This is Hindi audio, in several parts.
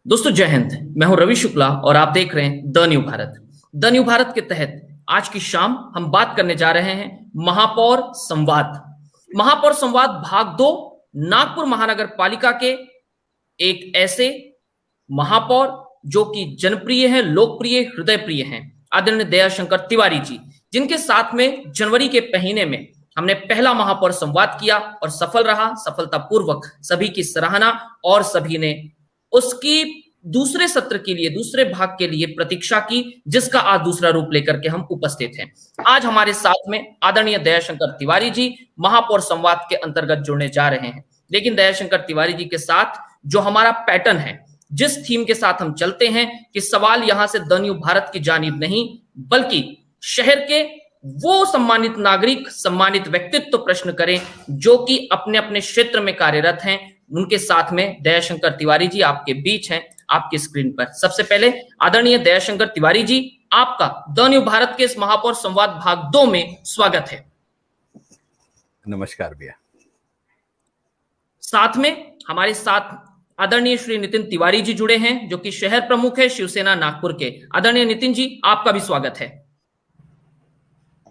दोस्तों जय हिंद। मैं हूं रवि शुक्ला और आप देख रहे हैं the new Bharat. The new Bharat के तहत आज की शाम हम बात करने जा रहे हैं महापौर संवाद। महापौर संवाद भाग 2। नागपुर महानगर पालिका के एक ऐसे महापौर जो कि जनप्रिय है, लोकप्रिय, हृदय प्रिय हैं, आदरणीय दयाशंकर तिवारी जी, जिनके साथ में जनवरी के महीने में हमने पहला महापौर संवाद किया और सफल रहा, सफलतापूर्वक सभी की सराहना और सभी ने उसकी दूसरे सत्र के लिए, दूसरे भाग के लिए प्रतीक्षा की, जिसका आज दूसरा रूप लेकर के हम उपस्थित हैं। आज हमारे साथ में आदरणीय दयाशंकर तिवारी जी महापौर संवाद के अंतर्गत जुड़ने जा रहे हैं। लेकिन दयाशंकर तिवारी जी के साथ जो हमारा पैटर्न है, जिस थीम के साथ हम चलते हैं कि सवाल यहां से द न्यू भारत की जानिब नहीं बल्कि शहर के वो सम्मानित नागरिक, सम्मानित व्यक्तित्व प्रश्न करें जो कि अपने अपने क्षेत्र में कार्यरत हैं, उनके साथ में दयाशंकर तिवारी जी आपके बीच हैं, आपकी स्क्रीन पर। सबसे पहले आदरणीय दयाशंकर तिवारी जी, आपका द न्यू भारत के इस महापौर संवाद भाग 2 में स्वागत है। नमस्कार भैया। साथ में हमारे साथ आदरणीय श्री नितिन तिवारी जी जुड़े हैं, जो कि शहर प्रमुख है शिवसेना नागपुर के। आदरणीय नितिन जी, आपका भी स्वागत है।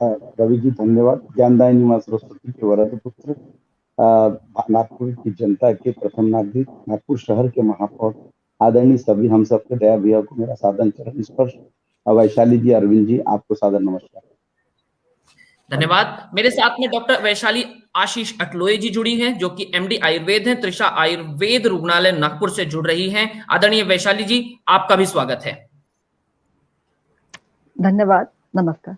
रवि जी धन्यवाद। ज्ञानदायिनी मां सरस्वती के वरद पुत्र, नागपुर की जनता के प्रथम नागरिक, नागपुर शहर के महापौर, आदरणीय सभी हम सबके दया भैया को मेरा सादर चरण स्पर्श। वैशाली जी, अरविंद जी, आपको सादर नमस्कार। धन्यवाद। मेरे साथ में डॉक्टर वैशाली आशीष अटलोए जी जुड़ी हैं, जो कि एमडी आयुर्वेद हैं, त्रिशा आयुर्वेद रुग्णालय नागपुर से जुड़ रही हैं। आदरणीय वैशाली जी, आपका भी स्वागत है। धन्यवाद, नमस्कार।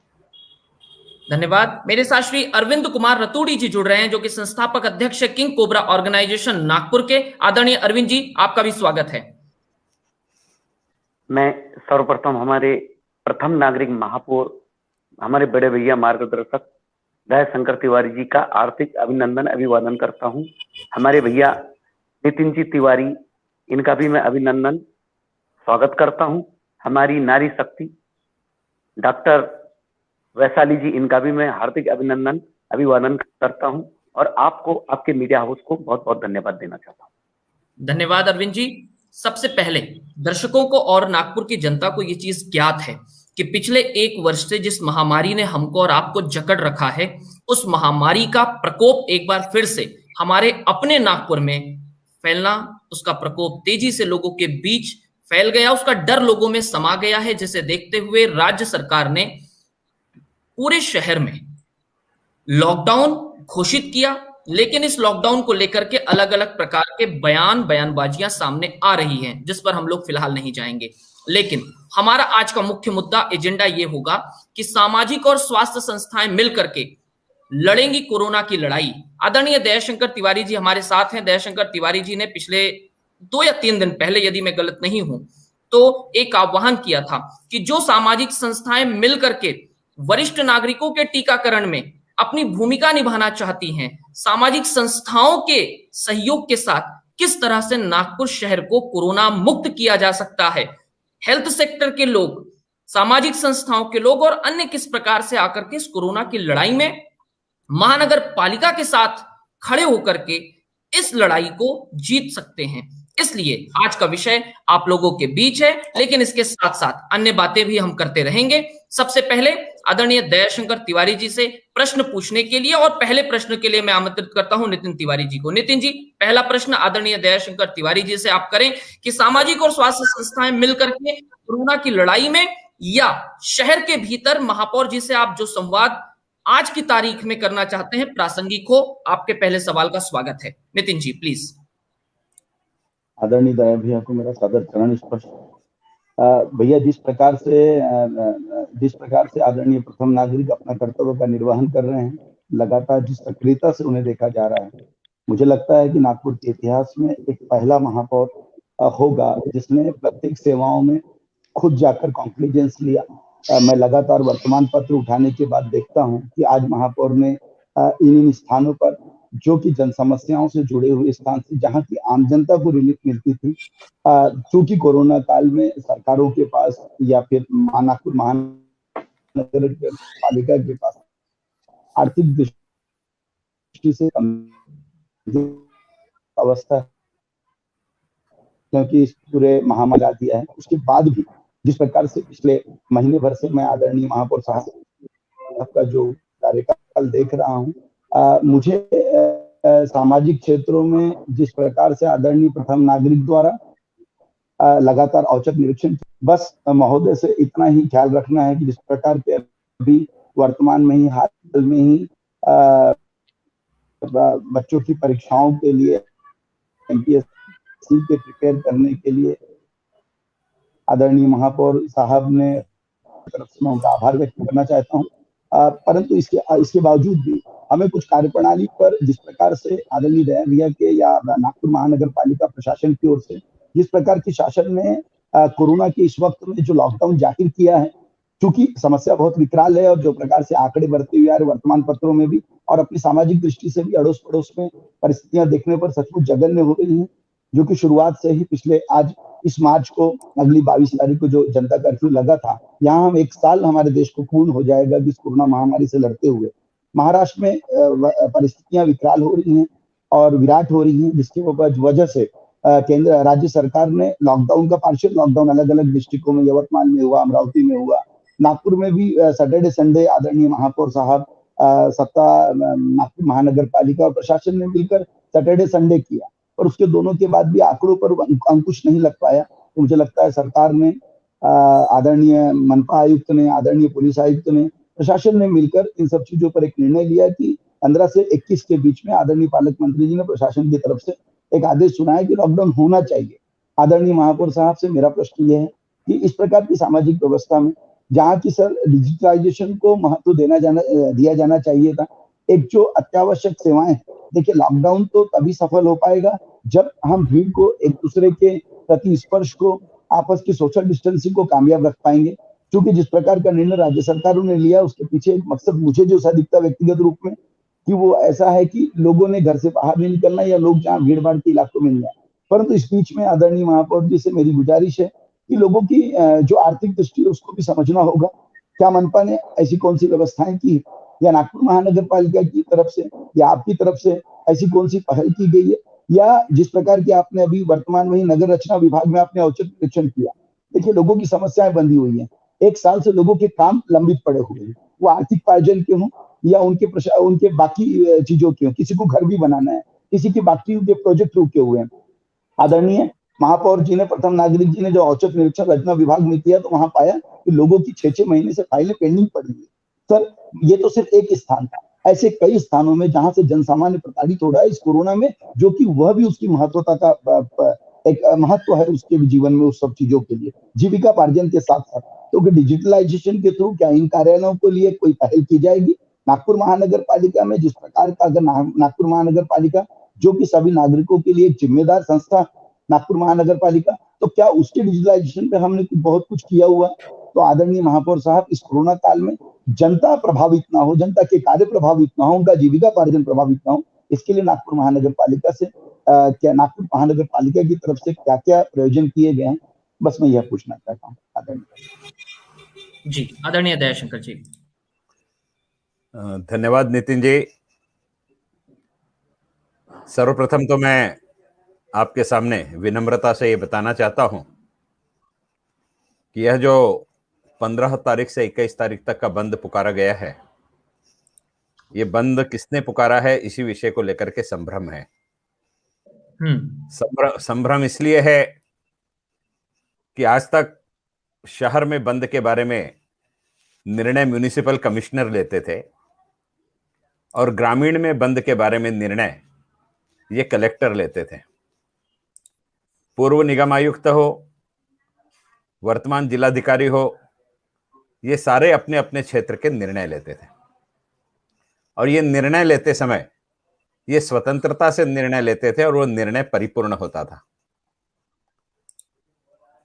धन्यवाद। मेरे साथ श्री अरविंद कुमार रतूड़ी जी जुड़ रहे हैं, जो कि संस्थापक अध्यक्ष किंग कोबरा ऑर्गेनाइजेशन नागपुर के। आदरणीय अरविंद जी, आपका भी स्वागत है। मैं सर्वप्रथम हमारे प्रथम नागरिक महापौर, हमारे बड़े भैया मार्गदर्शक दयाशंकर तिवारी जी का आर्थिक अभिनंदन, अभिवादन करता हूं। हमारे भैया नितिन जी तिवारी, इनका भी मैं अभिनंदन, स्वागत करता हूं। हमारी नारी शक्ति डॉक्टर वैशाली जी, इनका भी मैं हार्दिक अभिनंदन, अभिवादन करता हूं और आपको, आपके मीडिया हाउस को बहुत बहुत धन्यवाद देना चाहता हूं। धन्यवाद अरविंद जी। सबसे पहले दर्शकों को और नागपुर की जनता को ये चीज ज्ञात है कि पिछले 1 वर्ष से जिस महामारी ने हमको और आपको जकड़ रखा है, उस महामारी का प्रकोप एक बार फिर से हमारे अपने नागपुर में फैलना, उसका प्रकोप तेजी से लोगों के बीच फैल गया, उसका डर लोगों में समा गया है, जिसे देखते हुए राज्य सरकार ने पूरे शहर में लॉकडाउन घोषित किया। लेकिन इस लॉकडाउन को लेकर के अलग अलग प्रकार के बयानबाजियां सामने आ रही हैं, जिस पर हम लोग फिलहाल नहीं जाएंगे। लेकिन हमारा आज का मुख्य मुद्दा, एजेंडा ये होगा कि सामाजिक और स्वास्थ्य संस्थाएं मिलकर के लड़ेंगी कोरोना की लड़ाई। आदरणीय दयाशंकर तिवारी जी हमारे साथ हैं। दयाशंकर तिवारी जी ने पिछले 2 या 3 दिन पहले, यदि मैं गलत नहीं हूं, तो एक आह्वान किया था कि जो सामाजिक संस्थाएं मिलकर के वरिष्ठ नागरिकों के टीकाकरण में अपनी भूमिका निभाना चाहती हैं, सामाजिक संस्थाओं के सहयोग के साथ किस तरह से नागपुर शहर को कोरोना मुक्त किया जा सकता है, हेल्थ सेक्टर के लोग, सामाजिक संस्थाओं के लोग और अन्य किस प्रकार से आकर के इस कोरोना की लड़ाई में महानगर पालिका के साथ खड़े होकर के इस लड़ाई को जीत सकते हैं। इसलिए आज का विषय आप लोगों के बीच है, लेकिन इसके साथ साथ अन्य बातें भी हम करते रहेंगे। सबसे पहले आदरणीय दयाशंकर तिवारी जी से प्रश्न पूछने के लिए, और पहले प्रश्न के लिए मैं आमंत्रित करता हूं नितिन तिवारी जी को। नितिन जी, पहला प्रश्न आदरणीय दयाशंकर तिवारी जी से आप करें कि सामाजिक और स्वास्थ्य संस्थाएं मिलकर के कोरोना की लड़ाई में, या शहर के भीतर महापौर जी से आप जो संवाद आज की तारीख में करना चाहते हैं प्रासंगिक हो। आपके पहले सवाल का स्वागत है। नितिन जी प्लीज। आदरणीय दया भैया को मेरा सादर चरण स्पर्श। भैया, जिस प्रकार से आदरणीय प्रथम नागरिक अपना कर्तव्य का निर्वहन कर रहे हैं, लगातार जिस सक्रियता से उन्हें देखा जा रहा है, मुझे लगता है कि नागपुर के इतिहास में एक पहला महापौर होगा जिसने प्रत्येक सेवाओं में खुद जाकर कॉन्फिडेंस लिया। मैं लगातार वर्तमान पत्र उठाने के बाद देखता हूं कि आज महापौर ने इन स्थानों पर, जो कि जन समस्याओं से जुड़े हुए स्थान से, जहां की आम जनता को रिलीफ मिलती थी, चूंकि कोरोना काल में सरकारों के पास या फिर नागपुर महानगर पालिका के पास आर्थिक दृष्टि से अवस्था क्योंकि इस पूरे महामारी आ दिया है। उसके बाद भी जिस प्रकार से पिछले महीने भर से मैं आदरणीय महापौर साहब का जो कार्यकाल देख रहा हूँ, मुझे सामाजिक क्षेत्रों में जिस प्रकार से आदरणीय प्रथम नागरिक द्वारा लगातार औचक निरीक्षण, बस महोदय से इतना ही ख्याल रखना है कि जिस प्रकार के अभी वर्तमान में ही हाल में ही बच्चों की परीक्षाओं के लिए एमपीएससी के प्रिपेयर करने के लिए आदरणीय महापौर साहब ने तरफ से मैं उनका आभार व्यक्त करना चाहता हूँ। परंतु इसके बावजूद भी हमें कुछ कार्यप्रणाली पर जिस प्रकार से आदरणीय दया भैया के या नागपुर महानगर पालिका प्रशासन की ओर से जिस प्रकार की शासन ने कोरोना के इस वक्त में जो लॉकडाउन जाहिर किया है, चूंकि समस्या बहुत विकराल है और जो प्रकार से आंकड़े बढ़ते हुए आ रहे वर्तमान पत्रों में भी और अपनी सामाजिक दृष्टि से भी अड़ोस पड़ोस में परिस्थितियां देखने पर सचमुच जघन्य हो रही हैं, जो कि शुरुआत से ही पिछले आज इस मार्च को अगली 22 तारीख को जो जनता कर्फ्यू लगा था, यहाँ हम 1 साल हमारे देश को पूर्ण हो जाएगा कि इस कोरोना महामारी से लड़ते हुए। महाराष्ट्र में परिस्थितियां विकराल हो रही हैं और विराट हो रही हैं, जिसकी वजह से केंद्र राज्य सरकार ने लॉकडाउन का पार्शियल लॉकडाउन अलग अलग डिस्ट्रिक्टों में, यवतमाल में हुआ, अमरावती में हुआ, नागपुर में भी सैटरडे संडे आदरणीय महापौर साहब नागपुर महानगर पालिका और प्रशासन ने मिलकर सैटरडे संडे किया और उसके दोनों के बाद भी आंकड़ों पर अंकुश नहीं लग पाया। तो मुझे लगता है सरकार ने, आदरणीय मनपा आयुक्त ने, आदरणीय पुलिस आयुक्त ने, प्रशासन ने मिलकर इन सब चीजों पर एक निर्णय लिया कि 15 से 21 के बीच में आदरणीय पालक मंत्री जी ने प्रशासन की तरफ से एक आदेश सुनाया कि लॉकडाउन होना चाहिए। आदरणीय महापौर साहब से मेरा प्रश्न यह है कि इस प्रकार की सामाजिक व्यवस्था में जहाँ की सर डिजिटलाइजेशन को महत्व दिया जाना चाहिए था, एक जो अत्यावश्यक सेवाएं, देखिए लॉकडाउन तो तभी सफल हो पाएगा जब हम भीड़ को, एक दूसरे के प्रति स्पर्श को, आपस की सोशल डिस्टेंसिंग को कामयाब रख पाएंगे। क्योंकि जिस प्रकार का निर्णय राज्य सरकारों ने लिया उसके पीछे एक मकसद मुझे जो सा दिखता व्यक्तिगत रूप में कि वो ऐसा है कि लोगों ने घर से बाहर नहीं निकलना या लोग जहाँ भीड़ भाड़ के इलाकों में नहीं आए। परंतु इस बीच में आदरणीय महापौर जी से मेरी गुजारिश है कि लोगों की जो आर्थिक दृष्टि है उसको भी समझना होगा। क्या मनपा ने ऐसी कौन सी व्यवस्थाएं की या नागपुर महानगर पालिका की तरफ से या आपकी तरफ से ऐसी कौन सी पहल की गई है, या जिस प्रकार की आपने अभी वर्तमान में ही नगर रचना विभाग में आपने औचक निरीक्षण किया। देखिए लोगों की समस्याएं बंधी हुई हैं, 1 साल से लोगों के काम लंबित पड़े हुए हैं, वो आर्थिक पार्जन के हों या उनके बाकी चीजों के हों। किसी को घर भी बनाना है, किसी की बाकी के प्रोजेक्ट रुके हुए हैं। आदरणीय महापौर जी ने, प्रथम नागरिक जी ने जो औचक निरीक्षण रचना विभाग में किया तो वहां पाया कि लोगों की 6-6 महीने से फाइलें पेंडिंग पड़ी हुई। सर ये तो सिर्फ एक स्थान था, ऐसे कई स्थानों में जहां से जनसामान्य प्रताड़ित हो रहा है इस कोरोना में, जो कि वह भी उसकी महत्वता का एक महत्व है उसके जीवन में, उस सब चीजों के लिए जीविका पार्जन के साथ साथ। तो डिजिटलाइजेशन के थ्रू क्या इन कार्यालयों के लिए कोई पहल की जाएगी नागपुर महानगर पालिका में? जिस प्रकार का अगर नागपुर महानगर पालिका जो कि सभी नागरिकों के लिए एक जिम्मेदार संस्था नागपुर महानगर पालिका, तो क्या उसके डिजिटलाइजेशन पे हमने बहुत कुछ किया हुआ? तो आदरणीय महापौर साहब इस कोरोना काल में जनता प्रभावित ना हो, जनता के कार्य प्रभावित ना हो, उनका जीविका पार्जन प्रभावित ना हो, इसके लिए नागपुर महानगर पालिका से क्या नागपुर महानगर पालिका की तरफ से क्या क्या प्रयोजन किए गए हैं, बस मैं यह पूछना चाहता हूँ आदरणीय जी। आदरणीय दयाशंकर जी। धन्यवाद नितिन जी। सर्वप्रथम तो मैं आपके सामने विनम्रता से ये बताना चाहता हूं कि यह जो 15 तारीख से 21 तारीख तक का बंद पुकारा गया है, ये बंद किसने पुकारा है, इसी विषय को लेकर के संभ्रम है। संभ्रम इसलिए है कि आज तक शहर में बंद के बारे में निर्णय म्युनिसिपल कमिश्नर लेते थे और ग्रामीण में बंद के बारे में निर्णय ये कलेक्टर लेते थे। पूर्व निगम आयुक्त हो, वर्तमान जिलाधिकारी हो, ये सारे अपने अपने क्षेत्र के निर्णय लेते थे और ये निर्णय लेते समय ये स्वतंत्रता से निर्णय लेते थे और वो निर्णय परिपूर्ण होता था।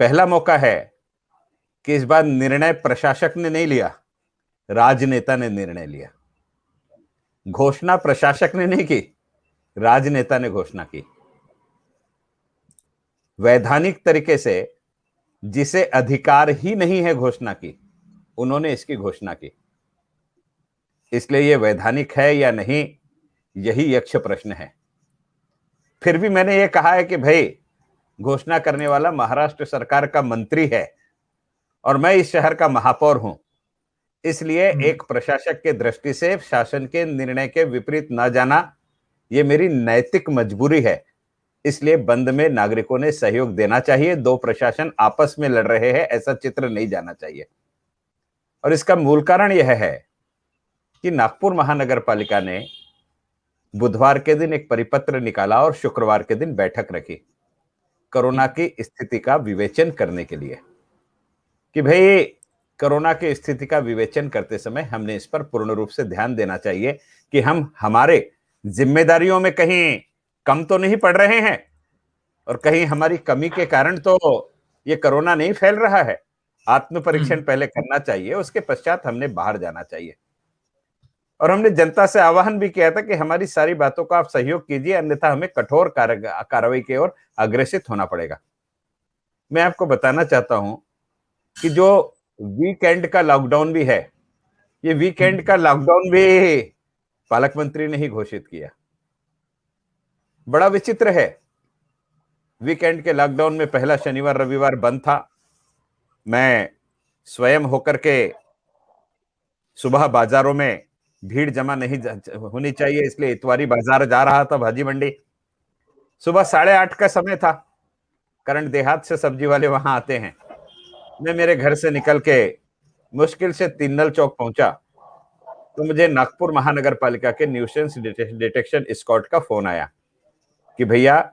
पहला मौका है कि इस बार निर्णय प्रशासक ने नहीं लिया, राजनेता ने निर्णय लिया। घोषणा प्रशासक ने नहीं की, राजनेता ने घोषणा की। वैधानिक तरीके से जिसे अधिकार ही नहीं है घोषणा की, उन्होंने इसकी घोषणा की। इसलिए यह वैधानिक है या नहीं, यही यक्ष प्रश्न है। फिर भी मैंने यह कहा है कि भाई घोषणा करने वाला महाराष्ट्र सरकार का मंत्री है और मैं इस शहर का महापौर हूं। इसलिए एक प्रशासक के दृष्टि से शासन के निर्णय के विपरीत न जाना ये मेरी नैतिक मजबूरी है। इसलिए बंद में नागरिकों ने सहयोग देना चाहिए। दो प्रशासन आपस में लड़ रहे हैं ऐसा चित्र नहीं जाना चाहिए। और इसका मूल कारण यह है कि नागपुर महानगर पालिका ने बुधवार के दिन एक परिपत्र निकाला और शुक्रवार के दिन बैठक रखी कोरोना की स्थिति का विवेचन करने के लिए कि भाई कोरोना की स्थिति का विवेचन करते समय हमने इस पर पूर्ण रूप से ध्यान देना चाहिए कि हम हमारे जिम्मेदारियों में कहीं कम तो नहीं पड़ रहे हैं और कहीं हमारी कमी के कारण तो ये कोरोना नहीं फैल रहा है। आत्म परीक्षण पहले करना चाहिए, उसके पश्चात हमने बाहर जाना चाहिए। और हमने जनता से आह्वान भी किया था कि हमारी सारी बातों का आप सहयोग कीजिए, अन्यथा हमें कठोर कार्रवाई की ओर अग्रसित होना पड़ेगा। मैं आपको बताना चाहता हूं कि जो वीकेंड का लॉकडाउन भी है, ये वीकेंड का लॉकडाउन भी पालक मंत्री ने ही घोषित किया। बड़ा विचित्र है। वीकेंड के लॉकडाउन में पहला शनिवार रविवार बंद था। मैं स्वयं होकर के सुबह बाजारों में भीड़ जमा नहीं होनी चाहिए, इसलिए इतवारी बाजार जा रहा था, भाजी मंडी। सुबह 8:30 का समय था, कारण देहात से सब्जी वाले वहां आते हैं। मैं मेरे घर से निकल के मुश्किल से तीनल चौक पहुंचा तो मुझे नागपुर महानगर पालिका के न्यूसेंस डिटेक्शन स्क्वाड का फोन आया कि भैया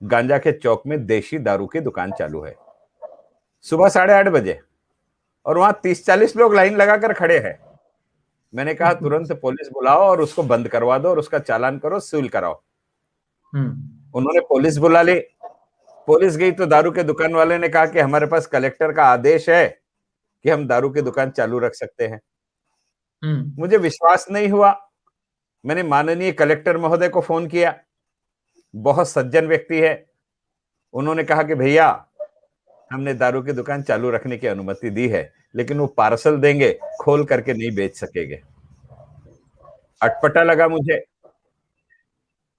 गांजा के चौक में देशी दारू की दुकान चालू है। सुबह 8:30 बजे और वहां 30-40 लोग लाइन लगाकर खड़े हैं। मैंने कहा तुरंत पुलिस बुलाओ और उसको बंद करवा दो और उसका चालान करो, सील कराओ। उन्होंने पुलिस बुला ली। पुलिस गई तो दारू के दुकान वाले ने कहा कि हमारे पास कलेक्टर का आदेश है कि हम दारू की दुकान चालू रख सकते हैं। मुझे विश्वास नहीं हुआ। मैंने माननीय कलेक्टर महोदय को फोन किया, बहुत सज्जन व्यक्ति है। उन्होंने कहा कि भैया हमने दारू की दुकान चालू रखने की अनुमति दी है, लेकिन वो पार्सल देंगे, खोल करके नहीं बेच सकेंगे। अटपटा लगा मुझे।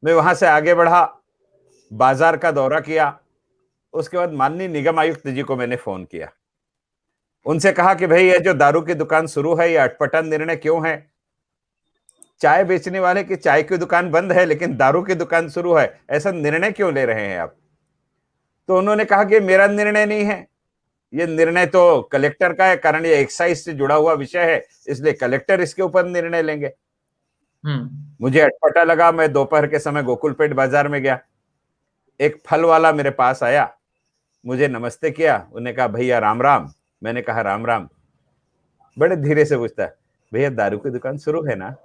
मैं वहां से आगे बढ़ा, बाजार का दौरा किया। उसके बाद माननीय निगम आयुक्त जी को मैंने फोन किया। उनसे कहा कि भाई ये जो दारू की दुकान शुरू है, ये अटपटा निर्णय क्यों है? चाय बेचने वाले की चाय की दुकान बंद है लेकिन दारू की दुकान शुरू है, ऐसा निर्णय क्यों ले रहे हैं आप? तो उन्होंने कहा कि मेरा निर्णय नहीं है, ये निर्णय तो कलेक्टर का है, कारण ये एक्साइज से जुड़ा हुआ विषय है, इसलिए कलेक्टर इसके ऊपर निर्णय लेंगे। मुझे अटपटा लगा। मैं दोपहर के समय गोकुलपेट बाजार में गया। एक फल वाला मेरे पास आया, मुझे नमस्ते किया। उन्हें कहा भैया राम राम। मैंने कहा राम राम। बड़े धीरे से पूछता, भैया दारू की दुकान शुरू है ना?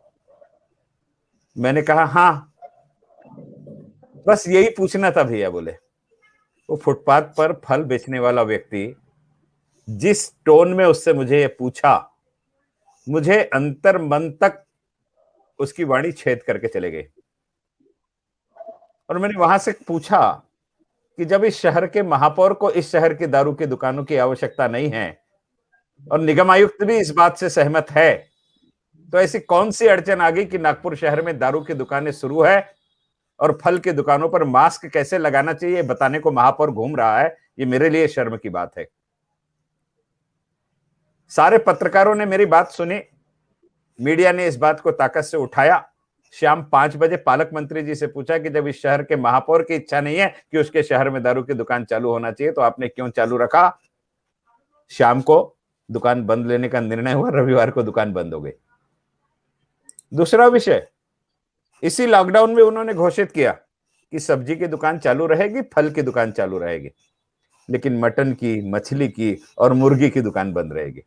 मैंने कहा हाँ, बस यही पूछना था भैया। बोले वो फुटपाथ पर फल बेचने वाला व्यक्ति जिस टोन में उससे मुझे ये पूछा, मुझे अंतर मन तक उसकी वाणी छेद करके चले गई। और मैंने वहां से पूछा कि जब इस शहर के महापौर को इस शहर की दारू की दुकानों की आवश्यकता नहीं है और निगम आयुक्त भी इस बात से सहमत है, तो ऐसी कौन सी अड़चन आ गई कि नागपुर शहर में दारू की दुकानें शुरू है और फल की दुकानों पर मास्क कैसे लगाना चाहिए बताने को महापौर घूम रहा है? ये मेरे लिए शर्म की बात है। सारे पत्रकारों ने मेरी बात सुनी, मीडिया ने इस बात को ताकत से उठाया। शाम 5 बजे पालक मंत्री जी से पूछा कि जब इस शहर के महापौर की इच्छा नहीं है कि उसके शहर में दारू की दुकान चालू होना चाहिए, तो आपने क्यों चालू रखा? शाम को दुकान बंद लेने का निर्णय हुआ, रविवार को दुकान बंद हो गई। दूसरा विषय, इसी लॉकडाउन में उन्होंने घोषित किया कि सब्जी की दुकान चालू रहेगी, फल की दुकान चालू रहेगी, लेकिन मटन की, मछली की और मुर्गी की दुकान बंद रहेगी।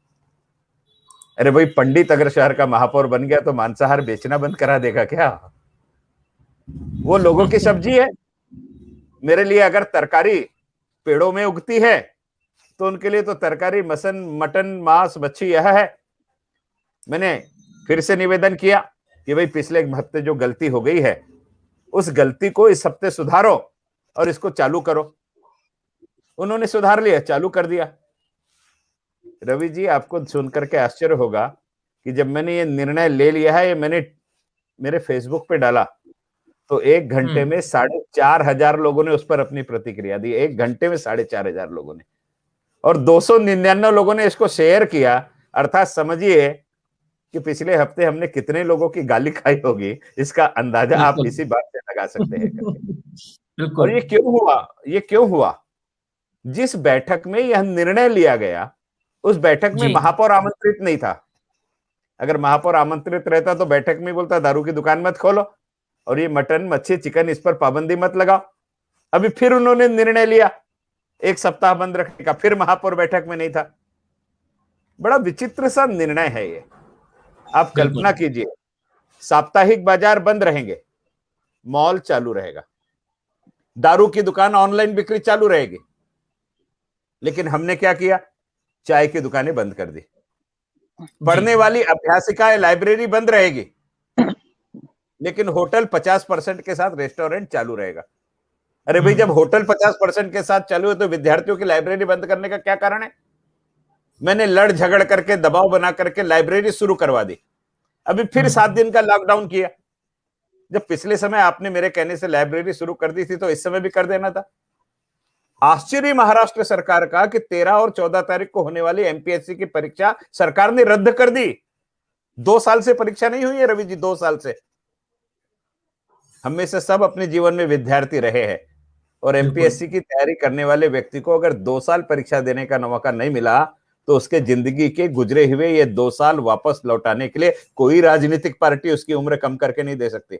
अरे भाई, पंडित अगर शहर का महापौर बन गया तो मांसाहार बेचना बंद करा देगा क्या? वो लोगों की सब्जी है। मेरे लिए अगर तरकारी पेड़ों में उगती है तो उनके लिए तो तरकारी, मटन, मांस, मच्छी यह है। मैंने फिर से निवेदन किया कि भाई पिछले एक हफ्ते जो गलती हो गई है, उस गलती को इस हफ्ते सुधारो और इसको चालू करो। उन्होंने सुधार लिया, चालू कर दिया। रवि जी, आपको सुनकर के आश्चर्य होगा कि जब मैंने ये निर्णय ले लिया है, ये मैंने मेरे फेसबुक पे डाला तो 1 घंटे में 4,500 लोगों ने उस पर अपनी प्रतिक्रिया दी। 1 घंटे में 4,500 लोगों ने, और 299 लोगों ने इसको शेयर किया। अर्थात समझिए कि पिछले हफ्ते हमने कितने लोगों की गाली खाई होगी, इसका अंदाजा आप इसी बात से लगा सकते हैं करके। और ये क्यों हुआ? ये क्यों हुआ? जिस बैठक में यह निर्णय लिया गया, उस बैठक में महापौर आमंत्रित नहीं था। अगर महापौर आमंत्रित रहता तो बैठक में बोलता दारू की दुकान मत खोलो और ये मटन, मच्छी, चिकन, इस पर पाबंदी मत लगाओ। अभी फिर उन्होंने निर्णय लिया 1 सप्ताह बंद रखने का, फिर महापौर बैठक में नहीं था। बड़ा विचित्र सा निर्णय है ये। आप कल्पना कीजिए, साप्ताहिक बाजार बंद रहेंगे, मॉल चालू रहेगा, दारू की दुकान, ऑनलाइन बिक्री चालू रहेगी, लेकिन हमने क्या किया? चाय की दुकानें बंद कर दी। पढ़ने वाली अभ्यासिकाएं, लाइब्रेरी बंद रहेगी, लेकिन होटल 50% के साथ रेस्टोरेंट चालू रहेगा। अरे भाई, जब होटल 50% के साथ चालू है तो विद्यार्थियों की लाइब्रेरी बंद करने का क्या कारण है? मैंने लड़ झगड़ करके, दबाव बना करके लाइब्रेरी शुरू करवा दी। अभी फिर 7 दिन का लॉकडाउन किया। जब पिछले समय आपने मेरे कहने से लाइब्रेरी शुरू कर दी थी तो इस समय भी कर देना था। आश्चर्य महाराष्ट्र सरकार का कि 13 और 14 तारीख को होने वाली एमपीएससी की परीक्षा सरकार ने रद्द कर दी। 2 साल से परीक्षा नहीं हुई है रवि जी, 2 साल से। हम में से सब अपने जीवन में विद्यार्थी रहे हैं, और एमपीएससी की तैयारी करने वाले व्यक्ति को अगर 2 साल परीक्षा देने का मौका नहीं मिला तो उसके जिंदगी के गुजरे हुए ये 2 साल वापस लौटाने के लिए कोई राजनीतिक पार्टी उसकी उम्र कम करके नहीं दे सकती,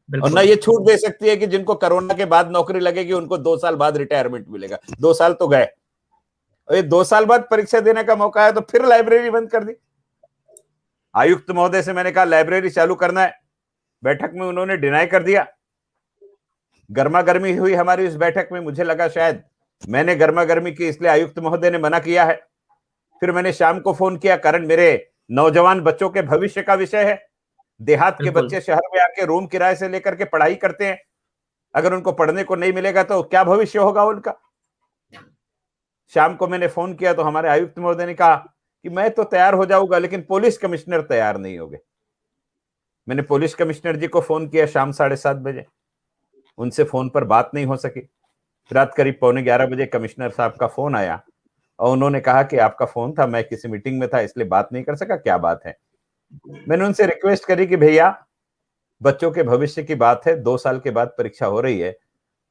और ना ये छूट दे सकती है कि जिनको कोरोना के बाद नौकरी लगेगी उनको 2 साल बाद रिटायरमेंट मिलेगा। 2 साल तो गए, और ये 2 साल बाद परीक्षा देने का मौका है तो फिर लाइब्रेरी बंद कर दी। आयुक्त महोदय से मैंने कहा लाइब्रेरी चालू करना है, बैठक में उन्होंने डिनाई कर दिया। गर्मा गर्मी हुई हमारी इस बैठक में, मुझे लगा शायद मैंने गर्मा गर्मी की इसलिए आयुक्त महोदय ने मना किया है। फिर मैंने शाम को फोन किया, कारण मेरे नौजवान बच्चों के भविष्य का विषय है। देहात के बच्चे शहर में आके रूम किराए से लेकर के पढ़ाई करते हैं, अगर उनको पढ़ने को नहीं मिलेगा तो क्या भविष्य होगा उनका। शाम को मैंने फोन किया तो हमारे आयुक्त महोदय ने कहा कि मैं तो तैयार हो जाऊंगा, लेकिन पुलिस कमिश्नर तैयार नहीं होंगे। मैंने पुलिस कमिश्नर जी को फोन किया शाम 7:30 बजे, उनसे फोन पर बात नहीं हो सकी। रात करीब 11:15 बजे कमिश्नर साहब का फोन आया और उन्होंने कहा कि आपका फोन था, मैं किसी मीटिंग में था इसलिए बात नहीं कर सका, क्या बात है। मैंने उनसे रिक्वेस्ट करी कि भैया बच्चों के भविष्य की बात है, 2 साल के बाद परीक्षा हो रही है,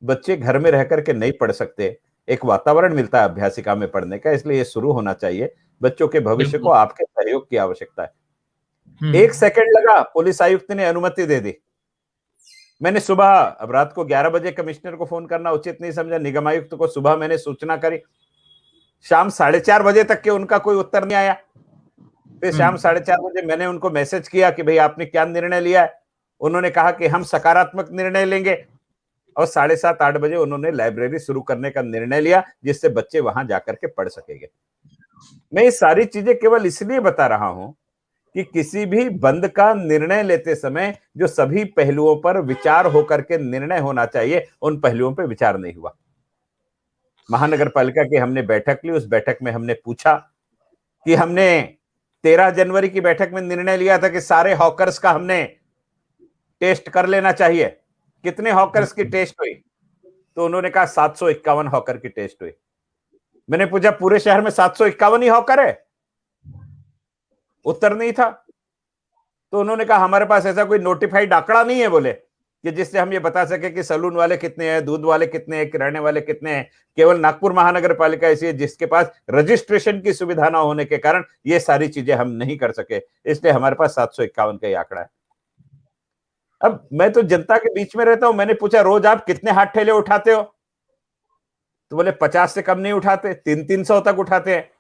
बच्चे घर में रह करके नहीं पढ़ सकते, एक वातावरण मिलता है अभ्यासिका में पढ़ने का, इसलिए ये शुरू होना चाहिए। बच्चों के भविष्य को आपके सहयोग की आवश्यकता है। 1 सेकंड लगा, पुलिस आयुक्त ने अनुमति दे दी। मैंने सुबह, अब रात को 11 बजे कमिश्नर को फोन करना उचित नहीं समझा, निगम आयुक्त को सुबह मैंने सूचना करी। शाम 4:30 बजे तक के उनका कोई उत्तर नहीं आया। फिर शाम 4:30 बजे मैंने उनको मैसेज किया कि भाई आपने क्या निर्णय लिया है। उन्होंने कहा कि हम सकारात्मक निर्णय लेंगे, और 7:30-8 बजे उन्होंने लाइब्रेरी शुरू करने का निर्णय लिया, जिससे बच्चे वहां जाकर के पढ़ सकेंगे। मैं ये सारी चीजें केवल इसलिए बता रहा हूं कि किसी भी बंद का निर्णय लेते समय जो सभी पहलुओं पर विचार होकर के निर्णय होना चाहिए, उन पहलुओं पर विचार नहीं हुआ। महानगर पालिका की हमने बैठक ली, उस बैठक में हमने पूछा कि हमने 13 जनवरी की बैठक में निर्णय लिया था कि सारे हॉकर्स का हमने टेस्ट कर लेना चाहिए। कितने हॉकर्स की टेस्ट हुई? तो उन्होंने कहा 751 हॉकर की टेस्ट हुई। मैंने पूछा पूरे शहर में 751 ही हॉकर है? उत्तर नहीं था। तो उन्होंने कहा हमारे पास ऐसा कोई नोटिफाइड आंकड़ा नहीं है बोले, कि जिससे हम ये बता सके कि सलून वाले कितने हैं, दूध वाले कितने हैं, किराने वाले कितने हैं। केवल नागपुर महानगर पालिका ऐसी है जिसके पास रजिस्ट्रेशन की सुविधा ना होने के कारण ये सारी चीजें हम नहीं कर सके, इसलिए हमारे पास 751 का ही आंकड़ा है। अब मैं तो जनता के बीच में रहता हूं, मैंने पूछा रोज आप कितने हाथ ठेले उठाते हो? तो बोले 50 से कम नहीं उठाते, 300-300 तक उठाते हैं।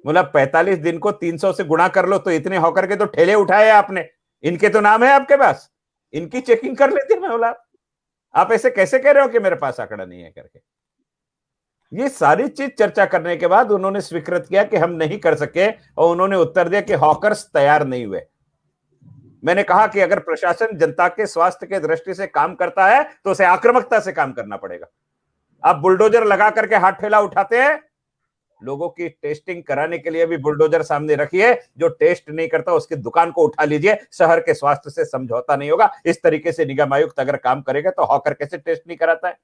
बोला 45 दिन को 300 से गुणा कर लो तो इतने होकर के तो ठेले उठाए आपने, इनके तो नाम है आपके पास, इनकी चेकिंग कर लेते। मैं बोला आप ऐसे कैसे कह रहे हो कि मेरे पास आंकड़ा नहीं है करके। ये सारी चीज चर्चा करने के बाद उन्होंने स्वीकृत किया कि हम नहीं कर सके, और उन्होंने उत्तर दिया कि हॉकर्स तैयार नहीं हुए। मैंने कहा कि अगर प्रशासन जनता के स्वास्थ्य के दृष्टि से काम करता है तो उसे आक्रामकता से काम करना पड़ेगा। आप बुलडोजर लगा करके हाथ ठेला उठाते हैं, लोगों की टेस्टिंग कराने के लिए भी बुलडोजर सामने रखिए। जो टेस्ट नहीं करता उसकी दुकान को उठा लीजिए। शहर के स्वास्थ्य से समझौता नहीं होगा। इस तरीके से निगम आयुक्त अगर काम करेगा तो हॉकर कैसे टेस्ट नहीं कराता है?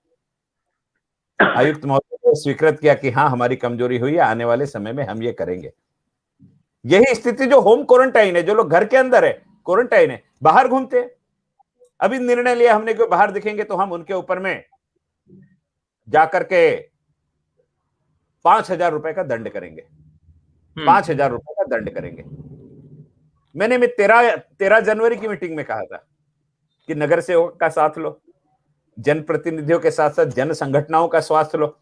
आयुक्त महोदय ने स्वीकृत किया कि हाँ, हमारी कमजोरी हुई है, आने वाले समय में हम ये करेंगे। यही स्थिति जो होम क्वारंटाइन है, जो लोग घर के अंदर है क्वारंटाइन है, बाहर घूमते हैं। अभी निर्णय लिया हमने कि बाहर दिखेंगे तो हम उनके ऊपर में जाकर के 5,000 रुपए का दंड करेंगे। 5,000 रुपए का दंड करेंगे। मैंने 13 जनवरी की मीटिंग में कहा था कि नगर सेवक का साथ लो, जनप्रतिनिधियों के साथ साथ जन संगठनों का स्वास्थ्य लो।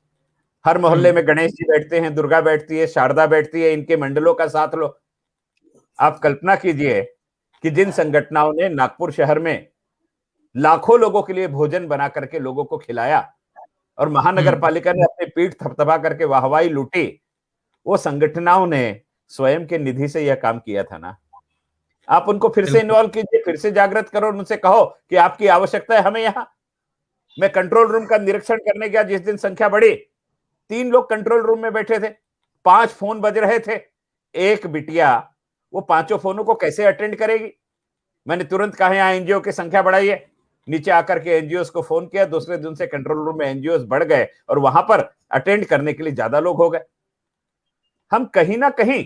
हर मोहल्ले में गणेश जी बैठते हैं, दुर्गा बैठती है, शारदा बैठती है, इनके मंडलों का साथ लो। आप कल्पना कीजिए कि जिन संगठनों ने नागपुर शहर में लाखों लोगों के लिए भोजन बना करके लोगों को खिलाया और महानगर पालिका ने अपनी पीठ थपथपा करके वाहवाही लूटी, वो संगठनों ने स्वयं के निधि से यह काम किया था ना। आप उनको फिर से इन्वॉल्व कीजिए, फिर से जागृत करो, उनसे कहो कि आपकी आवश्यकता है हमें यहाँ। मैं कंट्रोल रूम का निरीक्षण करने गया, जिस दिन संख्या बढ़ी 3 लोग कंट्रोल रूम में बैठे थे, 5 फोन बज रहे थे। एक बिटिया वो 5 फोनों को कैसे अटेंड करेगी? मैंने तुरंत कहा यहाँ एनजीओ की संख्या बढ़ाइए। नीचे आकर के एनजीओ को फोन किया, दूसरे दिन से कंट्रोल रूम में एनजीओ बढ़ गए और वहां पर अटेंड करने के लिए ज्यादा लोग हो गए। हम कहीं ना कहीं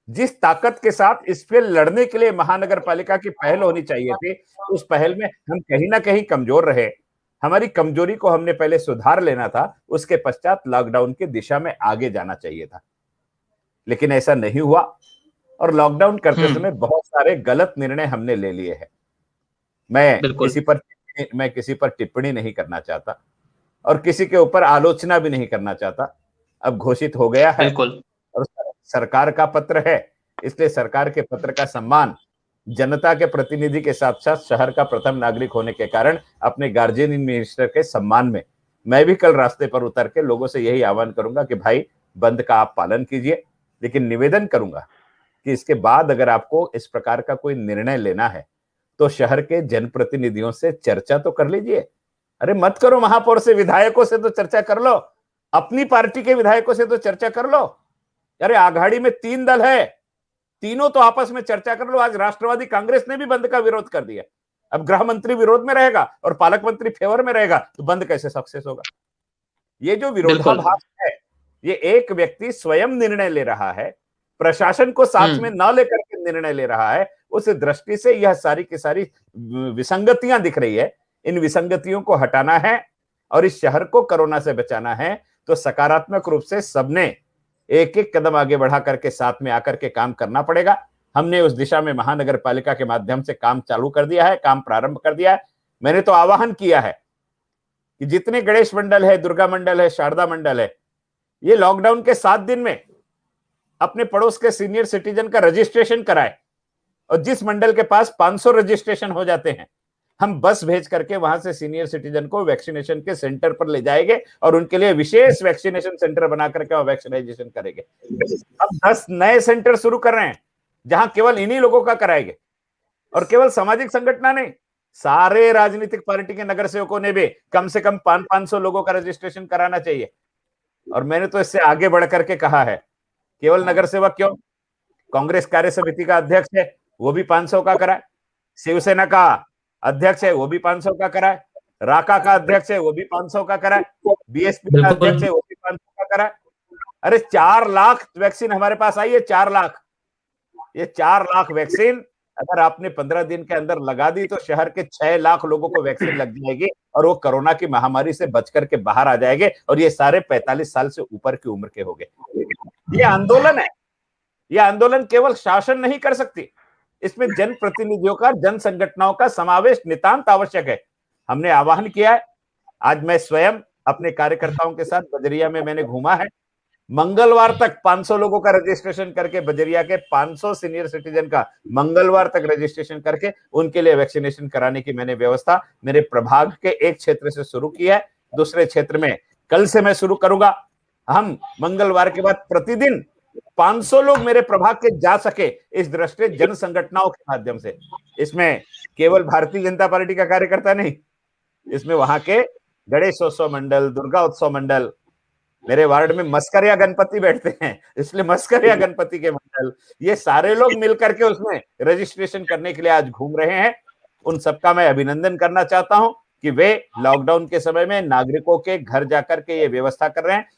जिस ताकत के साथ इस पे लड़ने के लिए महानगर पालिका की पहल होनी चाहिए थी, उस पहल में हम कहीं ना कहीं कमजोर रहे। हमारी कमजोरी को हमने पहले सुधार लेना था, उसके पश्चात लॉकडाउन की दिशा में आगे जाना चाहिए था, लेकिन ऐसा नहीं हुआ और लॉकडाउन करते समय बहुत सारे गलत निर्णय हमने ले लिए हैं। मैं किसी पर टिप्पणी नहीं करना चाहता और किसी के ऊपर आलोचना भी नहीं करना चाहता। अब घोषित हो गया है और सरकार का पत्र है, इसलिए सरकार के पत्र का सम्मान जनता के प्रतिनिधि के साथ साथ शहर का प्रथम नागरिक होने के कारण अपने गार्जियन मिनिस्टर के सम्मान में मैं भी कल रास्ते पर उतर के लोगों से यही आह्वान करूंगा कि भाई बंद का आप पालन कीजिए, लेकिन निवेदन करूंगा कि इसके बाद अगर आपको इस प्रकार का कोई निर्णय लेना है तो शहर के जनप्रतिनिधियों से चर्चा तो कर लीजिए। अरे मत करो महापौर से, विधायकों से तो चर्चा कर लो, अपनी पार्टी के विधायकों से तो चर्चा कर लो। अरे आघाड़ी में 3 दल है, तीनों तो आपस में चर्चा कर लो। आज राष्ट्रवादी कांग्रेस ने भी बंद का विरोध कर दिया। अब गृह मंत्री विरोध में रहेगा और पालक मंत्री फेवर में रहेगा, तो बंद कैसे सक्सेस होगा? ये जो विरोधाभास है, ये एक व्यक्ति स्वयं निर्णय ले रहा है, प्रशासन को साथ में न लेकर के निर्णय ले रहा है। उस दृष्टि से यह सारी की सारी विसंगतियां दिख रही है। इन विसंगतियों को हटाना है और इस शहर को कोरोना से बचाना है, तो सकारात्मक रूप से सबने एक एक कदम आगे बढ़ा करके साथ में आकर के काम करना पड़ेगा। हमने उस दिशा में महानगर पालिका के माध्यम से काम चालू कर दिया है, काम प्रारंभ कर दिया है। मैंने तो आह्वान किया है कि जितने गणेश मंडल है, दुर्गा मंडल है, शारदा मंडल है, ये लॉकडाउन के 7 दिन में अपने पड़ोस के सीनियर सिटीजन का रजिस्ट्रेशन कराए और जिस मंडल के पास 500 रजिस्ट्रेशन हो जाते हैं, हम बस भेज करके वहां से सीनियर सिटीजन को वैक्सीनेशन के सेंटर पर ले जाएंगे और उनके लिए विशेष वैक्सीनेशन सेंटर बना करके वो वैक्सीनाइजेशन करेंगे। अब 10 नए सेंटर शुरू कर रहे हैं जहां केवल इन्हीं लोगों का कराएंगे और केवल सामाजिक संगठन नहीं, सारे राजनीतिक पार्टी के नगर सेवकों ने भी कम से कम 500 लोगों का रजिस्ट्रेशन कराना चाहिए। और मैंने तो इससे आगे बढ़ करके कहा है, केवल नगर सेवक क्यों, कांग्रेस कार्य समिति का अध्यक्ष है वो भी 500 का कराए, शिवसेना का अध्यक्ष है वो भी 500 का कराए, राका का अध्यक्ष है वो भी 500 का कराए, बीएसपी का अध्यक्ष है वो भी 500 का कराए। अरे 4 लाख वैक्सीन हमारे पास आई है, 4 लाख। ये 4 लाख वैक्सीन अगर आपने 15 दिन के अंदर लगा दी तो शहर के 6 लाख लोगों को वैक्सीन लग जाएगी और वो कोरोना की महामारी से बच करके बाहर आ जाएंगे और ये सारे 45 साल से ऊपर की उम्र के हो गए। ये आंदोलन है, ये आंदोलन केवल शासन नहीं कर सकती, इसमें जनप्रतिनिधियों का, जन संगठनों का समावेश नितांत आवश्यक है। हमने आह्वान किया है, आज मैं स्वयं अपने कार्यकर्ताओं के साथ बजरिया में मैंने घूमा है। मंगलवार तक 500 लोगों का रजिस्ट्रेशन करके, बजरिया के 500 सीनियर सिटीजन का मंगलवार तक रजिस्ट्रेशन करके उनके लिए वैक्सीनेशन कराने की मैंने व्यवस्था मेरे प्रभाग के एक क्षेत्र से शुरू की है। दूसरे क्षेत्र में कल से मैं शुरू करूंगा। हम मंगलवार के बाद प्रतिदिन 500 लोग मेरे प्रभाग के जा सके, इस दृष्टि जन संगठनों के माध्यम से। इसमें केवल भारतीय जनता पार्टी का कार्यकर्ता नहीं, इसमें वहां के गणेश उत्सव मंडल, दुर्गा उत्सव मंडल, मेरे वार्ड में मस्करिया गणपति बैठते हैं, इसलिए मस्करिया गणपति के मंडल, ये सारे लोग मिलकर के उसमें रजिस्ट्रेशन करने के लिए आज घूम रहे हैं। उन सबका मैं अभिनंदन करना चाहता हूं कि वे लॉकडाउन के समय में नागरिकों के घर जाकर के ये व्यवस्था कर रहे हैं।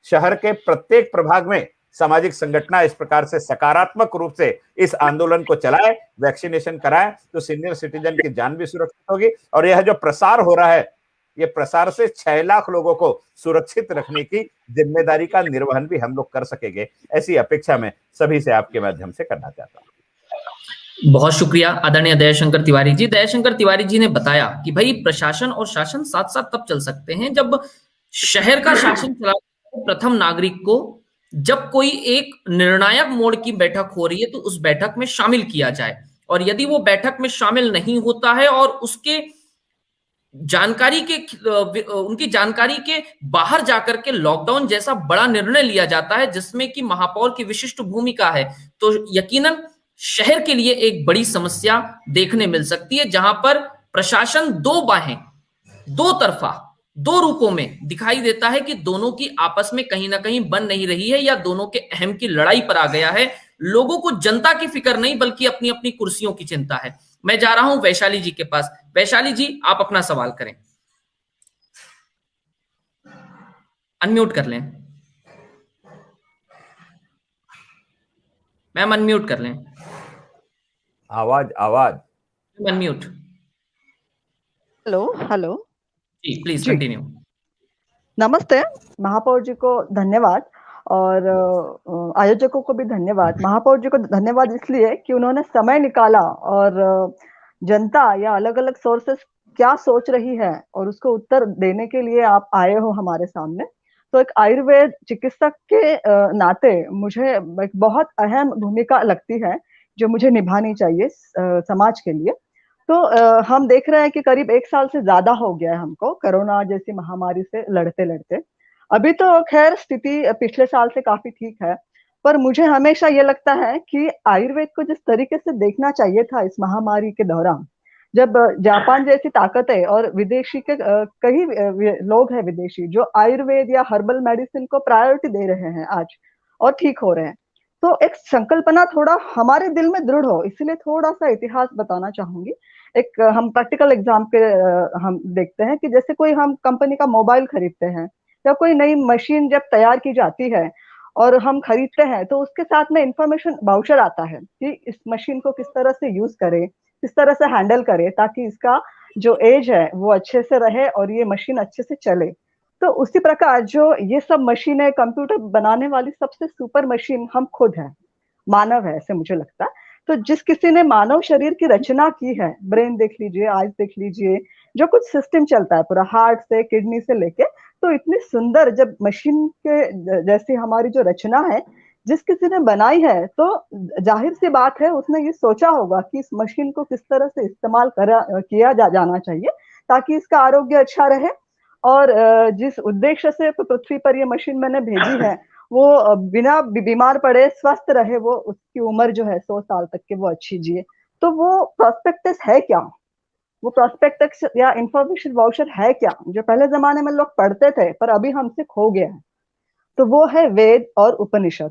शहर के प्रत्येक प्रभाग में सामाजिक संगठन इस प्रकार से सकारात्मक रूप से इस आंदोलन को चलाए, वैक्सीनेशन कराए, तो सीनियर सिटीजन की जान भी सुरक्षित होगी। और यह जो प्रसार हो रहा है, ये प्रसार से 6 लाख लोगों को सुरक्षित रखने की जिम्मेदारी का निर्वहन भी हम लोग कर सकेंगे, ऐसी अपेक्षा मैं सभी से आपके माध्यम से करना चाहता हूं। बहुत शुक्रिया आदरणीय दयाशंकर तिवारी जी। दयाशंकर तिवारी जी ने बताया कि भाई प्रशासन और शासन साथ साथ तब चल सकते हैं जब शहर का शासन चला प्रथम नागरिक को, जब कोई एक निर्णायक मोड़ की बैठक हो रही है तो उस बैठक में शामिल किया जाए, और यदि वो बैठक में शामिल नहीं होता है और उसके जानकारी के उनकी जानकारी के बाहर जाकर के लॉकडाउन जैसा बड़ा निर्णय लिया जाता है जिसमें कि महापौर की विशिष्ट भूमिका है, तो यकीनन शहर के लिए एक बड़ी समस्या देखने मिल सकती है, जहां पर प्रशासन दो बाहें, दो तरफा, दो रूपों में दिखाई देता है कि दोनों की आपस में कहीं ना कहीं बन नहीं रही है या दोनों के अहम की लड़ाई पर आ गया है। लोगों को जनता की फिक्र नहीं बल्कि अपनी अपनी कुर्सियों की चिंता है। मैं जा रहा हूं वैशाली जी के पास। वैशाली जी, आप अपना सवाल करें, अनम्यूट कर लें मैम, अनम्यूट कर लें। आवाज अनम्यूट। हेलो हेलो जी प्लीज जी, कंटिन्यू। नमस्ते। महापौर जी को धन्यवाद और आयोजकों को भी धन्यवाद। महापौर जी को धन्यवाद इसलिए कि उन्होंने समय निकाला और जनता या अलग अलग सोर्सेस क्या सोच रही है और उसको उत्तर देने के लिए आप आए हो हमारे सामने। तो एक आयुर्वेद चिकित्सक के नाते मुझे एक बहुत अहम भूमिका लगती है जो मुझे निभानी चाहिए समाज के लिए। तो हम देख रहे हैं कि करीब 1 साल से ज्यादा हो गया है हमको कोरोना जैसी महामारी से लड़ते लड़ते। अभी तो खैर स्थिति पिछले साल से काफी ठीक है, पर मुझे हमेशा ये लगता है कि आयुर्वेद को जिस तरीके से देखना चाहिए था इस महामारी के दौरान, जब जापान जैसी ताकतें और विदेशी के कई लोग हैं विदेशी जो आयुर्वेद या हर्बल मेडिसिन को प्रायोरिटी दे रहे हैं आज और ठीक हो रहे हैं, तो एक संकल्पना थोड़ा हमारे दिल में दृढ़ हो, इसलिए थोड़ा सा इतिहास बताना चाहूंगी। एक हम प्रैक्टिकल एग्जाम पे हम देखते हैं कि जैसे कोई हम कंपनी का मोबाइल खरीदते हैं या कोई नई मशीन जब तैयार की जाती है और हम खरीदते हैं तो उसके साथ में इंफॉर्मेशन वाउचर आता है कि इस मशीन को किस तरह से यूज करें, किस तरह से हैंडल करें ताकि इसका जो एज है वो अच्छे से रहे और ये मशीन अच्छे से चले। तो उसी प्रकार जो ये सब मशीनें कंप्यूटर बनाने वाली सबसे सुपर मशीन हम खुद हैं, मानव है, ऐसे मुझे लगता है। तो जिस किसी ने मानव शरीर की रचना की है, ब्रेन देख लीजिए, आइज देख लीजिए, जो कुछ सिस्टम चलता है पूरा हार्ट से किडनी से लेके, तो इतनी सुंदर जब मशीन के जैसी हमारी जो रचना है जिस किसी ने बनाई है, तो जाहिर सी बात है उसने ये सोचा होगा कि इस मशीन को किस तरह से इस्तेमाल किया जाना चाहिए ताकि इसका आरोग्य अच्छा रहे। और जिस उद्देश्य से पृथ्वी पर ये मशीन मैंने भेजी है वो बिना बीमार पड़े स्वस्थ रहे, वो उसकी उम्र जो है 100 साल तक के वो अच्छी जिए। तो वो प्रोस्पेक्टस है क्या, वो प्रोस्पेक्टस या इंफॉर्मेशन वाउचर है क्या जो पहले जमाने में लोग पढ़ते थे पर अभी हमसे खो गया है? तो वो है वेद और उपनिषद।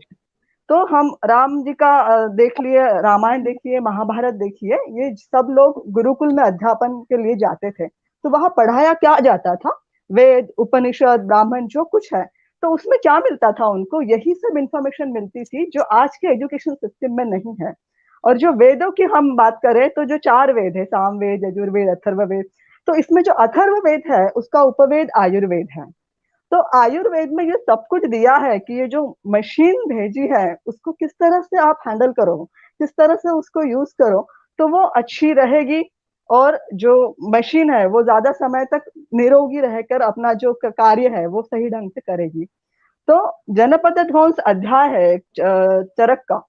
तो हम राम जी का देख लिए, रामायण देखिए, महाभारत देखिए, ये सब लोग गुरुकुल में अध्यापन के लिए जाते थे, तो वहां पढ़ाया क्या जाता था? वेद, उपनिषद, ब्राह्मण, जो कुछ है। तो उसमें क्या मिलता था उनको? यही सब इंफॉर्मेशन मिलती थी जो आज के एजुकेशन सिस्टम में नहीं है। और जो वेदों की हम बात करें तो जो 4 वेद है, सामवेद, यजुर्वेद, अथर्ववेद, तो इसमें जो अथर्ववेद है उसका उपवेद आयुर्वेद है। तो आयुर्वेद में ये सब कुछ दिया है कि ये जो मशीन भेजी है उसको किस तरह से आप हैंडल करो, किस तरह से उसको यूज करो तो वो अच्छी रहेगी और जो मशीन है वो ज्यादा समय तक निरोगी रहकर अपना जो कार्य है वो सही ढंग से करेगी। तो जनपद ध्वंस अध्याय है चरक का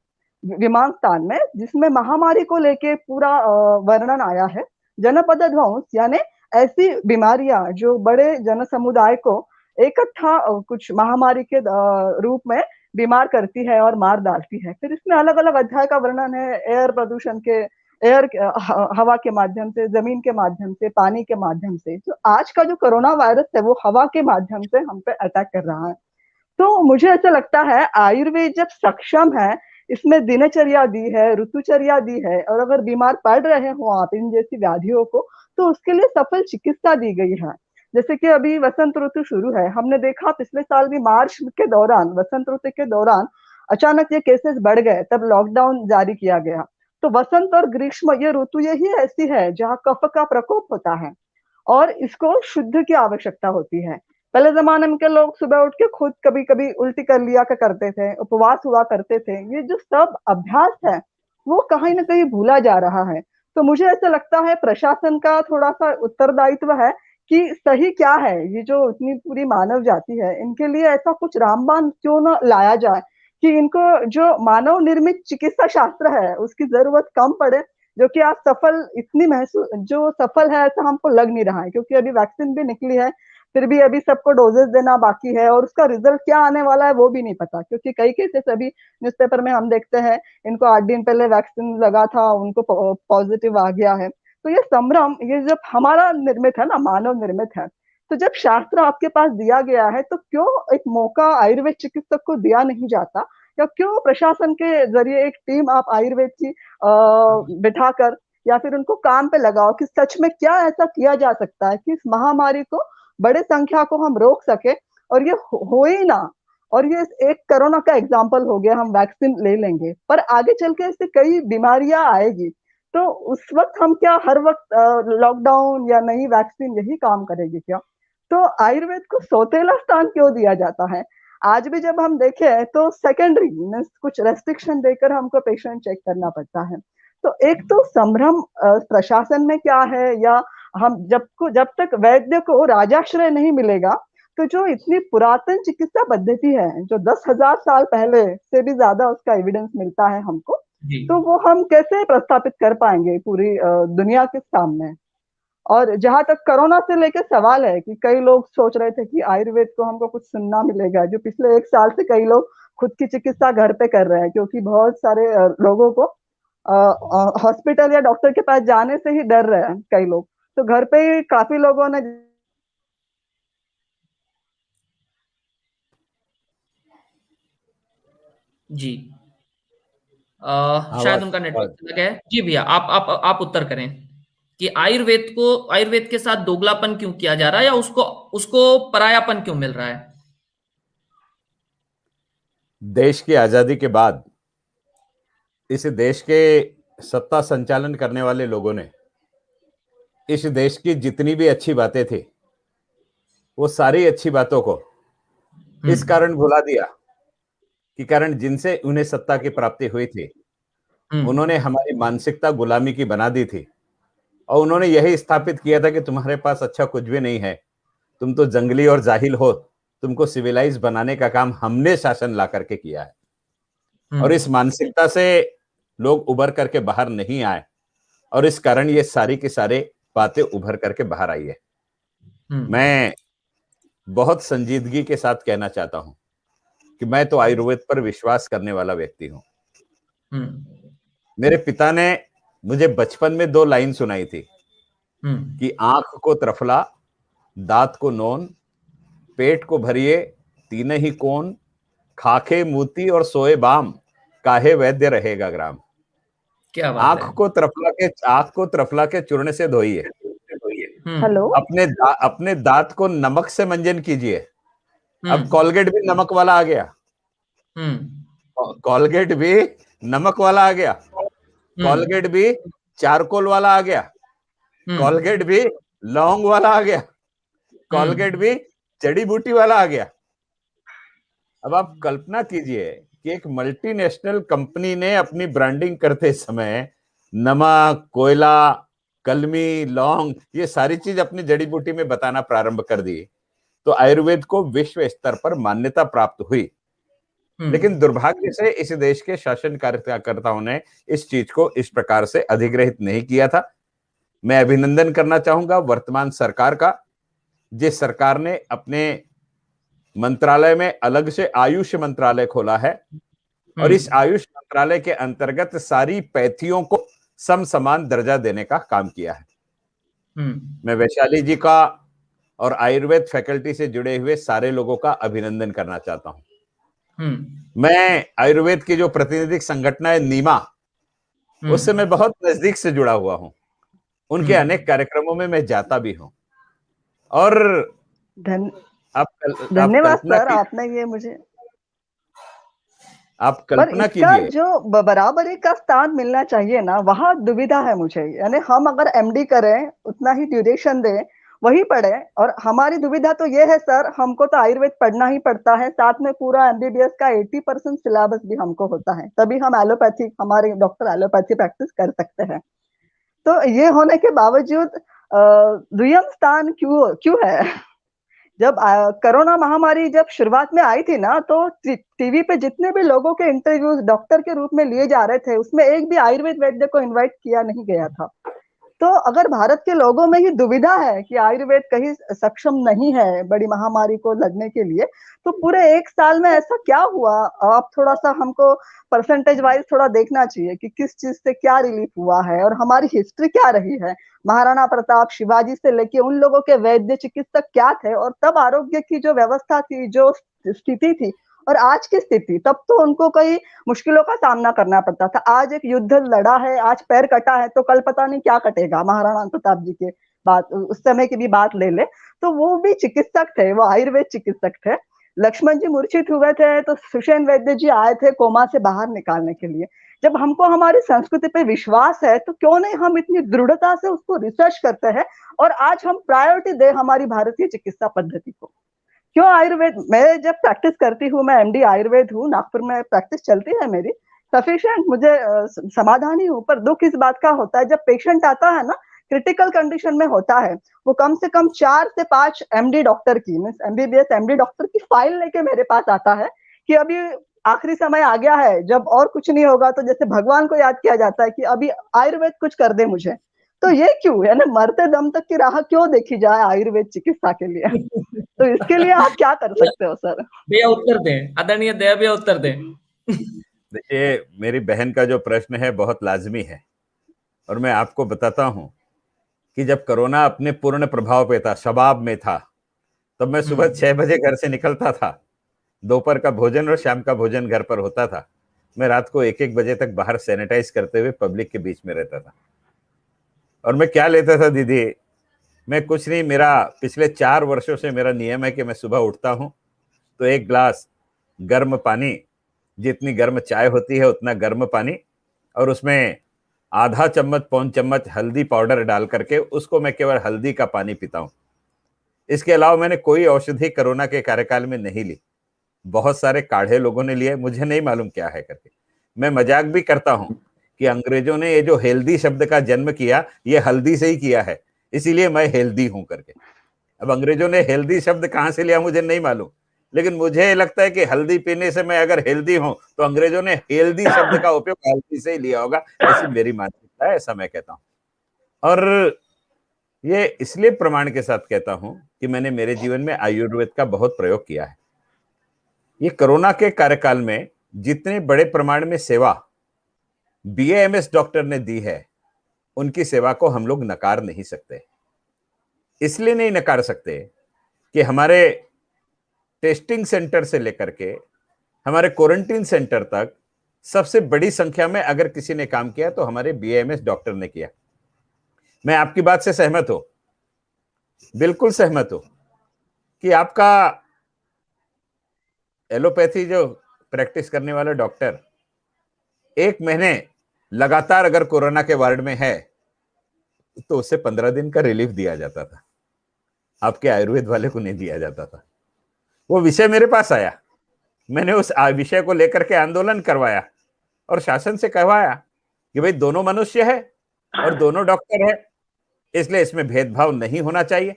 विमान स्थान में, जिसमें महामारी को लेके पूरा वर्णन आया है। जनपद ध्वंस यानी ऐसी बीमारियां जो बड़े जन समुदाय को इकट्ठा कुछ महामारी के रूप में बीमार करती है और मार डालती है। फिर इसमें अलग अलग अध्याय का वर्णन है, एयर प्रदूषण के, एयर हवा के माध्यम से, जमीन के माध्यम से, पानी के माध्यम से। तो आज का जो कोरोना वायरस है वो हवा के माध्यम से हम पे अटैक कर रहा है। तो मुझे ऐसा लगता है आयुर्वेद जब सक्षम है, इसमें दिनचर्या दी है, ऋतुचर्या दी है, और अगर बीमार पड़ रहे हो आप इन जैसी व्याधियों को, तो उसके लिए सफल चिकित्सा दी गई है। जैसे कि अभी वसंत ऋतु शुरू है, हमने देखा पिछले साल भी मार्च के दौरान, वसंत ऋतु के दौरान अचानक ये केसेस बढ़ गए, तब लॉकडाउन जारी किया गया। तो वसंत और ग्रीष्म ये ऋतु यही ऐसी है जहाँ कफ का प्रकोप होता है और इसको शुद्ध की आवश्यकता होती है। पहले जमाने में के लोग सुबह उठ के खुद कभी कभी उल्टी कर लिया करते थे, उपवास हुआ करते थे। ये जो सब अभ्यास है वो कहीं ना कहीं भूला जा रहा है। तो मुझे ऐसा लगता है प्रशासन का थोड़ा सा उत्तरदायित्व है कि सही क्या है, ये जो इतनी पूरी मानव जाति है इनके लिए ऐसा कुछ रामबाण क्यों ना लाया जाए कि इनको जो मानव निर्मित चिकित्सा शास्त्र है उसकी जरूरत कम पड़े, जो कि आज सफल इतनी महसूस जो सफल है ऐसा हमको लग नहीं रहा है, क्योंकि अभी वैक्सीन भी निकली है, फिर भी अभी सबको डोजेस देना बाकी है और उसका रिजल्ट क्या आने वाला है वो भी नहीं पता, क्योंकि कई केसेस अभी न्यूज़पेपर में हम देखते हैं इनको 8 दिन पहले वैक्सीन लगा था, उनको पॉजिटिव आ गया है। तो ये संभ्रम, ये जब हमारा निर्मित है ना, मानव निर्मित है, तो जब शास्त्र आपके पास दिया गया है तो क्यों एक मौका आयुर्वेद चिकित्सक को दिया नहीं जाता, या क्यों प्रशासन के जरिए एक टीम आप आयुर्वेद की बिठाकर या फिर उनको काम पे लगाओ कि सच में क्या ऐसा किया जा सकता है कि इस महामारी को बड़े संख्या को हम रोक सके और ये हो ही ना। और ये एक कोरोना का एग्जाम्पल हो गया, हम वैक्सीन ले लेंगे पर आगे चल के ऐसे कई बीमारियां आएगी, तो उस वक्त हम क्या हर वक्त लॉकडाउन या नई वैक्सीन यही काम करेगी क्या? तो आयुर्वेद को सौतेला स्थान क्यों दिया जाता है? आज भी जब हम देखें तो सेकेंडरी मीन्स कुछ रेस्ट्रिक्शन देकर हमको पेशेंट चेक करना पड़ता है। तो एक तो संभ्रम प्रशासन में क्या है, या हम जब तक वैद्य को राजाश्रय नहीं मिलेगा, तो जो इतनी पुरातन चिकित्सा पद्धति है जो 10,000 साल पहले से भी ज्यादा उसका एविडेंस मिलता है हमको, तो वो हम कैसे प्रस्थापित कर पाएंगे पूरी दुनिया के सामने? और जहां तक कोरोना से लेकर सवाल है कि कई लोग सोच रहे थे कि आयुर्वेद को हमको कुछ सुनना मिलेगा, जो पिछले 1 साल से कई लोग खुद की चिकित्सा घर पे कर रहे हैं, क्योंकि बहुत सारे लोगों को हॉस्पिटल या डॉक्टर के पास जाने से ही डर रहे हैं कई लोग, तो घर पे ही काफी लोगों ने जी शायद उनका नेटवर्क चला गया है। जी भैया, आप उत्तर करें कि आयुर्वेद के साथ दोगलापन क्यों किया जा रहा है, या उसको उसको परायापन क्यों मिल रहा है? देश की आजादी के बाद इस देश के सत्ता संचालन करने वाले लोगों ने इस देश की जितनी भी अच्छी बातें थी वो सारी अच्छी बातों को इस कारण भुला दिया कि कारण जिनसे उन्हें सत्ता की प्राप्ति हुई थी उन्होंने हमारी मानसिकता गुलामी की बना दी थी, और उन्होंने यही स्थापित किया था कि तुम्हारे पास अच्छा कुछ भी नहीं है, तुम तो जंगली और जाहिल हो, तुमको सिविलाइज बनाने का काम हमने शासन ला करके किया है। और इस मानसिकता से लोग उभर करके बाहर नहीं आए, और इस कारण ये सारी की सारी बातें उभर करके बाहर आई है। मैं बहुत संजीदगी के साथ कहना चाहता हूं कि मैं तो आयुर्वेद पर विश्वास करने वाला व्यक्ति हूं। मेरे पिता ने मुझे बचपन में 2 लाइन सुनाई थी कि आंख को त्रफला, दांत को नोन, पेट को भरिए, तीन ही कोन, खाखे मूती और सोए बाम, काहे वैद्य रहेगा ग्राम। क्या बात है? आंख को त्रफला के चूर्ण से धोइए, हेलो, अपने दांत को नमक से मंजन कीजिए। अब कोलगेट भी नमक वाला आ गया, कोलगेट भी नमक वाला आ गया, कोलगेट भी चारकोल वाला आ गया, कोलगेट भी लौंग वाला आ गया, कोलगेट भी जड़ी बूटी वाला आ गया। अब आप कल्पना कीजिए कि एक मल्टीनेशनल कंपनी ने अपनी ब्रांडिंग करते समय नमक, कोयला, कलमी, लौंग, ये सारी चीज अपनी जड़ी बूटी में बताना प्रारंभ कर दी, तो आयुर्वेद को विश्व स्तर पर मान्यता प्राप्त हुई। लेकिन दुर्भाग्य से इस देश के शासन कार्यकर्ताओं ने इस चीज को इस प्रकार से अधिग्रहित नहीं किया था। मैं अभिनंदन करना चाहूंगा वर्तमान सरकार का, जिस सरकार ने अपने मंत्रालय में अलग से आयुष मंत्रालय खोला है, और इस आयुष मंत्रालय के अंतर्गत सारी पैथियों को समसमान दर्जा देने का काम किया है। मैं वैशाली जी का और आयुर्वेद फैकल्टी से जुड़े हुए सारे लोगों का अभिनंदन करना चाहता हूं। मैं आयुर्वेद की जो प्रतिनिधिक संगठन है नीमा, उससे मैं बहुत नजदीक से जुड़ा हुआ हूं। उनके अनेक कार्यक्रमों में मैं जाता भी हूं। और धन्यवाद सर, आपने ये मुझे, आप पर कल्पना इसका कीजिए, जो बराबरी का स्थान मिलना चाहिए ना, वहां दुविधा है मुझे। यानी हम अगर एमडी करें, उतना ही ड्यूरेशन दें, वही पढ़े, और हमारी दुविधा तो ये है सर, हमको तो आयुर्वेद पढ़ना ही पड़ता है, साथ में पूरा एमबीबीएस का 80% सिलेबस भी हमको होता है, तभी हम एलोपैथी, हमारे डॉक्टर एलोपैथी प्रैक्टिस कर सकते हैं। तो ये होने के बावजूद दुय्यम स्थान क्यों है? जब कोरोना महामारी जब शुरुआत में आई थी ना, तो टीवी पे जितने भी लोगों के इंटरव्यूज डॉक्टर के रूप में लिए जा रहे थे, उसमें एक भी आयुर्वेद वैद्य को इनवाइट किया नहीं गया था। तो अगर भारत के लोगों में ही दुविधा है कि आयुर्वेद कहीं सक्षम नहीं है बड़ी महामारी को लड़ने के लिए, तो पूरे एक साल में ऐसा क्या हुआ? आप थोड़ा सा हमको परसेंटेज वाइज थोड़ा देखना चाहिए कि किस चीज से क्या रिलीफ हुआ है और हमारी हिस्ट्री क्या रही है। महाराणा प्रताप, शिवाजी से लेके उन लोगों के वैद्य चिकित्सक क्या थे, और तब आरोग्य की जो व्यवस्था थी, जो स्थिति थी, और आज की स्थिति, तब तो उनको कई मुश्किलों का सामना करना पड़ता था। आज एक युद्ध लड़ा है, आज पैर कटा है, तो कल पता नहीं क्या कटेगा। महाराणा प्रताप जी के बात, उस समय की भी बात ले ले, तो वो भी चिकित्सक थे, वो आयुर्वेद चिकित्सक थे। लक्ष्मण जी मूर्छित हुए थे तो सुषेण वैद्य जी आए थे कोमा से बाहर निकालने के लिए। जब हमको हमारी संस्कृति पे विश्वास है, तो क्यों नहीं हम इतनी दृढ़ता से उसको रिसर्च करते हैं, और आज हम प्रायोरिटी दे हमारी भारतीय चिकित्सा पद्धति को। क्यों आयुर्वेद, मैं जब प्रैक्टिस करती हूँ, मैं एमडी आयुर्वेद हूँ, नागपुर में प्रैक्टिस चलती है मेरी, सफिशिएंट, मुझे समाधान ही हूँ। पर दुख इस बात का होता है, जब पेशेंट आता है ना, क्रिटिकल कंडीशन में होता है, वो कम से कम 4 से 5 एमडी डॉक्टर की, मीन्स एमबीबीएस एमडी डॉक्टर की फाइल लेके मेरे पास आता है कि अभी आखिरी समय आ गया है, जब और कुछ नहीं होगा तो जैसे भगवान को याद किया जाता है कि अभी आयुर्वेद कुछ कर दे मुझे। तो ये क्यों, यानी मरते दम तक की राह क्यों देखी जाए आयुर्वेद चिकित्सा के लिए? तो इसके लिए आप क्या कर सकते हो सर? भैया उत्तर दें, आदरणीय दया भैया उत्तर दें। देखिए, मेरी बहन का जो प्रश्न है बहुत लाजमी है, और मैं आपको बताता हूं कि जब कोरोना अपने पूर्ण प्रभाव पे था, शबाब में था, तब मैं सुबह 6 बजे घर से निकलता था, दोपहर का भोजन और शाम का भोजन घर पर होता था। मैं रात को 1-1 बजे तक बाहर सैनिटाइज करते हुए पब्लिक के बीच में रहता था। और मैं क्या लेता था दीदी, मैं कुछ नहीं, मेरा पिछले 4 वर्षों से मेरा नियम है कि मैं सुबह उठता हूं तो 1 ग्लास गर्म पानी, जितनी गर्म चाय होती है उतना गर्म पानी, और उसमें आधा चम्मच पौन चम्मच हल्दी पाउडर डाल करके उसको मैं केवल हल्दी का पानी पीता हूं। इसके अलावा मैंने कोई औषधि कोरोना के कार्यकाल में नहीं ली। बहुत सारे काढ़े लोगों ने लिए, मुझे नहीं मालूम क्या है करके। मैं मजाक भी करता हूं कि अंग्रेजों ने ये जो हेल्दी शब्द का जन्म किया, ये हल्दी से ही किया है, इसीलिए मैं हेल्दी हूं करके। अब अंग्रेजों ने हेल्दी शब्द कहां से लिया मुझे नहीं मालूम, लेकिन मुझे लगता है कि हल्दी पीने से मैं अगर हेल्दी हूं तो अंग्रेजों ने हेल्दी शब्द का उपयोग हल्दी से ही लिया होगा, ऐसी मेरी मानसिकता है, ऐसा मैं कहता हूं। और ये इसलिए प्रमाण के साथ कहता हूं कि मैंने मेरे जीवन में आयुर्वेद का बहुत प्रयोग किया है। ये कोरोना के कार्यकाल में जितने बड़े प्रमाण में सेवा बीएएमएस डॉक्टर ने दी है, उनकी सेवा को हम लोग नकार नहीं सकते। इसलिए नहीं नकार सकते कि हमारे टेस्टिंग सेंटर से लेकर के हमारे क्वारंटीन सेंटर तक सबसे बड़ी संख्या में अगर किसी ने काम किया तो हमारे बीएएमएस डॉक्टर ने किया। मैं आपकी बात से सहमत हूं, बिल्कुल सहमत हूं कि आपका एलोपैथी जो प्रैक्टिस करने वाला डॉक्टर 1 महीने लगातार अगर कोरोना के वार्ड में है तो उसे 15 दिन का रिलीफ दिया जाता था, आपके आयुर्वेद वाले को नहीं दिया जाता था। वो विषय मेरे पास आया, मैंने उस विषय को लेकर के आंदोलन करवाया और शासन से कहवाया कि भाई दोनों मनुष्य है और दोनों डॉक्टर है, इसलिए इसमें भेदभाव नहीं होना चाहिए।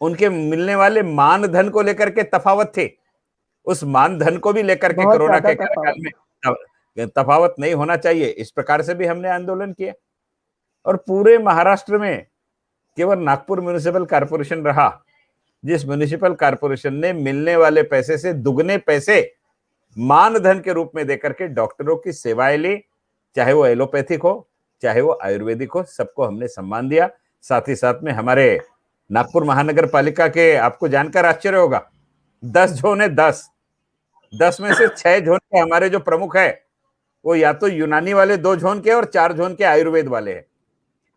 उनके मिलने वाले मानधन को लेकर के तफावत थे, उस मानधन को भी लेकर के कोरोना के कार्यकाल में तफावत नहीं होना चाहिए। इस प्रकार से भी हमने आंदोलन किया और पूरे महाराष्ट्र में केवल नागपुर म्युनिसिपल कॉर्पोरेशन रहा जिस म्युनिसिपल कॉर्पोरेशन ने मिलने वाले पैसे से दुगने पैसे मानधन के रूप में देकर के डॉक्टरों की सेवाएं ली, चाहे वो एलोपैथिक हो चाहे वो आयुर्वेदिक हो, सबको हमने सम्मान दिया। साथ ही साथ में हमारे नागपुर महानगर पालिका के आपको जानकर आश्चर्य होगा 10 जोन है, 10 में से 6 जोन के हमारे जो प्रमुख है वो या तो यूनानी वाले 2 जोन के और 4 जोन के आयुर्वेद वाले हैं।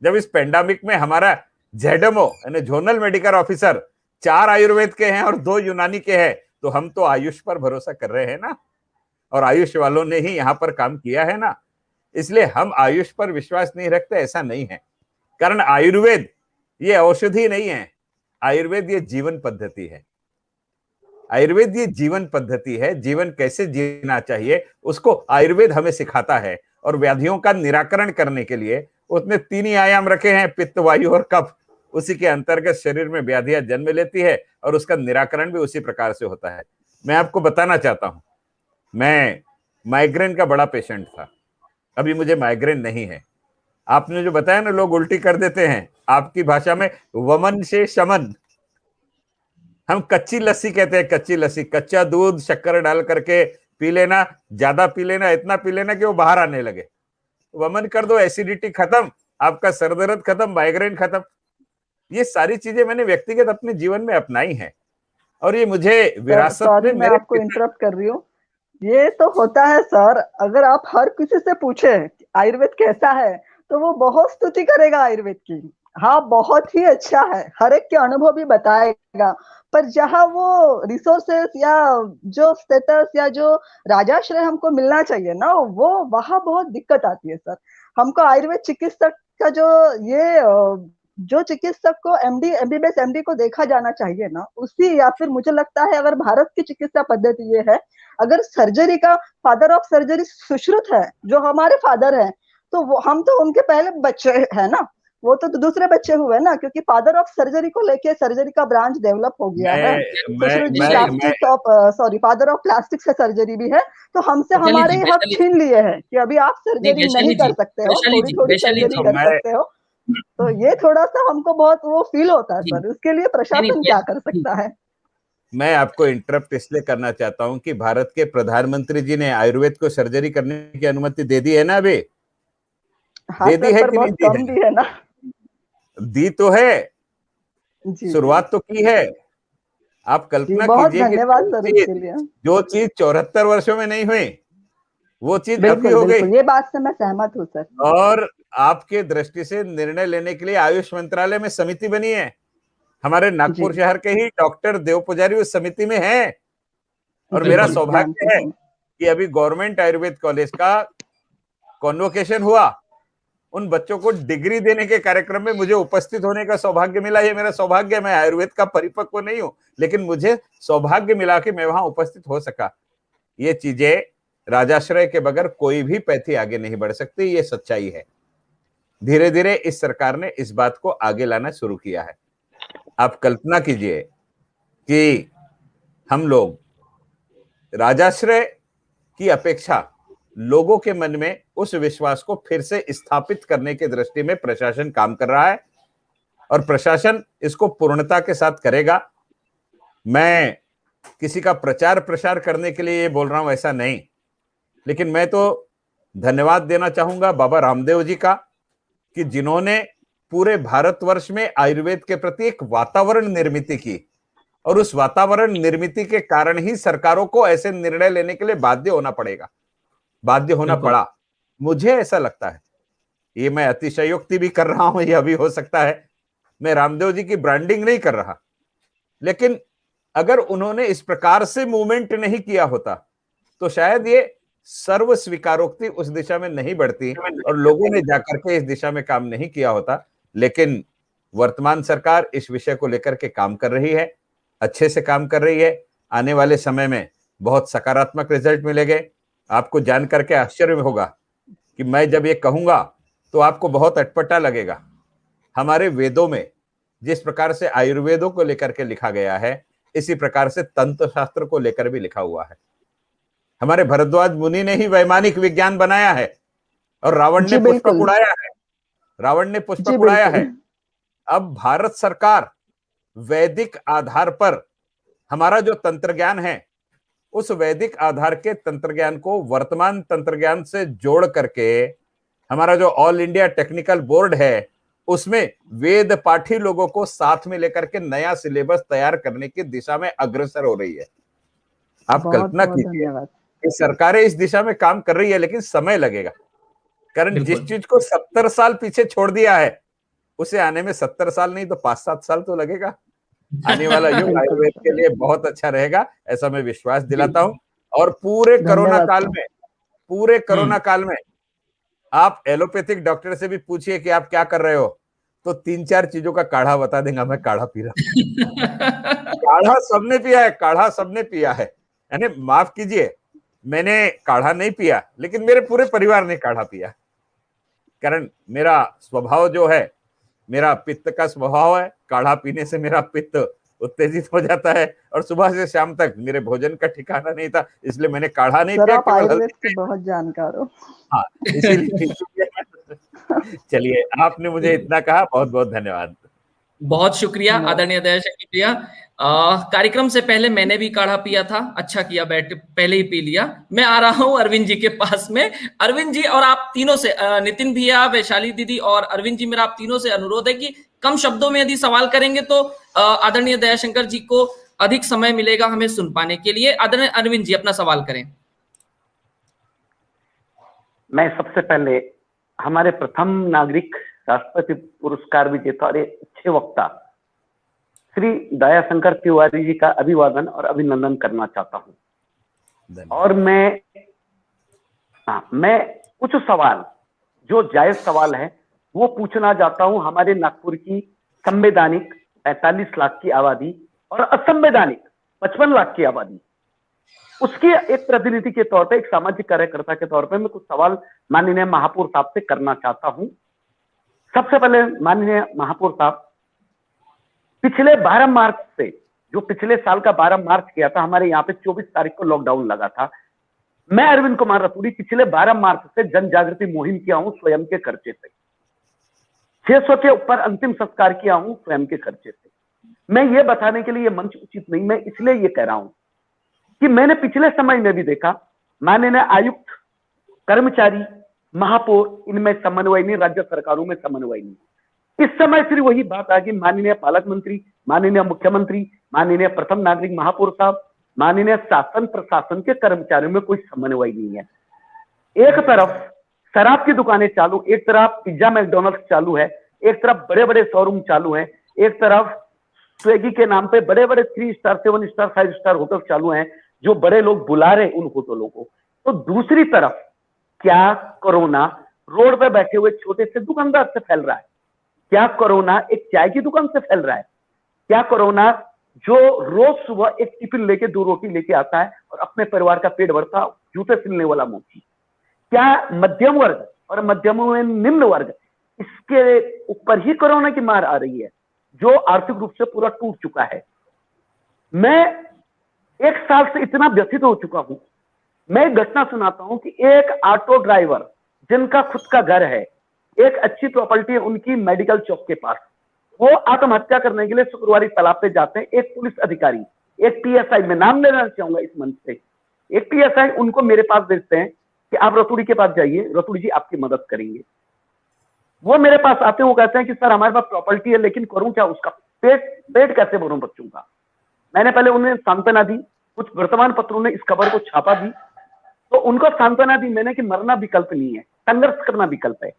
जब इस पेंडेमिक में हमारा जेडएमओ यानी जोनल मेडिकल ऑफिसर 4 आयुर्वेद के हैं और 2 यूनानी के हैं, तो हम तो आयुष पर भरोसा कर रहे हैं ना, और आयुष वालों ने ही यहाँ पर काम किया है ना। इसलिए हम आयुष पर विश्वास नहीं रखते, ऐसा नहीं है। कारण आयुर्वेद ये औषधि नहीं है, आयुर्वेद ये जीवन पद्धति है। आयुर्वेद ये जीवन पद्धति है, जीवन कैसे जीना चाहिए उसको आयुर्वेद हमें सिखाता है। और व्याधियों का निराकरण करने के लिए उसने 3 ही आयाम रखे हैं, पित्त, वायु और कफ। उसी के अंतर्गत शरीर में व्याधियां जन्म लेती है और उसका निराकरण भी उसी प्रकार से होता है। मैं आपको बताना चाहता हूं, मैं माइग्रेन का बड़ा पेशेंट था, अभी मुझे माइग्रेन नहीं है। आपने जो बताया ना, लोग उल्टी कर देते हैं, आपकी भाषा में वमन से शमन, हम कच्ची लस्सी कहते हैं। कच्ची लस्सी, कच्चा दूध शक्कर डाल करके पी लेना, ज्यादा पी लेना, इतना पी लेना कि वो बाहर आने लगे। वमन कर दो, एसिडिटी खत्म, आपका सर दर्द खत्म, माइग्रेन खत्म। ये सारी चीजें मैंने व्यक्तिगत अपने जीवन में अपनाई हैं और ये मुझे विरासत में मैं आपको इंटरप्ट कर रही हूँ। ये तो होता है सर, अगर आप हर किसी से पूछे आयुर्वेद कैसा है तो वो बहुत स्तुति करेगा आयुर्वेद की। हाँ, बहुत ही अच्छा है, हर एक के अनुभव भी बताएगा। पर जहाँ वो रिसोर्सेस या जो स्टेटस या जो राजाश्रय हमको मिलना चाहिए ना, वो वहां बहुत दिक्कत आती है सर। हमको आयुर्वेद चिकित्सक का जो चिकित्सक को एमडी, एमबीबीएस, एमडी को देखा जाना चाहिए ना, उसी, या फिर मुझे लगता है अगर भारत की चिकित्सा पद्धति ये है, अगर सर्जरी का फादर ऑफ सर्जरी सुश्रुत है, जो हमारे फादर हैं, तो वो हम तो उनके पहले बच्चे हैं ना, वो तो दूसरे बच्चे हुए ना, क्योंकि फादर ऑफ सर्जरी को लेके सर्जरी का ब्रांच डेवलप हो गया है। सॉरी, फादर ऑफ प्लास्टिक से सर्जरी भी है। तो हमसे हमारे हक छीन लिए हैं कि अभी आप सर्जरी नहीं कर सकते हो, थोड़ी थोड़ी सर्जरी कर सकते हो। तो ये थोड़ा सा हमको बहुत वो फील होता है सर, इसके लिए प्रशासन क्या कर सकता है? मैं आपको इंटरप्ट इसलिए करना चाहता हूं कि भारत के प्रधानमंत्री जी ने आयुर्वेद को सर्जरी करने की अनुमति दे दी है ना अभी। हाँ, दे दी है कि नहीं दी है ना? दी तो है, शुरुआत तो की है। आप कल्पना कीजिए कि जो चीज 74 वर्षों में नहीं हुई वो चीज अभी हो गई। ये बात से मैं सहमत हूँ सर। और आपके दृष्टि से निर्णय लेने के लिए आयुष मंत्रालय में समिति बनी है। हमारे नागपुर शहर के ही डॉक्टर देव पुजारी उस समिति में हैं। और मेरा सौभाग्य है कि अभी गवर्नमेंट आयुर्वेद कॉलेज का कॉन्वोकेशन हुआ, उन बच्चों को डिग्री देने के कार्यक्रम में मुझे उपस्थित होने का सौभाग्य मिला। ये मेरा सौभाग्य, मैं आयुर्वेद का परिपक्व नहीं हूं, लेकिन मुझे सौभाग्य मिला कि मैं वहां उपस्थित हो सका। ये चीजें राजाश्रय के बगैर कोई भी पैथी आगे नहीं बढ़ सकती, ये सच्चाई है। धीरे धीरे इस सरकार ने इस बात को आगे लाना शुरू किया है। आप कल्पना कीजिए कि हम लोग राजाश्रय की अपेक्षा लोगों के मन में उस विश्वास को फिर से स्थापित करने के दृष्टि में प्रशासन काम कर रहा है और प्रशासन इसको पूर्णता के साथ करेगा। मैं किसी का प्रचार प्रसार करने के लिए ये बोल रहा हूं, ऐसा नहीं, लेकिन मैं तो धन्यवाद देना चाहूंगा बाबा रामदेव जी का कि जिन्होंने पूरे भारतवर्ष में आयुर्वेद के प्रति एक वातावरण निर्मित की और उस वातावरण निर्मित के कारण ही सरकारों को ऐसे निर्णय लेने के लिए बाध्य होना पड़ा। मुझे ऐसा लगता है, ये मैं अतिशयोक्ति भी कर रहा हूं, ये अभी हो सकता है मैं रामदेव जी की ब्रांडिंग नहीं कर रहा, लेकिन अगर उन्होंने इस प्रकार से मूवमेंट नहीं किया होता तो शायद ये सर्व स्वीकारोक्ति उस दिशा में नहीं बढ़ती और लोगों ने जाकर के इस दिशा में काम नहीं किया होता। लेकिन वर्तमान सरकार इस विषय को लेकर के काम कर रही है, अच्छे से काम कर रही है। आने वाले समय में बहुत सकारात्मक रिजल्ट मिलेंगे। आपको जान करके आश्चर्य होगा कि मैं जब ये कहूंगा तो आपको बहुत अटपटा लगेगा। हमारे वेदों में जिस प्रकार से आयुर्वेदों को लेकर के लिखा गया है, इसी प्रकार से तंत्र शास्त्र को लेकर भी लिखा हुआ है। हमारे भरद्वाज मुनि ने ही वैमानिक विज्ञान बनाया है और रावण ने पुष्पक उड़ाया है। अब भारत सरकार वैदिक आधार पर हमारा जो तंत्र ज्ञान है, उस वैदिक आधार के तंत्र ज्ञान को वर्तमान तंत्र ज्ञान से जोड़ करके हमारा जो ऑल इंडिया टेक्निकल बोर्ड है उसमें वेद पाठी लोगों को साथ में लेकर के नया सिलेबस तैयार करने की दिशा में अग्रसर हो रही है। आप कल्पना कीजिए कि सरकारें इस दिशा में काम कर रही है, लेकिन समय लगेगा। कारण जिस चीज को 70 साल पीछे छोड़ दिया है, उसे आने में 70 साल नहीं तो 5-7 साल तो लगेगा। आने वाला युग आयुर्वेद के लिए बहुत अच्छा रहेगा, ऐसा मैं विश्वास दिलाता हूं। और पूरे कोरोना काल में आप एलोपैथिक डॉक्टर से भी पूछिए कि आप क्या कर रहे हो, तो 3-4 चीजों का काढ़ा बता देंगे। मैं काढ़ा पी रहा हूं। काढ़ा सबने पिया है, काढ़ा सबने पिया है। यानी माफ कीजिए, मैंने काढ़ा नहीं पिया, लेकिन मेरे पूरे परिवार ने काढ़ा पिया। कारण मेरा स्वभाव जो है, मेरा पित्त का स्वभाव है, काढ़ा पीने से मेरा पित्त उत्तेजित हो जाता है और सुबह से शाम तक मेरे भोजन का ठिकाना नहीं था, इसलिए मैंने काढ़ा नहीं पिया। आप आयुर्वेद के बहुत जानकार हो। हाँ, इसीलिए चलिए, आपने मुझे इतना कहा, बहुत बहुत धन्यवाद। बहुत शुक्रिया आदरणीय दयाशंकर भैया। कार्यक्रम से पहले मैंने भी काढ़ा पिया था, अच्छा किया बैठ पहले ही पी लिया। मैं आ रहा हूं अरविंद जी के पास में। अरविंद जी और आप तीनों से, नितिन भैया, वैशाली दीदी और अरविंद जी, मेरा आप तीनों से अनुरोध है कि कम शब्दों में यदि सवाल करेंगे तो आदरणीय दयाशंकर जी को अधिक समय मिलेगा हमें सुन पाने के लिए। आदरणीय अरविंद जी, अपना सवाल करें। मैं सबसे पहले हमारे प्रथम नागरिक राष्ट्रपति पुरस्कार विजेता और अच्छे वक्ता श्री दयाशंकर तिवारी जी का अभिवादन और अभिनंदन करना चाहता हूं। और मैं कुछ सवाल, जो जायज सवाल है, वो पूछना चाहता हूं। हमारे नागपुर की संवैधानिक 45 लाख की आबादी और असंवैधानिक 55 लाख की आबादी, उसके एक प्रतिनिधि के तौर पे, एक सामाजिक कार्यकर्ता के तौर पे मैं कुछ सवाल माननीय महापौर साहब से करना चाहता हूं। सबसे पहले माननीय महापौर साहब, पिछले 12 मार्च से, जो पिछले साल का 12 मार्च किया था, हमारे यहाँ पे 24 तारीख को लॉकडाउन लगा था। मैं अरविंद कुमार रतूड़ी पिछले 12 मार्च से जन जागृति मुहिम किया हूं स्वयं के खर्चे से। 600 के ऊपर अंतिम संस्कार किया हूं स्वयं के खर्चे से। मैं ये बताने के लिए ये मंच उचित नहीं, मैं इसलिए ये कह रहा हूं कि मैंने पिछले समय में भी देखा, माननीय आयुक्त, कर्मचारी, महापौर, इनमें समन्वय नहीं, राज्य सरकारों में समन्वय नहीं। इस समय फिर वही बात आ गई, माननीय पालक मंत्री, माननीय मुख्यमंत्री, माननीय प्रथम नागरिक महापौर साहब, माननीय शासन प्रशासन के कर्मचारियों में कोई समन्वय नहीं है। एक तरफ शराब की दुकानें चालू, एक तरफ पिज्जा मैकडॉनल्ड्स चालू है, एक तरफ बड़े बड़े शोरूम चालू है, एक तरफ स्विगी के नाम पे बड़े बड़े 3 स्टार, 7 स्टार, 5 स्टार होटल चालू हैं, जो बड़े लोग बुला रहे उन होटलों को। तो दूसरी तरफ क्या कोरोना रोड पे बैठे हुए छोटे से दुकानदार से फैल रहा है? क्या कोरोना एक चाय की दुकान से फैल रहा है? क्या कोरोना जो रोज सुबह एक टिफिन लेके 2 रोटी लेके आता है और अपने परिवार का पेट भरता, जूते सिलने वाला मोची, क्या मध्यम वर्ग और मध्यम में निम्न वर्ग, इसके ऊपर ही कोरोना की मार आ रही है, जो आर्थिक रूप से पूरा टूट चुका है? मैं 1 साल से इतना व्यथित हो चुका हूं। मैं एक घटना सुनाता हूं कि एक ऑटो ड्राइवर, जिनका खुद का घर है, एक अच्छी प्रॉपर्टी है उनकी मेडिकल चौक के पास, वो आत्महत्या करने के लिए शुक्रवारी तालाब पे जाते हैं। एक पुलिस अधिकारी, एक पीएसआई, मैं नाम लेना चाहूंगा इस मंच से, एक पीएसआई उनको मेरे पास भेजते हैं कि आप रतूड़ी के पास जाइए, रतूड़ी जी आपकी मदद करेंगे। वो मेरे पास आते हैं, वो कहते हैं कि सर हमारे पास प्रॉपर्टी है, लेकिन करूं क्या, उसका पेट कैसे भरूं बच्चों का? मैंने पहले उन्हें सांत्वना दी, कुछ वर्तमान पत्रों ने इस खबर को छापा भी, तो उनको सांत्वना दी मैंने कि मरना विकल्प नहीं है, संघर्ष करना विकल्प है।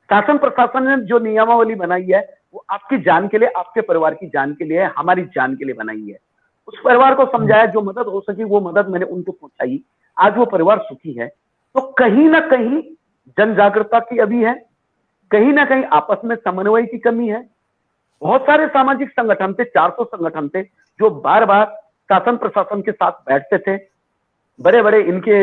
शासन प्रशासन ने जो नियमावली बनाई है वो आपकी जान के लिए, आपके परिवार की जान के लिए है, हमारी जान के लिए बनाई है। उस परिवार को समझाया, जो मदद हो सकी वो मदद मैंने उनको पहुंचाई। आज वो परिवार सुखी है। तो कहीं ना कहीं जन जागरूकता की अभी है, कहीं ना कहीं आपस में समन्वय की कमी है। बहुत सारे सामाजिक संगठन थे, 400 संगठन थे, जो बार बार शासन प्रशासन के साथ बैठते थे, बड़े बड़े इनके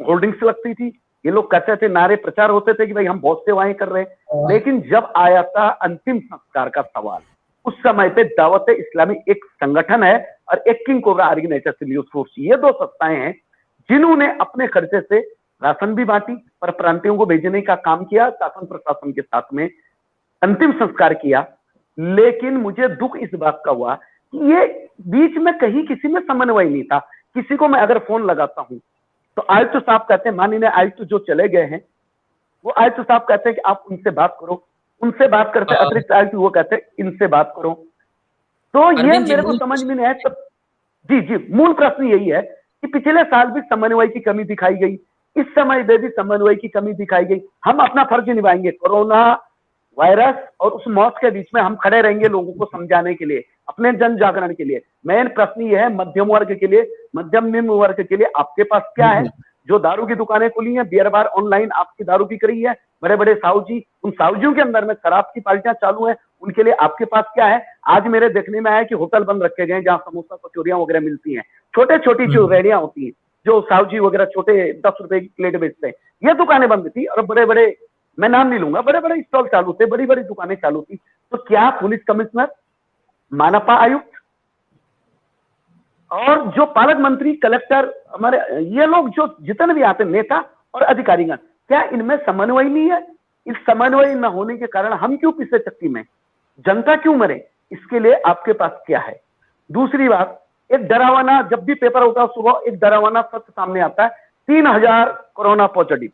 होल्डिंग्स लगती थी, ये लोग कहते थे, नारे प्रचार होते थे कि भाई हम बहुत सेवाएं कर रहे हैं। लेकिन जब आया था अंतिम संस्कार का सवाल, उस समय पे दावत इस्लामी एक संगठन है और एक king cobra organisation news force, ये 2 संस्थाएं हैं जिन्होंने अपने खर्चे से राशन भी बांटी, पर प्रांतियों को भेजने का काम किया, शासन प्रशासन के साथ में अंतिम संस्कार किया। लेकिन मुझे दुख इस बात का हुआ कि ये बीच में कहीं किसी में समन्वय नहीं था। किसी को मैं अगर फोन लगाता हूं तो आयुक्त साहब कहते हैं, माननीय आयुक्त जो चले गए हैं, वो आयुक्त साहब कहते हैं कि आप उनसे बात करो। उनसे बात करते हैं, अतिरिक्त आयुक्त वो कहते हैं इनसे बात करो। तो ये अरविंद जी, मेरे को समझ में नहीं आया। तब जी मूल प्रश्न यही है कि पिछले साल भी समन्वय की कमी दिखाई गई, इस समय में भी समन्वय की कमी दिखाई गई। हम अपना फर्ज निभाएंगे, कोरोना वायरस और उस मौत के बीच में हम खड़े रहेंगे लोगों को समझाने के लिए, अपने जन जागरण के लिए। मेन प्रश्न ये है मध्यम वर्ग के लिए, मध्यम निम्न वर्ग के लिए आपके पास क्या है? जो दारू की दुकानें खुली हैं, बियर बार ऑनलाइन आपकी दारू बिक रही है, बड़े बड़े साहूजी, उन साहूजियों के अंदर में शराब की पार्टियां चालू है, उनके लिए आपके पास क्या है? आज मेरे देखने में आया कि होटल बंद रखे गए जहां समोसा कचौरियां वगैरह मिलती हैं, छोटे छोटी जो रेडियां होती हैं, जो साहूजी वगैरह छोटे 10 रुपए की प्लेट बेचते हैं, ये दुकानें बंद थी। और बड़े बड़े, मैं नाम नहीं लूंगा, बड़े बड़े स्टॉल चालू थे, बड़ी बड़ी दुकानें चालू थी। तो क्या पुलिस कमिश्नर, मानपा आयुक्त और जो पालक मंत्री, कलेक्टर, हमारे ये लोग जो जितने भी आते नेता और अधिकारीगण, क्या इनमें समन्वय नहीं है? इस समन्वय न होने के कारण हम क्यों पीछे चक्की में, जनता क्यों मरे? इसके लिए आपके पास क्या है? दूसरी बात, एक डरावना, जब भी पेपर होता है सुबह एक डरावना सत्य सामने आता है, 3000 कोरोना पॉजिटिव।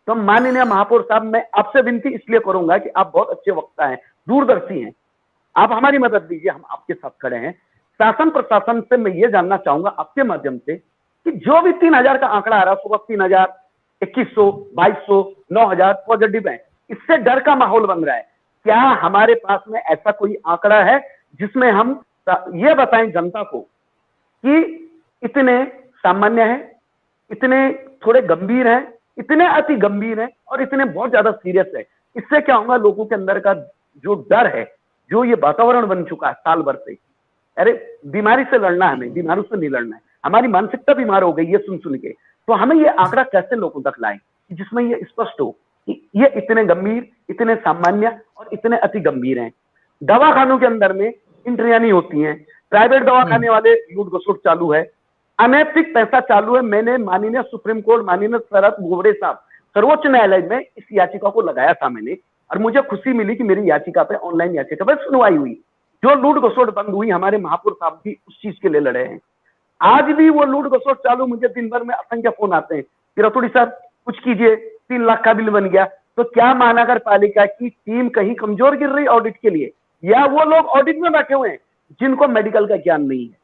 तो माननीय महापौर साहब, मैं आपसे विनती इसलिए करूंगा कि आप बहुत अच्छे वक्ता हैं, दूरदर्शी हैं, आप हमारी मदद दीजिए, हम आपके साथ खड़े हैं। शासन प्रशासन से मैं ये जानना चाहूंगा आपके माध्यम से कि जो भी 3000 का आंकड़ा आ रहा है, सुबह 3000, 2100, 2200, 9000 पॉजिटिव है, इससे डर का माहौल बन रहा है। क्या हमारे पास में ऐसा कोई आंकड़ा है जिसमें हम ये बताएं जनता को कि इतने सामान्य है, इतने थोड़े गंभीर हैं, इतने अति गंभीर हैं और इतने बहुत ज्यादा सीरियस है? इससे क्या होगा, लोगों के अंदर का जो डर है, जो ये वातावरण बन चुका है साल भर से, अरे बीमारी से लड़ना है, हमें बीमारों से नहीं लड़ना है, हमारी मानसिकता बीमार हो गई है सुन सुन के। तो हमें ये आंकड़ा कैसे लोगों तक लाएं जिसमें ये स्पष्ट हो कि ये इतने गंभीर, इतने सामान्य और इतने अति गंभीर हैं। दवाखानों के अंदर में एंट्रियां नहीं होती हैं, प्राइवेट दवाखाने वाले लूट घसुट चालू है, अनैतिक पैसा चालू है। मैंने माननीय सुप्रीम कोर्ट, माननीय शरद बोबड़े साहब, सर्वोच्च न्यायालय में इस याचिका को लगाया था मैंने, और मुझे खुशी मिली कि मेरी याचिका पे, ऑनलाइन याचिका पे सुनवाई हुई। जो लूट घसोट बंद हुई, हमारे महापौर साहब भी उस चीज के लिए लड़े हैं। आज भी वो लूट घसोट चालू, मुझे दिन भर में असंख्य फोन आते हैं कि रतुड़ी सर कुछ कीजिए, 3 लाख का बिल बन गया। तो क्या महानगर पालिका की टीम कहीं कमजोर गिर रही ऑडिट के लिए, या वो लोग ऑडिट में बैठे हुए हैं जिनको मेडिकल का ज्ञान नहीं है?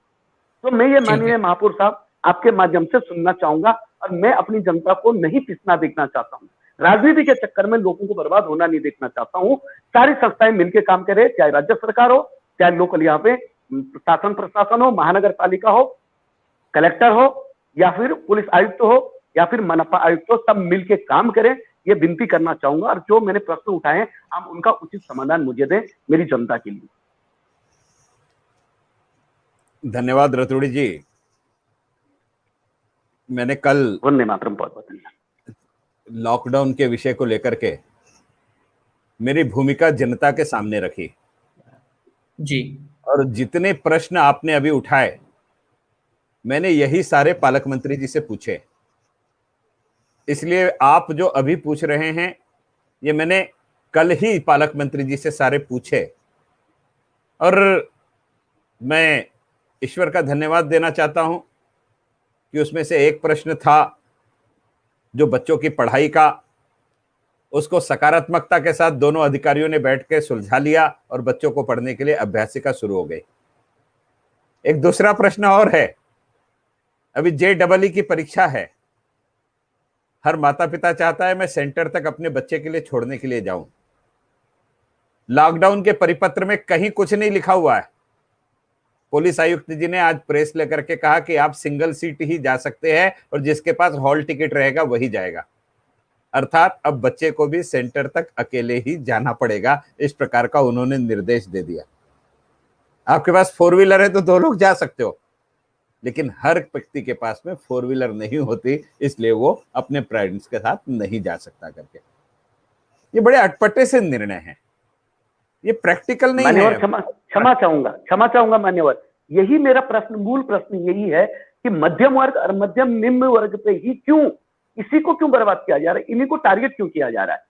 तो मैं ये माननीय महापौर साहब आपके माध्यम से सुनना चाहूंगा, और मैं अपनी जनता को नहीं पिसना देखना चाहता हूँ, राजनीति के चक्कर में लोगों को बर्बाद होना नहीं देखना चाहता हूँ। सारी संस्थाएं मिलकर काम करें, चाहे राज्य सरकार हो, चाहे लोकल यहाँ पे शासन प्रशासन हो, महानगर पालिका हो, कलेक्टर हो, या फिर पुलिस आयुक्त हो, या फिर मनपा आयुक्त हो, सब मिलके काम करें, ये विनती करना चाहूंगा। और जो मैंने प्रश्न उठाए हैं, आप उनका उचित समाधान मुझे दें, मेरी जनता के लिए। धन्यवाद रतुड़ी जी। मैंने कल वंदे मातरम, बहुत बहुत धन्यवाद। लॉकडाउन के विषय को लेकर के मेरी भूमिका जनता के सामने रखी जी, और जितने प्रश्न आपने अभी उठाए, मैंने यही सारे पालक मंत्री जी से पूछे। इसलिए आप जो अभी पूछ रहे हैं, ये मैंने कल ही पालक मंत्री जी से सारे पूछे। और मैं ईश्वर का धन्यवाद देना चाहता हूं कि उसमें से एक प्रश्न था जो बच्चों की पढ़ाई का, उसको सकारात्मकता के साथ दोनों अधिकारियों ने बैठ के सुलझा लिया और बच्चों को पढ़ने के लिए अभ्यासिका शुरू हो गई। एक दूसरा प्रश्न और है, अभी JEE की परीक्षा है, हर माता पिता चाहता है मैं सेंटर तक अपने बच्चे के लिए छोड़ने के लिए जाऊं। लॉकडाउन के परिपत्र में कहीं कुछ नहीं लिखा हुआ है। पुलिस आयुक्त जी ने आज प्रेस लेकर के कहा कि आप सिंगल सीट ही जा सकते हैं और जिसके पास हॉल टिकट रहेगा वही जाएगा। अर्थात अब बच्चे को भी सेंटर तक अकेले ही जाना पड़ेगा, इस प्रकार का उन्होंने निर्देश दे दिया। आपके पास 4 व्हीलर है तो 2 लोग जा सकते हो, लेकिन हर व्यक्ति के पास में 4 व्हीलर नहीं होती, इसलिए वो अपने पेरेंट्स के साथ नहीं जा सकता करके। ये बड़े अटपटे से निर्णय हैं, ये प्रैक्टिकल नहीं है। क्षमा चाहूंगा मान्यवर, यही मेरा प्रश्न, मूल प्रश्न यही है कि मध्यम वर्ग और मध्यम निम्न वर्ग पे ही क्यों, इसी को क्यों बर्बाद किया जा रहा है, इन्हीं को टारगेट क्यों किया जा रहा है?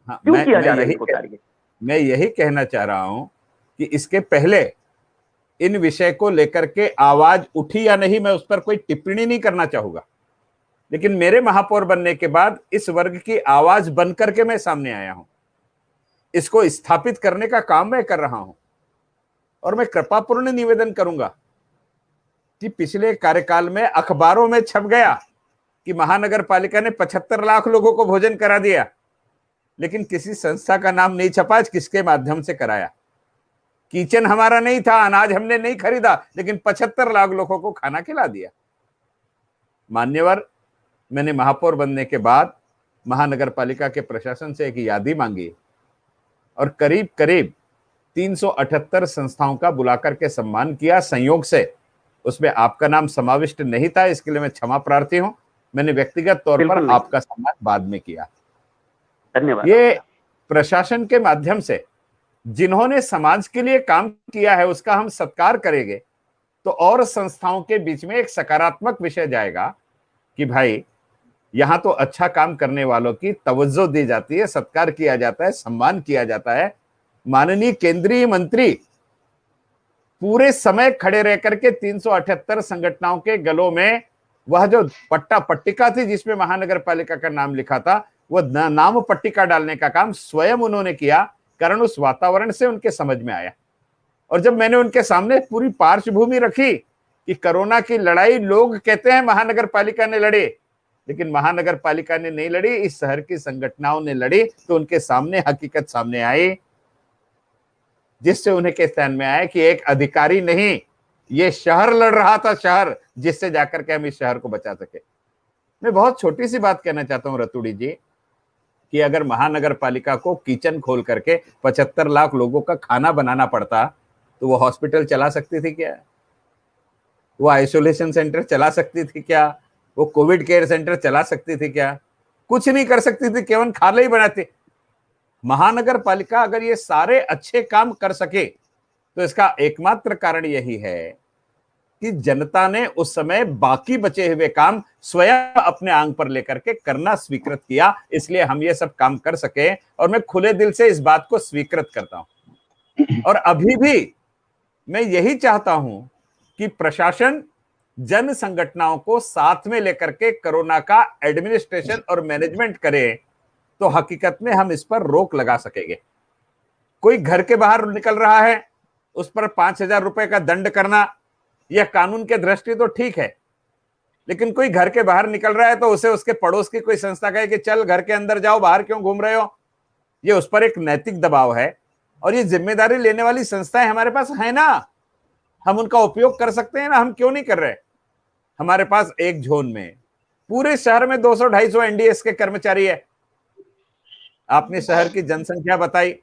हाँ, क्यों किया जा रहा है इनको टारगेट? मैं यही कहना चाह रहा हूं कि इसके पहले इन विषय को लेकर के आवाज उठी या नहीं, मैं उस पर कोई टिप्पणी नहीं करना चाहूंगा, लेकिन मेरे महापौर बनने के बाद इस वर्ग की आवाज बन करके मैं सामने आया हूं। इसको स्थापित करने का काम मैं कर रहा हूं। और मैं कृपापूर्ण निवेदन करूंगा कि पिछले कार्यकाल में अखबारों में छप गया कि महानगर पालिका ने 75 लाख लोगों को भोजन करा दिया, लेकिन किसी संस्था का नाम नहीं छपा किसके माध्यम से कराया। किचन हमारा नहीं था, अनाज हमने नहीं खरीदा, लेकिन 75 लाख लोगों को खाना खिला दिया। मान्यवर, मैंने महापौर बनने के बाद महानगर पालिका के प्रशासन से एक यादी मांगी और करीब करीब 378 संस्थाओं का बुलाकर के सम्मान किया। संयोग से उसमें आपका नाम समाविष्ट नहीं था, इसके लिए मैं क्षमा प्रार्थी हूं। मैंने व्यक्तिगत तौर पर आपका सम्मान बाद में किया। धन्यवाद। ये प्रशासन के माध्यम से जिन्होंने समाज के लिए काम किया है उसका हम सत्कार करेंगे तो और संस्थाओं के बीच में एक सकारात्मक विषय जाएगा कि भाई यहां तो अच्छा काम करने वालों की तवज्जो दी जाती है, सत्कार किया जाता है, सम्मान किया जाता है। माननीय केंद्रीय मंत्री पूरे समय खड़े रह करके 378 संगठनों के गलों में वह जो पट्टिका थी जिसमें महानगर पालिका का नाम लिखा था, वह नाम पट्टिका डालने का काम स्वयं उन्होंने किया, कारण उस वातावरण से उनके समझ में आया। और जब मैंने उनके सामने पूरी पार्श्वभूमि रखी कि कोरोना की लड़ाई लोग कहते हैं महानगर पालिका ने लड़ी, लेकिन महानगर पालिका ने नहीं लड़ी, इस शहर की संगठनों ने लड़ी, तो उनके सामने हकीकत सामने आई, जिससे उन्हें के ध्यान में आया कि एक अधिकारी नहीं, ये शहर लड़ रहा था, शहर, जिससे जाकर के हम इस शहर को बचा सके। मैं बहुत छोटी सी बात कहना चाहता हूं रतुड़ी जी, कि अगर महानगर पालिका को किचन खोल करके 75 लाख लोगों का खाना बनाना पड़ता तो वो हॉस्पिटल चला सकती थी क्या? वो आइसोलेशन सेंटर चला सकती थी क्या? वो कोविड केयर सेंटर चला सकती थी क्या? कुछ नहीं कर सकती थी, केवल खाना ही बनाती। महानगर पालिका अगर ये सारे अच्छे काम कर सके तो इसका एकमात्र कारण यही है कि जनता ने उस समय बाकी बचे हुए काम स्वयं अपने आंग पर लेकर के करना स्वीकृत किया, इसलिए हम ये सब काम कर सके। और मैं खुले दिल से इस बात को स्वीकृत करता हूं। और अभी भी मैं यही चाहता हूं कि प्रशासन जन संगठनों को साथ में लेकर के कोरोना का एडमिनिस्ट्रेशन और मैनेजमेंट करे तो हकीकत में हम इस पर रोक लगा सकेंगे। कोई घर के बाहर निकल रहा है, उस पर 5,000 रुपए का दंड करना यह कानून के दृष्टि तो ठीक है, लेकिन कोई घर के बाहर निकल रहा है तो उसे उसके पड़ोस की कोई संस्था कहे कि चल घर के अंदर जाओ, बाहर क्यों घूम रहे हो, ये उस पर एक नैतिक दबाव है। और ये जिम्मेदारी लेने वाली संस्थाएं हमारे पास है ना, हम उनका उपयोग कर सकते हैं ना, हम क्यों नहीं कर रहे? हमारे पास एक जोन में पूरे शहर में 200-250 एनडीएस के कर्मचारी है। आपने शहर की जनसंख्या बताई,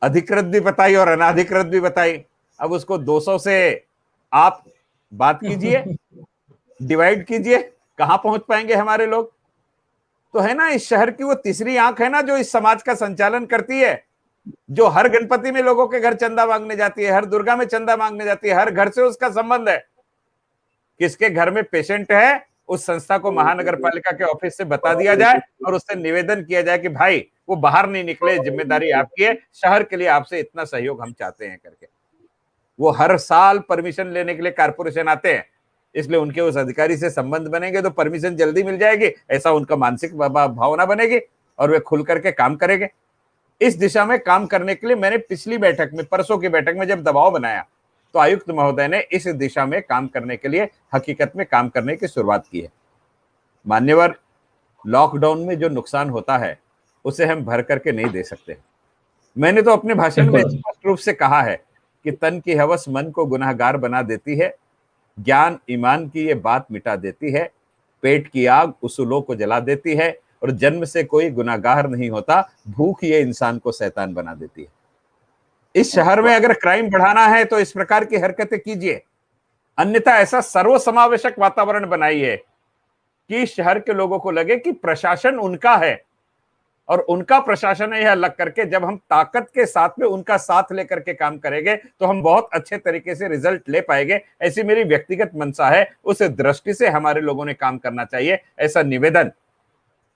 अधिकृत भी बताई और अनाधिकृत भी बताई। अब उसको 200 से आप बात कीजिए, डिवाइड कीजिए, कहां पहुंच पाएंगे हमारे लोग? तो है ना, इस शहर की वो तीसरी आंख है ना जो इस समाज का संचालन करती है, जो हर गणपति में लोगों के घर चंदा मांगने जाती है, हर दुर्गा में चंदा मांगने जाती है, हर घर से उसका संबंध है। किसके घर में पेशेंट है, उस संस्था को महानगर पालिका के ऑफिस से बता दिया जाए और उससे निवेदन किया जाए कि भाई वो बाहर नहीं निकले, जिम्मेदारी आपकी है, शहर के लिए आपसे इतना सहयोग हम चाहते हैं करके। वो हर साल परमिशन लेने के लिए कारपोरेशन आते हैं, इसलिए उनके उस अधिकारी से संबंध बनेंगे तो परमिशन जल्दी मिल जाएगी, ऐसा उनका मानसिक भावना बनेगी और वे खुल करके काम करेंगे। इस दिशा में काम करने के लिए मैंने पिछली बैठक में, परसों की बैठक में जब दबाव बनाया तो आयुक्त महोदय ने इस दिशा में काम करने के लिए हकीकत में काम करने की शुरुआत की है। मान्यवर, लॉकडाउन में जो नुकसान होता है उसे हम भर करके नहीं दे सकते। मैंने तो अपने भाषण में स्पष्ट रूप से कहा है कि तन की हवस मन को गुनाहगार बना देती है, ज्ञान ईमान की ये बात मिटा देती है, पेट की आग उसूलों को जला देती है और जन्म से कोई गुनाहगार नहीं होता, भूख ये इंसान को शैतान बना देती है। इस शहर में अगर क्राइम बढ़ाना है तो इस प्रकार की हरकतें कीजिए, अन्यथा ऐसा सर्वसमावेशक वातावरण बनाइए कि शहर के लोगों को लगे कि प्रशासन उनका है और उनका प्रशासन है। यह लग करके जब हम ताकत के साथ में उनका साथ लेकर के काम करेंगे तो हम बहुत अच्छे तरीके से रिजल्ट ले पाएंगे, ऐसी मेरी व्यक्तिगत मंशा है। उस दृष्टि से हमारे लोगों ने काम करना चाहिए, ऐसा निवेदन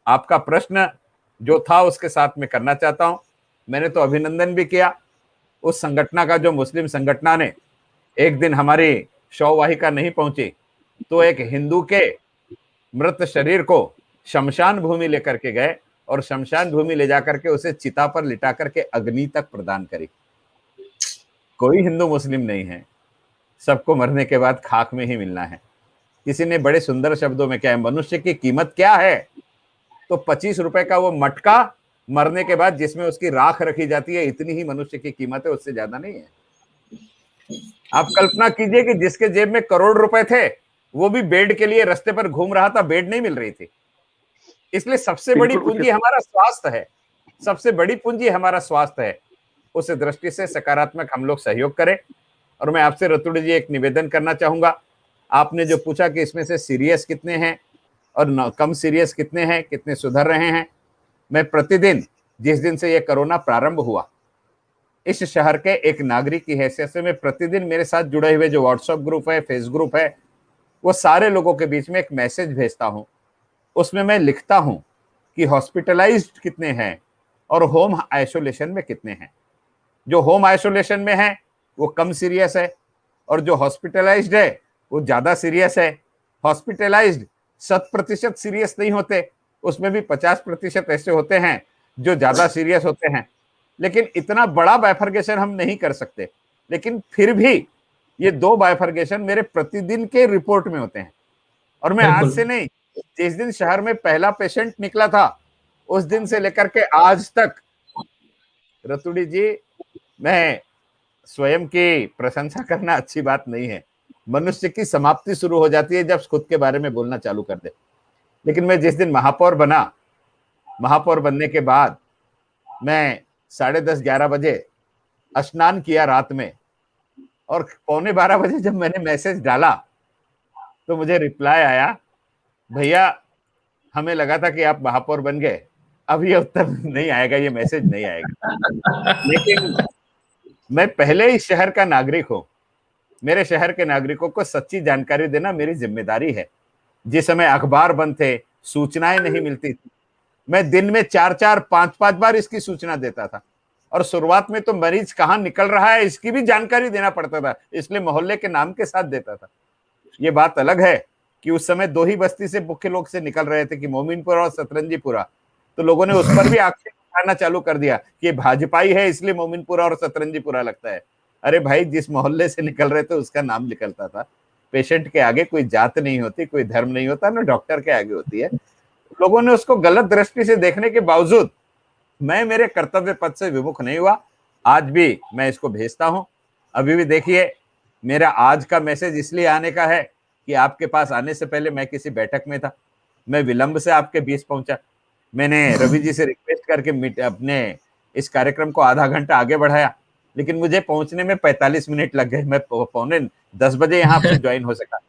आपका प्रश्न जो था उसके साथ में करना चाहता हूं। मैंने तो अभिनंदन भी किया उस संगठन का जो मुस्लिम संगठन ने एक दिन हमारी शववाहिका नहीं पहुंची तो एक हिंदू के मृत शरीर को शमशान भूमि लेकर के गए और शमशान भूमि ले जाकर के उसे चिता पर लिटा करके अग्नि तक प्रदान करी। कोई हिंदू मुस्लिम नहीं है, सबको मरने के बाद खाक में ही मिलना है। किसी ने बड़े सुंदर शब्दों में क्या है, मनुष्य की कीमत क्या है, तो 25 रुपए का वो मटका मरने के बाद जिसमें उसकी राख रखी जाती है, इतनी ही मनुष्य की कीमत है, उससे ज्यादा नहीं है। आप कल्पना कीजिए कि जिसके जेब में करोड़ रुपए थे वो भी बेड के लिए रास्ते पर घूम रहा था, बेड नहीं मिल रही थी। इसलिए सबसे बड़ी पूंजी हमारा स्वास्थ्य है, सबसे बड़ी पूंजी हमारा स्वास्थ्य है। उस दृष्टि से सकारात्मक हम लोग सहयोग करें। और मैं आपसे रतुड़ी जी एक निवेदन करना चाहूंगा, आपने जो पूछा कि इसमें से सीरियस कितने हैं और कम सीरियस कितने हैं, कितने सुधर रहे हैं, मैं प्रतिदिन जिस दिन से ये कोरोना प्रारंभ हुआ, इस शहर के एक नागरिक की हैसियत से मैं प्रतिदिन मेरे साथ जुड़े हुए जो व्हाट्सएप ग्रुप है, फेस ग्रुप है, वो सारे लोगों के बीच में एक मैसेज भेजता हूं। उसमें मैं लिखता हूं कि हॉस्पिटलाइज्ड कितने हैं और होम आइसोलेशन में कितने हैं। जो होम आइसोलेशन में है वो कम सीरियस है और जो हॉस्पिटलाइज्ड है वो ज्यादा सीरियस है। हॉस्पिटलाइज्ड 100% सीरियस नहीं होते, उसमें भी 50% ऐसे होते हैं जो ज्यादा सीरियस होते हैं। लेकिन इतना बड़ा बाइफर्गेशन हम नहीं कर सकते, लेकिन फिर भी ये 2 बाइफर्गेशन मेरे प्रतिदिन के रिपोर्ट में होते हैं। और मैं आज से नहीं, जिस दिन शहर में पहला पेशेंट निकला था उस दिन से लेकर के आज तक, रतुड़ी जी, मैं स्वयं की प्रशंसा करना अच्छी बात नहीं है, मनुष्य की समाप्ति शुरू हो जाती है जब खुद के बारे में बोलना चालू कर दे। लेकिन मैं जिस दिन महापौर बना, महापौर बनने के बाद मैं 10:30-11 बजे स्नान किया रात में, और 11:15 बजे जब मैंने मैसेज डाला तो मुझे रिप्लाई आया, भैया हमें लगा था कि आप महापौर बन गए, अब ये उत्तर नहीं आएगा, ये मैसेज नहीं आएगा। लेकिन मैं पहले ही शहर का नागरिक हूं, मेरे शहर के नागरिकों को सच्ची जानकारी देना मेरी जिम्मेदारी है। जिस समय अखबार बंद थे, सूचनाएं नहीं मिलती थी, मैं दिन में 4-4, 5-5 बार इसकी सूचना देता था। और शुरुआत में तो मरीज कहाँ निकल रहा है इसकी भी जानकारी देना पड़ता था, इसलिए मोहल्ले के नाम के साथ देता था। ये बात अलग है कि उस समय 2 ही बस्ती से मुख्य लोग से निकल रहे थे कि मोमिनपुरा और सतरंजीपुरा, तो लोगों ने उस पर भी आक्षेप उठाना चालू कर दिया कि ये भाजपाई है इसलिए मोमिनपुरा और सतरंजीपुरा लगता है। अरे भाई, जिस मोहल्ले से निकल रहे थे उसका नाम निकलता था। पेशेंट के आगे कोई जात नहीं होती, कोई धर्म नहीं होता, ना डॉक्टर के आगे होती है। लोगों ने उसको गलत दृष्टि से देखने के बावजूद मैं मेरे कर्तव्य पथ से विमुख नहीं हुआ। आज भी मैं इसको भेजता हूं। अभी भी देखिए, मेरा आज का मैसेज इसलिए आने का है कि आपके पास आने से पहले मैं किसी बैठक में था, मैं विलंब से आपके बीच पहुंचा। मैंने रवि जी से रिक्वेस्ट करके अपने इस कार्यक्रम को आधा घंटा आगे बढ़ाया, लेकिन मुझे पहुंचने में 45 मिनट लग गए। मैं 9:45 बजे यहाँ पे ज्वाइन हो सका।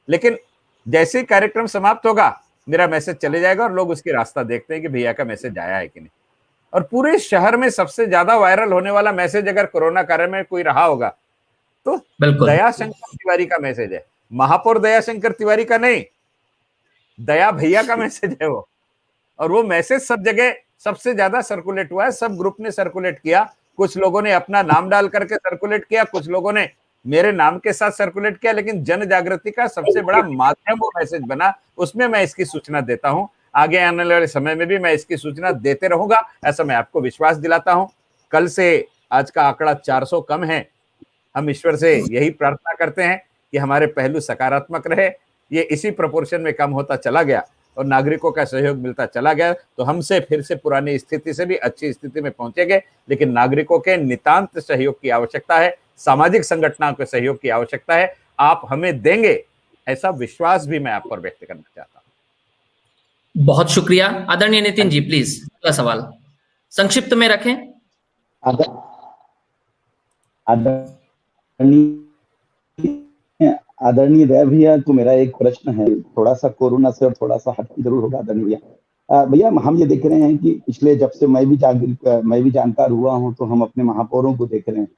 लेकिन जैसे ही कार्यक्रम समाप्त होगा मेरा मैसेज चले जाएगा और लोग उसकी रास्ता देखते हैं कि भैया का मैसेज आया है कि नहीं। और पूरे शहर में सबसे ज्यादा वायरल होने वाला मैसेज अगर कोरोना काल में कोई रहा होगा तो दयाशंकर तिवारी का मैसेज है। महापौर दयाशंकर तिवारी का नहीं, दया भैया का मैसेज है वो। और वो मैसेज सब जगह सबसे ज्यादा सर्कुलेट हुआ है, सब ग्रुप ने सर्कुलेट किया। कुछ लोगों ने अपना नाम डाल करके सर्कुलेट किया, कुछ लोगों ने मेरे नाम के साथ सर्कुलेट किया, लेकिन जन जागृति का सबसे बड़ा माध्यम वो मैसेज बना। उसमें मैं इसकी सूचना देता हूं, आगे आने वाले समय में भी मैं इसकी सूचना देते रहूंगा, ऐसा मैं आपको विश्वास दिलाता हूं। कल से आज का आंकड़ा 400 कम है। हम ईश्वर से यही प्रार्थना करते हैं कि हमारे पहलू सकारात्मक रहे। ये इसी प्रोपोर्शन में कम होता चला गया और नागरिकों का सहयोग मिलता चला गया तो हमसे फिर से पुरानी स्थिति से भी अच्छी स्थिति में पहुंचेंगे। लेकिन नागरिकों के नितांत सहयोग की आवश्यकता है, सामाजिक संगठनों के सहयोग की आवश्यकता है। आप हमें देंगे ऐसा विश्वास भी मैं आप पर व्यक्त करना चाहता हूं। बहुत शुक्रिया। आदरणीय नितिन जी, प्लीज अगला सवाल संक्षिप्त में रखें। आदरणीय दया भैया, तो मेरा एक प्रश्न है, थोड़ा सा कोरोना से और थोड़ा सा हट जरूर होगा आदरणीय भैया। भैया, हम ये देख रहे हैं कि पिछले जब से मैं भी जानकार हुआ हूं तो हम अपने महापौरों को देख रहे हैं,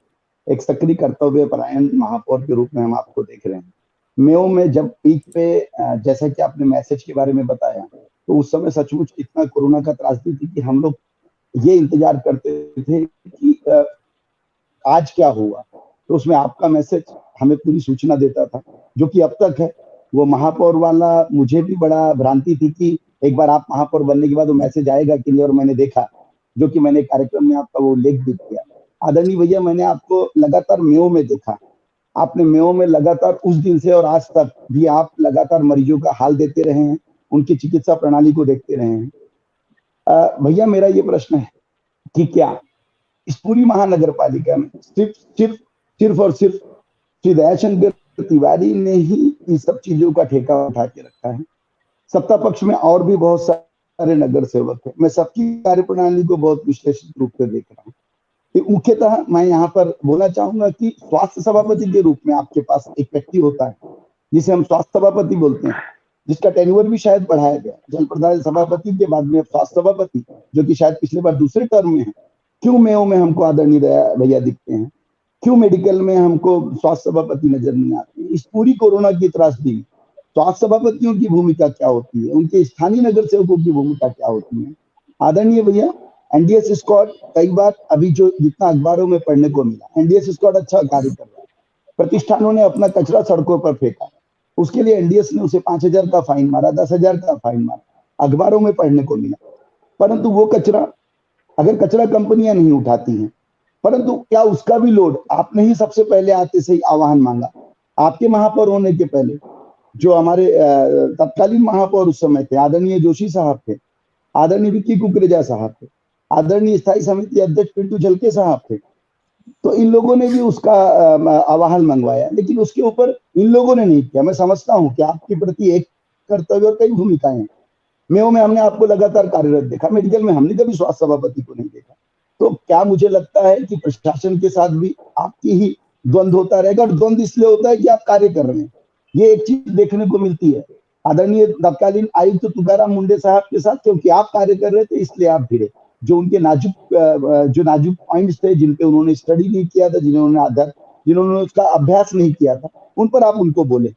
एक सक्रिय कर्तव्य परायण महापौर के रूप में हम आपको देख रहे हैं। मेयो में जब पीक पे, जैसा कि आपने मैसेज के बारे में बताया, तो उस समय सचमुच इतना कोरोना का त्रासदी थी कि हम लोग ये इंतजार करते थे कि आज क्या हुआ। तो उसमें आपका मैसेज हमें पूरी सूचना देता था, जो कि अब तक है। वो महापौर वाला मुझे भी बड़ा भ्रांति थी कि एक बार आप महापौर बनने के बाद वो मैसेज आएगा कि नहीं, और मैंने देखा, जो कि मैंने कार्यक्रम में आपका वो उल्लेख भी किया। आदरणीय भैया, मैंने आपको लगातार मेयो में देखा, आपने मेयो में लगातार उस दिन से और आज तक भी आप लगातार मरीजों का हाल देते रहे हैं, उनकी चिकित्सा प्रणाली को देखते रहे हैं। भैया, मेरा ये प्रश्न है कि क्या इस पूरी महानगर पालिका में सिर्फ और सिर्फ श्री दयाशंकर तिवारी ने ही इन सब चीजों का ठेका उठा के रखा है? सत्ता पक्ष में और भी बहुत सारे नगर सेवक हैं, मैं सबकी कार्यप्रणाली को बहुत विश्लेषित रूप से देख रहा हूँ। मुख्यतः मैं यहाँ पर बोलना चाहूंगा कि स्वास्थ्य सभापति के रूप में आपके पास एक व्यक्ति होता है जिसे हम स्वास्थ्य सभापति बोलते हैं, जिसका टेन्योर भी शायद बढ़ाया गया, जनप्रतिनिधि सभापति के बाद में स्वास्थ्य सभापति, जो कि शायद पिछले बार दूसरे टर्म में है। क्यों मेयो में हमको आदरणीय भैया दिखते हैं? क्यों मेडिकल में हमको स्वास्थ्य सभापति नजर नहीं आते? इस पूरी कोरोना की त्रासदी में स्वास्थ्य सभापतियों की भूमिका क्या होती है, उनके स्थानीय नगर सेवकों की भूमिका क्या होती है? आदरणीय भैया, एनडीएस स्क्वाड कई बार अभी जो जितना अखबारों में पढ़ने को मिला, एनडीएस स्क्वाड अच्छा कार्य कर रहा है, प्रतिष्ठानों ने अपना कचरा सड़कों पर फेंका, उसके लिए एनडीएस ने उसे 5,000 का फाइन मारा, 10,000 का फाइन मारा, अखबारों में पढ़ने को मिला। परंतु वो कचरा अगर कचरा कंपनियां नहीं उठाती हैं, परंतु क्या उसका भी लोड आपने ही सबसे पहले आते से ही आह्वान मांगा? आपके महापौर होने के पहले जो हमारे तत्कालीन महापौर उस समय थे, आदरणीय जोशी साहब थे, आदरणीय विक्की कुकरेजा साहब थे, आदरणीय स्थायी समिति अध्यक्ष पिंटू झलके साहब थे, तो इन लोगों ने भी उसका आह्वान मंगवाया, लेकिन उसके ऊपर इन लोगों ने नहीं किया। मैं समझता हूं कि आपके प्रति एक कर्तव्य और कई भूमिकाएं हैं। मेयो में हमने आपको लगातार कार्यरत देखा, मेडिकल में हमने कभी स्वास्थ्य सभापति को नहीं देखा। तो क्या मुझे लगता है कि प्रशासन के साथ भी आपकी ही द्वंद्व होता रहेगा, और द्वंद्व इसलिए होता है कि आप कार्य कर रहे हैं। ये एक चीज देखने को मिलती है आदरणीय तत्कालीन आयुक्त तुकाराम मुंडे साहब के साथ, क्योंकि आप कार्य कर रहे थे इसलिए आप भिड़े। जो उनके नाजुक पॉइंट्स थे, जिन पे उन्होंने स्टडी नहीं किया था, जिन्होंने उसका अभ्यास नहीं किया था, उन पर आप उनको बोले।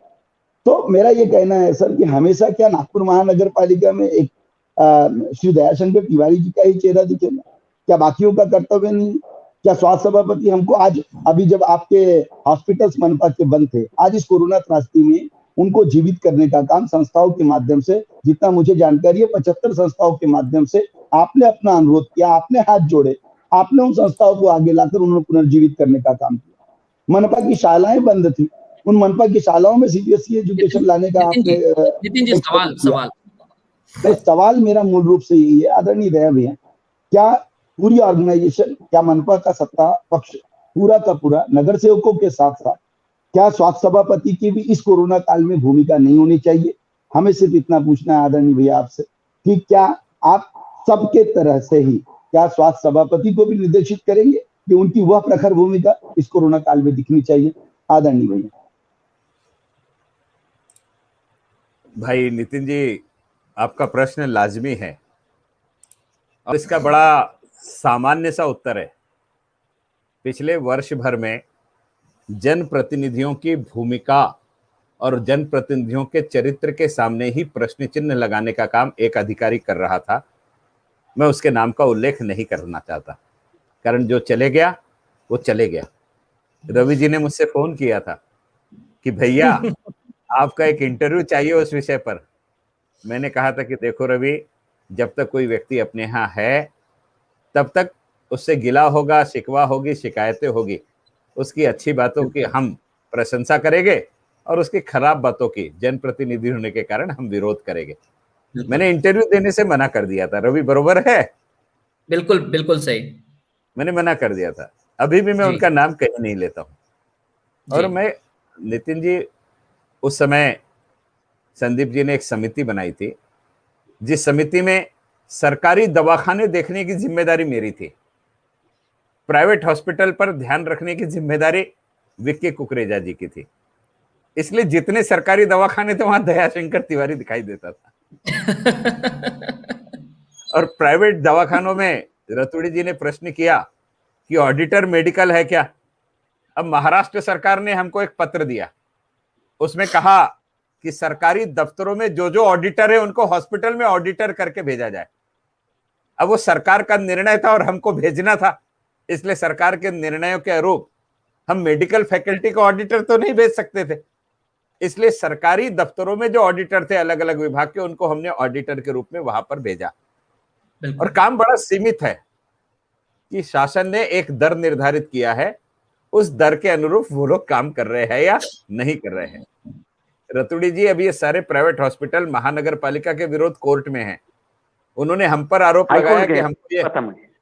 तो मेरा ये कहना है सर कि हमेशा क्या नागपुर महानगर पालिका में एक श्री दयाशंकर तिवारी जी का ही चेहरा दिखेगा? क्या बाकियों का कर्तव्य नहीं? क्या स्वास्थ्य सभापति हमको आज, अभी जब आपके हॉस्पिटल्स मनपा के बंद थे, आज इस कोरोना त्रासदी में उनको जीवित करने का काम संस्थाओं के माध्यम से, जितना मुझे जानकारी है 75 संस्थाओं के माध्यम से आपने अपना अनुरोध किया, आपने हाथ जोड़े, आपने उन संस्थाओं को आगे लाकर उन्हें पुनर्जीवित करने का काम किया। मनपा की शालाएं बंद थी, उन मनपा की शालाओं में सीबीएसई एजुकेशन लाने का आपने नितिन जी सवाल मेरा मूल रूप से यही है आदरणीय दया भैया, क्या पूरी ऑर्गेनाइजेशन, क्या मनपा का सत्ता पक्ष पूरा का पूरा नगर सेवकों के साथ साथ क्या स्वास्थ्य सभापति की भी इस कोरोना काल में भूमिका नहीं होनी चाहिए? हमें सिर्फ इतना पूछना है आदरणीय भैया आपसे कि क्या आप सबके तरह से ही क्या स्वास्थ्य सभापति को भी निर्देशित करेंगे कि उनकी वह प्रखर भूमिका इस कोरोना काल में दिखनी चाहिए? आदरणीय भैया। भाई नितिन जी, आपका प्रश्न लाजमी है और इसका बड़ा सामान्य सा उत्तर है। पिछले वर्ष भर में जनप्रतिनिधियों की भूमिका और जनप्रतिनिधियों के चरित्र के सामने ही प्रश्न चिन्ह लगाने का काम एक अधिकारी कर रहा था। मैं उसके नाम का उल्लेख नहीं करना चाहता, कारण जो चले गया वो चले गया। रवि जी ने मुझसे फोन किया था कि भैया आपका एक इंटरव्यू चाहिए उस विषय पर। मैंने कहा था कि देखो रवि, जब तक कोई व्यक्ति अपने यहाँ है तब तक उससे गिला होगा, शिकवा होगी, शिकायतें होगी, उसकी अच्छी बातों की हम प्रशंसा करेंगे और उसकी खराब बातों की जनप्रतिनिधि होने के कारण हम विरोध करेंगे। मैंने इंटरव्यू देने से मना कर दिया था। रवि बरोबर है? बिल्कुल बिल्कुल सही, मैंने मना कर दिया था। अभी भी मैं उनका नाम कहीं नहीं लेता हूं। और मैं नितिन जी, उस समय संदीप जी ने एक समिति बनाई थी, जिस समिति में सरकारी दवाखाने देखने की जिम्मेदारी मेरी थी, प्राइवेट हॉस्पिटल पर ध्यान रखने की जिम्मेदारी विक्की कुकरेजा जी की थी। इसलिए जितने सरकारी दवाखाने थे वहां दयाशंकर तिवारी दिखाई देता था। और प्राइवेट दवाखानों में रतुड़ी जी ने प्रश्न किया कि ऑडिटर मेडिकल है क्या? अब महाराष्ट्र सरकार ने हमको एक पत्र दिया, उसमें कहा कि सरकारी दफ्तरों में जो जो ऑडिटर है उनको हॉस्पिटल में ऑडिटर करके भेजा जाए। अब वो सरकार का निर्णय था और हमको भेजना था, इसलिए सरकार के निर्णयों के अनुरूप हम मेडिकल फैकल्टी का ऑडिटर तो नहीं भेज सकते थे, इसलिए सरकारी दफ्तरों में जो ऑडिटर थे अलग अलग विभाग के, उनको हमने ऑडिटर के रूप में वहां पर भेजा। और काम बड़ा सीमित है कि शासन ने एक दर निर्धारित किया है, उस दर के अनुरूप वो लोग काम कर रहे हैं या नहीं कर रहे हैं। रतुड़ी जी, अभी ये सारे प्राइवेट हॉस्पिटल महानगर पालिका के विरोध कोर्ट में हैं। उन्होंने हम पर आरोप लगाया कि हमको ये,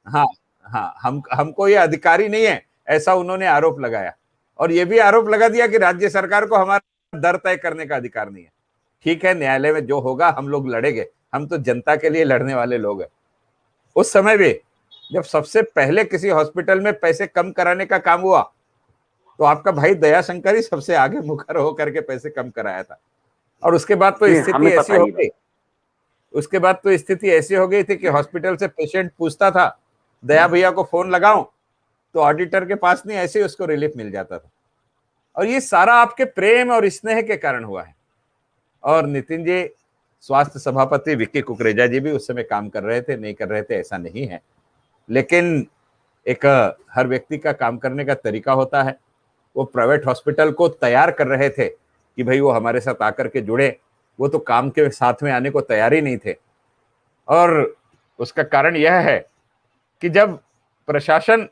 हाँ हाँ, हमको ये अधिकारी नहीं है, ऐसा उन्होंने आरोप लगाया। और ये भी आरोप लगा दिया कि राज्य सरकार को हमारा दर तय करने का अधिकार नहीं है। ठीक है, न्यायालय में जो होगा हम लोग लड़ेंगे, हम तो जनता के लिए लड़ने वाले लोग हैं। उस समय भी जब सबसे पहले किसी हॉस्पिटल में पैसे कम कराने का काम हुआ, तो आपका भाई दयाशंकर ही सबसे आगे मुखर होकर के पैसे कम कराया था। और उसके बाद तो स्थिति ऐसी हो गई, उसके बाद तो स्थिति ऐसी हो गई थी कि हॉस्पिटल से पेशेंट पूछता था, दया भैया को फोन लगाऊं, तो ऑडिटर के पास नहीं, ऐसे ही उसको रिलीफ मिल जाता था। और ये सारा आपके प्रेम और स्नेह के कारण हुआ है। और नितिन जी, स्वास्थ्य सभापति विक्की कुकरेजा जी भी उस समय काम कर रहे थे, नहीं कर रहे थे ऐसा नहीं है, लेकिन एक हर व्यक्ति का काम करने का तरीका होता है। वो प्राइवेट हॉस्पिटल को तैयार कर रहे थे कि भाई वो हमारे साथ आकर के जुड़े, वो तो काम के साथ में आने को तैयार ही नहीं थे। और उसका कारण यह है कि जब प्रशासन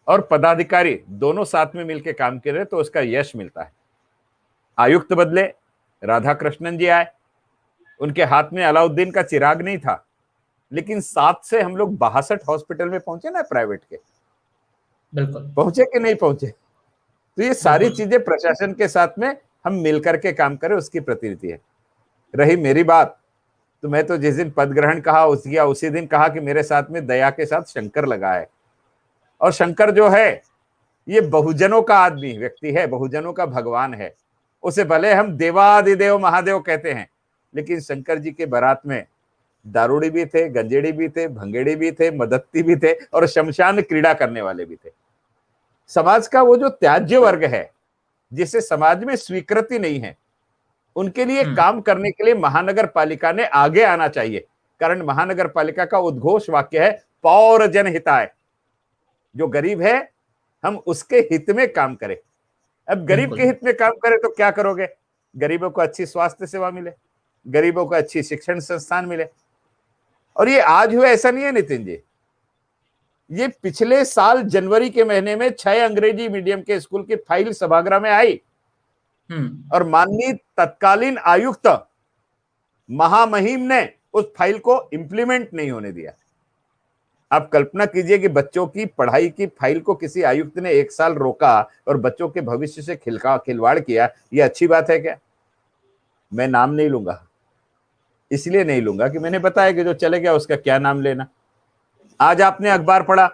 और पदाधिकारी दोनों साथ में मिलकर काम कर रहे तो उसका यश मिलता है। आयुक्त बदले, राधाकृष्णन जी आए, उनके हाथ में अलाउद्दीन का चिराग नहीं था, लेकिन 7 से हम लोग 62 हॉस्पिटल में पहुंचे ना प्राइवेट के, बिल्कुल पहुंचे कि नहीं पहुंचे। तो ये सारी चीजें प्रशासन के साथ में हम मिलकर के काम करें, उसकी प्रतिनिधि है। रही मेरी बात, तो मैं तो जिस दिन पद ग्रहण कहा उसी दिन कहा कि मेरे साथ में दया के साथ शंकर लगा है। और शंकर जो है ये बहुजनों का आदमी व्यक्ति है, बहुजनों का भगवान है। उसे भले हम देवादिदेव महादेव कहते हैं, लेकिन शंकर जी के बारात में दारूड़ी भी थे, गंजेड़ी भी थे, भंगेड़ी भी थे, मदत्ती भी थे और शमशान क्रीड़ा करने वाले भी थे। समाज का वो जो त्याज्य वर्ग है, जिसे समाज में स्वीकृति नहीं है, उनके लिए काम करने के लिए महानगर पालिका ने आगे आना चाहिए। कारण महानगर पालिका का उद्घोष वाक्य है, पौर जन हिताय। जो गरीब है हम उसके हित में काम करें। अब गरीब के हित में काम करें तो क्या करोगे? गरीबों को अच्छी स्वास्थ्य सेवा मिले, गरीबों को अच्छी शिक्षण संस्थान मिले। और ये आज हुआ ऐसा नहीं है नितिन जी, ये पिछले साल जनवरी के महीने में 6 अंग्रेजी मीडियम के स्कूल की फाइल सभागृह में आई और माननीय तत्कालीन आयुक्त महामहिम ने उस फाइल को इंप्लीमेंट नहीं होने दिया। आप कल्पना कीजिए कि बच्चों की पढ़ाई की फाइल को किसी आयुक्त ने 1 साल रोका और बच्चों के भविष्य से खिलवाड़ किया। ये अच्छी बात है क्या? मैं नाम नहीं लूंगा, इसलिए नहीं लूंगा कि मैंने बताया कि जो चले गया उसका क्या नाम लेना। आज आपने अखबार पढ़ा,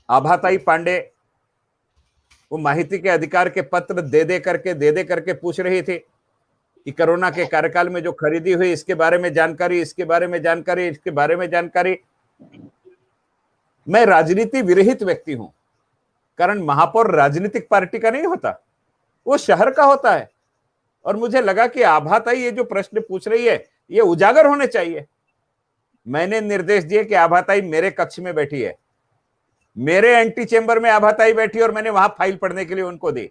आभाताई पांडे वो माहिती के अधिकार के पत्र दे दे करके पूछ रही थी कि कोरोना के कार्यकाल में जो खरीदी हुई इसके बारे में जानकारी, इसके बारे में जानकारी, इसके बारे में जानकारी। मैं राजनीति विरहित व्यक्ति हूं, कारण महापौर राजनीतिक पार्टी का नहीं होता, वो शहर का होता है। और मुझे लगा कि आभाताई ये जो प्रश्न पूछ रही है ये उजागर होने चाहिए। मैंने निर्देश दिए कि आभाताई मेरे कक्ष में बैठी है, मेरे एंटी चेंबर में आभाताई बैठी और मैंने वहां फाइल पढ़ने के लिए उनको दी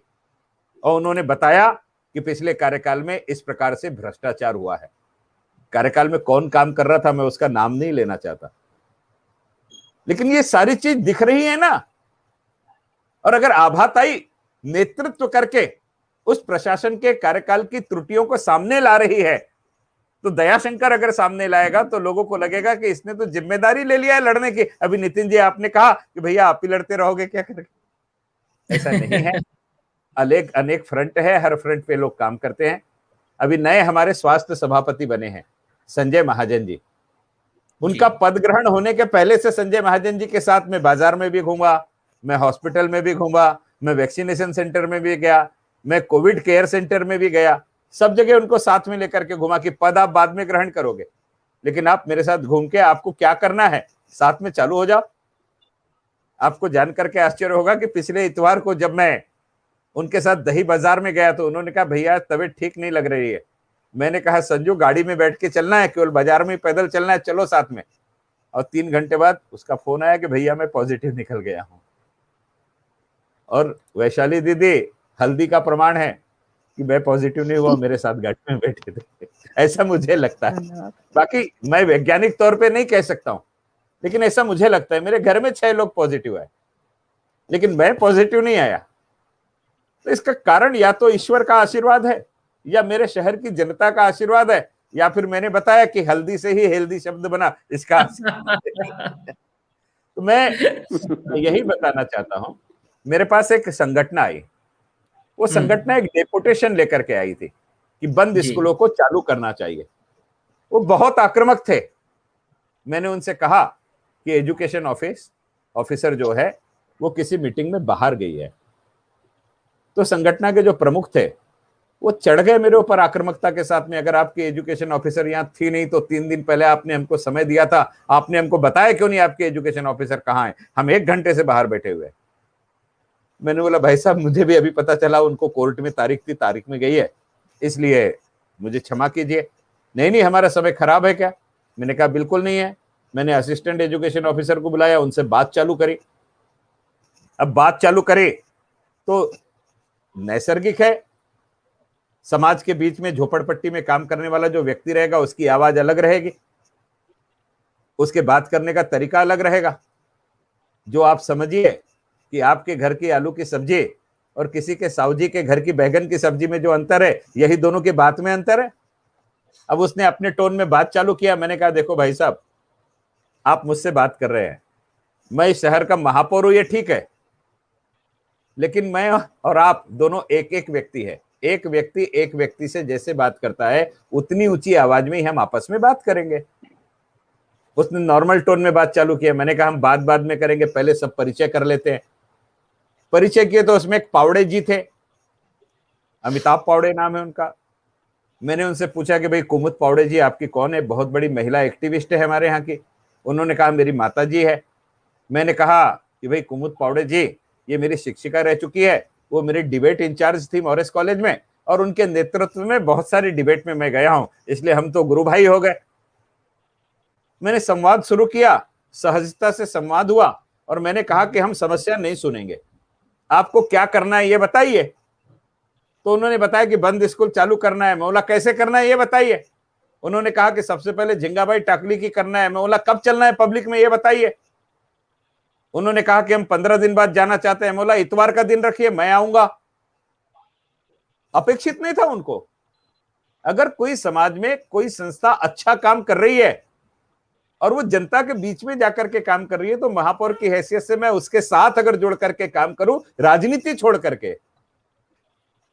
और उन्होंने बताया कि पिछले कार्यकाल में इस प्रकार से भ्रष्टाचार हुआ है। कार्यकाल में कौन काम कर रहा था मैं उसका नाम नहीं लेना चाहता, लेकिन ये सारी चीज दिख रही है ना। और अगर आभाताई नेतृत्व करके उस प्रशासन के कार्यकाल की त्रुटियों को सामने ला रही है, तो दयाशंकर अगर सामने लाएगा तो लोगों को लगेगा कि इसने तो जिम्मेदारी ले लिया है लड़ने की। अभी नितिन जी आपने कहा कि भैया आप ही लड़ते रहोगे, क्या करेंगे? ऐसा नहीं है, अनेक फ्रंट है, हर फ्रंट पे लोग काम करते हैं। अभी नए हमारे स्वास्थ्य सभापति बने हैं संजय महाजन जी। उनका पद ग्रहण होने के पहले से संजय महाजन जी के साथ मैं बाजार में भी घूमा, मैं हॉस्पिटल में भी घूमा, मैं वैक्सीनेशन सेंटर में भी गया, मैं कोविड केयर सेंटर में भी गया, सब जगह उनको साथ में लेकर के घुमा कि पद आप बाद में ग्रहण करोगे, लेकिन आप मेरे साथ घूम के आपको क्या करना है साथ में चालू हो जाओ। आपको जान करके आश्चर्य होगा कि पिछले इतवार को जब मैं उनके साथ दही बाजार में गया तो उन्होंने कहा भैया तबीयत ठीक नहीं लग रही है। मैंने कहा संजू गाड़ी में बैठ के चलना है, केवल बाजार में पैदल चलना है, चलो साथ में। और 3 घंटे बाद उसका फोन आया कि भैया मैं पॉजिटिव निकल गया हूं। और वैशाली दीदी हल्दी का प्रमाण है कि मैं पॉजिटिव नहीं हुआ, मेरे साथ गाड़ी में बैठे थे। ऐसा मुझे लगता है। धन्यवाद। बाकी मैं वैज्ञानिक तौर पे नहीं कह सकता हूं, लेकिन ऐसा मुझे लगता है। मेरे घर में 6 लोग पॉजिटिव आए, लेकिन मैं पॉजिटिव नहीं आया। तो इसका कारण या तो ईश्वर का आशीर्वाद है, या मेरे शहर की जनता का आशीर्वाद है, या फिर मैंने बताया कि हल्दी से ही हेल्दी शब्द बना, इसका आशीर्वाद। तो मैं यही बताना चाहता हूं। मेरे पास एक संगठन आई, वो संगठन एक डेपुटेशन लेकर के आई थी कि बंद जी। स्कूलों को चालू करना चाहिए। वो बहुत आक्रामक थे। मैंने उनसे कहा कि एजुकेशन ऑफिसर जो है वो किसी मीटिंग में बाहर गई है। तो संगठन के जो प्रमुख थे वो चढ़ गए मेरे ऊपर आक्रामकता के साथ में, अगर आपकी एजुकेशन ऑफिसर यहाँ थी नहीं तो 3 दिन पहले आपने हमको समय दिया था, आपने हमको बताया क्यों नहीं आपके एजुकेशन ऑफिसर कहाँ है, हम 1 घंटे से बाहर बैठे हुए। मैंने बोला भाई साहब, मुझे भी अभी पता चला उनको कोर्ट में तारीख थी, तारीख में गई है, इसलिए मुझे क्षमा कीजिए। नहीं नहीं, हमारा समय खराब है क्या? मैंने कहा बिल्कुल नहीं है। मैंने असिस्टेंट एजुकेशन ऑफिसर को बुलाया, उनसे बात चालू करी। अब बात चालू करे तो नैसर्गिक है, समाज के बीच में झोपड़पट्टी में काम करने वाला जो व्यक्ति रहेगा उसकी आवाज अलग रहेगी, उसके बात करने का तरीका अलग रहेगा। जो आप समझिए कि आपके घर की आलू की सब्जी और किसी के साहू जी के घर की बैगन की सब्जी में जो अंतर है, यही दोनों की बात में अंतर है। अब उसने अपने टोन में बात चालू किया। मैंने कहा देखो भाई साहब, आप मुझसे बात कर रहे हैं, मैं इस शहर का महापौर हूं, ये ठीक है, लेकिन मैं और आप दोनों एक एक व्यक्ति है। एक व्यक्ति से जैसे बात करता है उतनी ऊंची आवाज में ही हम आपस में बात करेंगे। उसने नॉर्मल टोन में बात चालू किया। मैंने कहा हम बाद में करेंगे, पहले सब परिचय कर लेते हैं। परिचय किए तो उसमें एक पावड़े जी थे, अमिताभ पावड़े नाम है उनका। मैंने उनसे पूछा कि भाई कुमुद पावड़े जी आपकी कौन है? बहुत बड़ी महिला एक्टिविस्ट है हमारे यहाँ की। उन्होंने कहा मेरी माता जी है। मैंने कहा कि भाई कुमुद पावड़े जी ये मेरी शिक्षिका रह चुकी है, वो मेरी डिबेट इंचार्ज थी मॉरिस कॉलेज में, और उनके नेतृत्व में बहुत सारी डिबेट में मैं गया हूं, इसलिए हम तो गुरु भाई हो गए। मैंने संवाद शुरू किया, सहजता से संवाद हुआ, और मैंने कहा कि हम समस्या नहीं सुनेंगे, आपको क्या करना है ये बताइए। तो उन्होंने बताया कि बंद स्कूल चालू करना है। मैं बोला कैसे करना है ये बताइए। उन्होंने कहा कि सबसे पहले झिंगाबाई टाकली की करना है। मैं बोला कब चलना है पब्लिक में ये बताइए। उन्होंने कहा कि हम 15 दिन बाद जाना चाहते हैं। मैं बोला इतवार का दिन रखिए, मैं आऊंगा। अपेक्षित नहीं था उनको। अगर कोई समाज में कोई संस्था अच्छा काम कर रही है और वो जनता के बीच में जाकर के काम कर रही है, तो महापौर की हैसियत से मैं उसके साथ अगर जुड़ करके काम करूं, राजनीति छोड़ करके,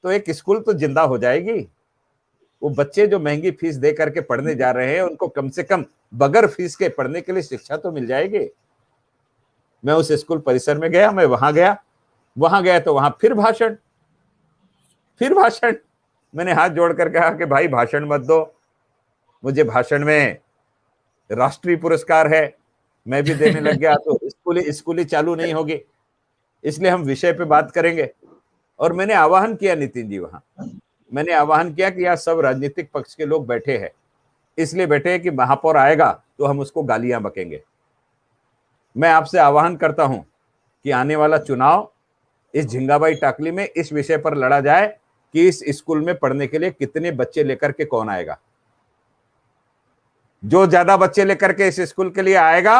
तो एक स्कूल तो जिंदा हो जाएगी। वो बच्चे जो महंगी फीस दे करके पढ़ने जा रहे हैं, उनको कम से कम बगैर फीस के पढ़ने के लिए शिक्षा तो मिल जाएगी। मैं उस स्कूल परिसर में गया, मैं वहां गया तो वहां फिर भाषण। मैंने हाथ जोड़कर कहा कि भाई भाषण मत दो, मुझे भाषण में राष्ट्रीय पुरस्कार है, मैं भी देने लग गया तो स्कूली चालू नहीं होगी, इसलिए हम विषय पे बात करेंगे। और मैंने आह्वान किया नितिन जी, वहां मैंने आह्वान किया कि यहाँ सब राजनीतिक पक्ष के लोग बैठे हैं, इसलिए बैठे हैं कि महापौर आएगा तो हम उसको गालियां बकेंगे। मैं आपसे आह्वान करता हूं कि आने वाला चुनाव इस झिंगाबाई टाकली में इस विषय पर लड़ा जाए कि इस स्कूल में पढ़ने के लिए कितने बच्चे लेकर के कौन आएगा। जो ज्यादा बच्चे लेकर के इस स्कूल के लिए आएगा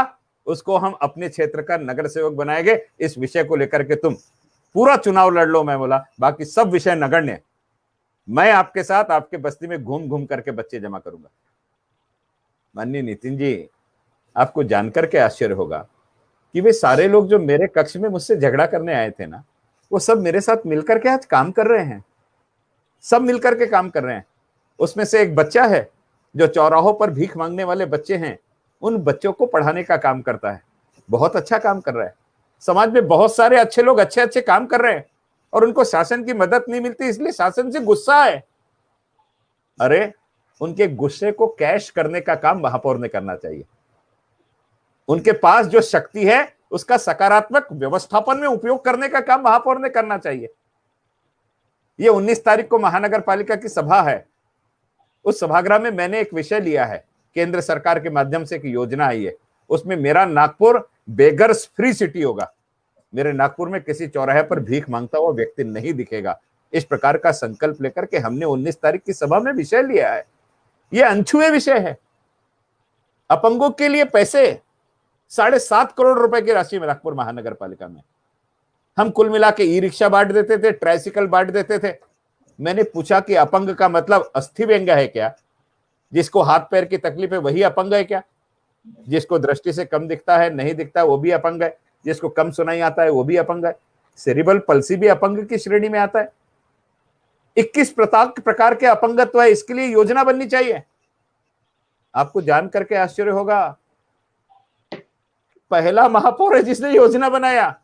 उसको हम अपने क्षेत्र का नगर सेवक बनाएंगे। इस विषय को लेकर के तुम पूरा चुनाव लड़ लो। मैं बोला बाकी सब विषय नगण्य, मैं आपके साथ आपके बस्ती में घूम घूम करके बच्चे जमा करूंगा। माननीय नितिन जी, आपको जानकर के आश्चर्य होगा कि वे सारे लोग जो मेरे कक्ष में मुझसे झगड़ा करने आए थे ना, वो सब मेरे साथ मिलकर के आज काम कर रहे हैं। सब मिलकर के काम कर रहे हैं। उसमें से एक बच्चा है जो चौराहों पर भीख मांगने वाले बच्चे हैं, उन बच्चों को पढ़ाने का काम करता है। बहुत अच्छा काम कर रहा है। समाज में बहुत सारे अच्छे लोग अच्छे अच्छे काम कर रहे हैं और उनको शासन की मदद नहीं मिलती, इसलिए शासन से गुस्सा है। अरे उनके गुस्से को कैश करने का काम महापौर ने करना चाहिए। उनके पास जो शक्ति है उसका सकारात्मक व्यवस्थापन में उपयोग करने का काम महापौर ने करना चाहिए। ये 19 तारीख को महानगर पालिका की सभा है। उस सभागृह में मैंने एक विषय लिया है, केंद्र सरकार के माध्यम से एक योजना आई है, उसमें मेरा नागपुर बेगर्स फ्री सिटी होगा। मेरे नागपुर में किसी चौराहे पर भीख मांगता हुआ व्यक्ति नहीं दिखेगा। इस प्रकार का संकल्प लेकर के हमने 19 तारीख की सभा में विषय लिया है। ये अनछुए विषय है। अपंगों के लिए पैसे 7.5 करोड़ रुपए की राशि में नागपुर महानगर पालिका में हम कुल मिला के ई रिक्शा बांट देते थे, ट्राइसिकल बांट देते थे। मैंने पूछा कि अपंग का मतलब अस्थि व्यंग है क्या? जिसको हाथ पैर की तकलीफ है वही अपंग है क्या? जिसको दृष्टि से कम दिखता है, नहीं दिखता, वो भी अपंग है? जिसको कम सुनाई आता है वो भी अपंग है? सेरिब्रल पल्सी भी अपंग की श्रेणी में आता है। 21 प्रकार के अपंगत्व है, इसके लिए योजना बननी चाहिए। आपको जान करके आश्चर्य होगा, पहला महापौर है जिसने योजना बनाया।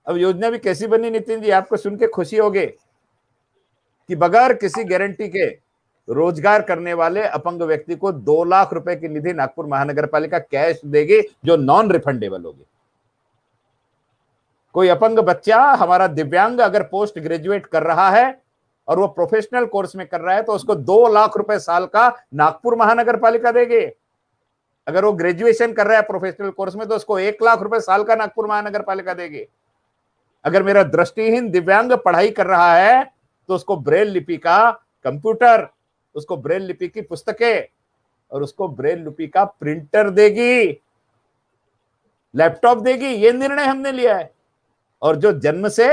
अब योजना भी कैसी बनी नितिन जी, आपको सुन के खुशी होगी कि बगैर किसी गारंटी के रोजगार करने वाले अपंग व्यक्ति को 2 लाख रुपए की निधि नागपुर महानगर पालिका कैश देगी, जो नॉन रिफंडेबल होगी। कोई अपंग बच्चा हमारा दिव्यांग अगर पोस्ट ग्रेजुएट कर रहा है और वो प्रोफेशनल कोर्स में कर रहा है तो उसको 2 लाख रुपए साल का नागपुर महानगर पालिका देगी। अगर वो ग्रेजुएशन कर रहा है प्रोफेशनल कोर्स में तो उसको 1 लाख रुपए साल का नागपुर महानगर पालिका देगी। अगर मेरा दृष्टिहीन दिव्यांग पढ़ाई कर रहा है तो उसको ब्रेल लिपि का कंप्यूटर, उसको ब्रेल लिपि की पुस्तकें और उसको ब्रेल लिपि का प्रिंटर देगी, लैपटॉप देगी। ये निर्णय हमने लिया है। और जो जन्म से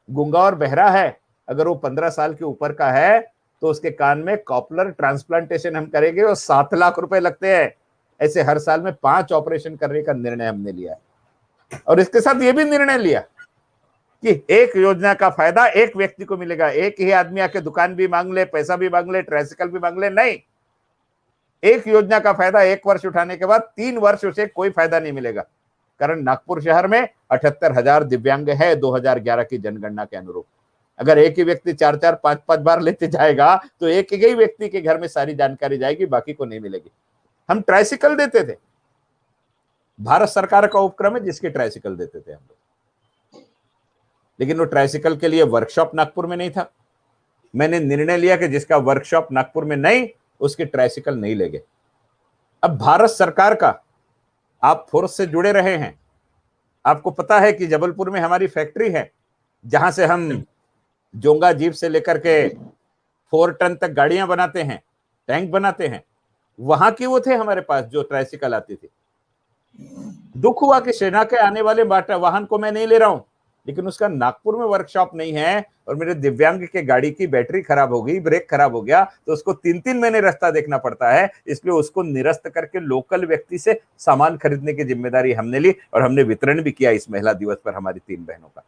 गूंगा और बहरा है, अगर वो 15 साल के ऊपर का है तो उसके कान में कॉपलर ट्रांसप्लांटेशन हम करेंगे और 7 लाख रुपए लगते हैं। ऐसे हर साल में 5 ऑपरेशन करने का निर्णय हमने लिया है। और इसके साथ ये भी निर्णय लिया कि एक योजना का फायदा एक व्यक्ति को मिलेगा। एक ही आदमी आके दुकान भी मांग ले, पैसा भी मांग ले, ट्राइसिकल भी मांग ले, नहीं। एक योजना का फायदा 1 वर्ष उठाने के बाद 3 वर्ष उसे कोई फायदा नहीं मिलेगा। कारण नागपुर शहर में 78,000 दिव्यांग है 2011 की जनगणना के अनुरूप। अगर एक ही व्यक्ति 4-4, 5-5 बार लेते जाएगा तो एक ही व्यक्ति के घर में सारी जानकारी जाएगी, बाकी को नहीं मिलेगी। हम ट्राइसिकल देते थे, भारत सरकार का उपक्रम है जिसके ट्राइसिकल देते थे हम लोग, लेकिन वो ट्राइसिकल के लिए वर्कशॉप नागपुर में नहीं था। मैंने निर्णय लिया कि जिसका वर्कशॉप नागपुर में नहीं, उसके ट्राइसिकल नहीं लेंगे। अब भारत सरकार का आप फोर्स से जुड़े रहे हैं, आपको पता है कि जबलपुर में हमारी फैक्ट्री है जहां से हम जोंगा जीप से लेकर के 4 टन तक गाड़ियां बनाते हैं, टैंक बनाते हैं। वहां की वो थे हमारे पास जो ट्राइसिकल आती थी। दुख हुआ कि सेना के आने वाले वाहन को मैं नहीं ले रहा हूं, लेकिन उसका नागपुर में वर्कशॉप नहीं है और मेरे दिव्यांग के गाड़ी की बैटरी खराब हो गई, ब्रेक खराब हो गया तो उसको 3-3 महीने रास्ता देखना पड़ता है। इसलिए उसको निरस्त करके लोकल व्यक्ति से सामान खरीदने की जिम्मेदारी हमने ली और हमने वितरण भी किया इस महिला दिवस पर हमारी 3 बहनों का।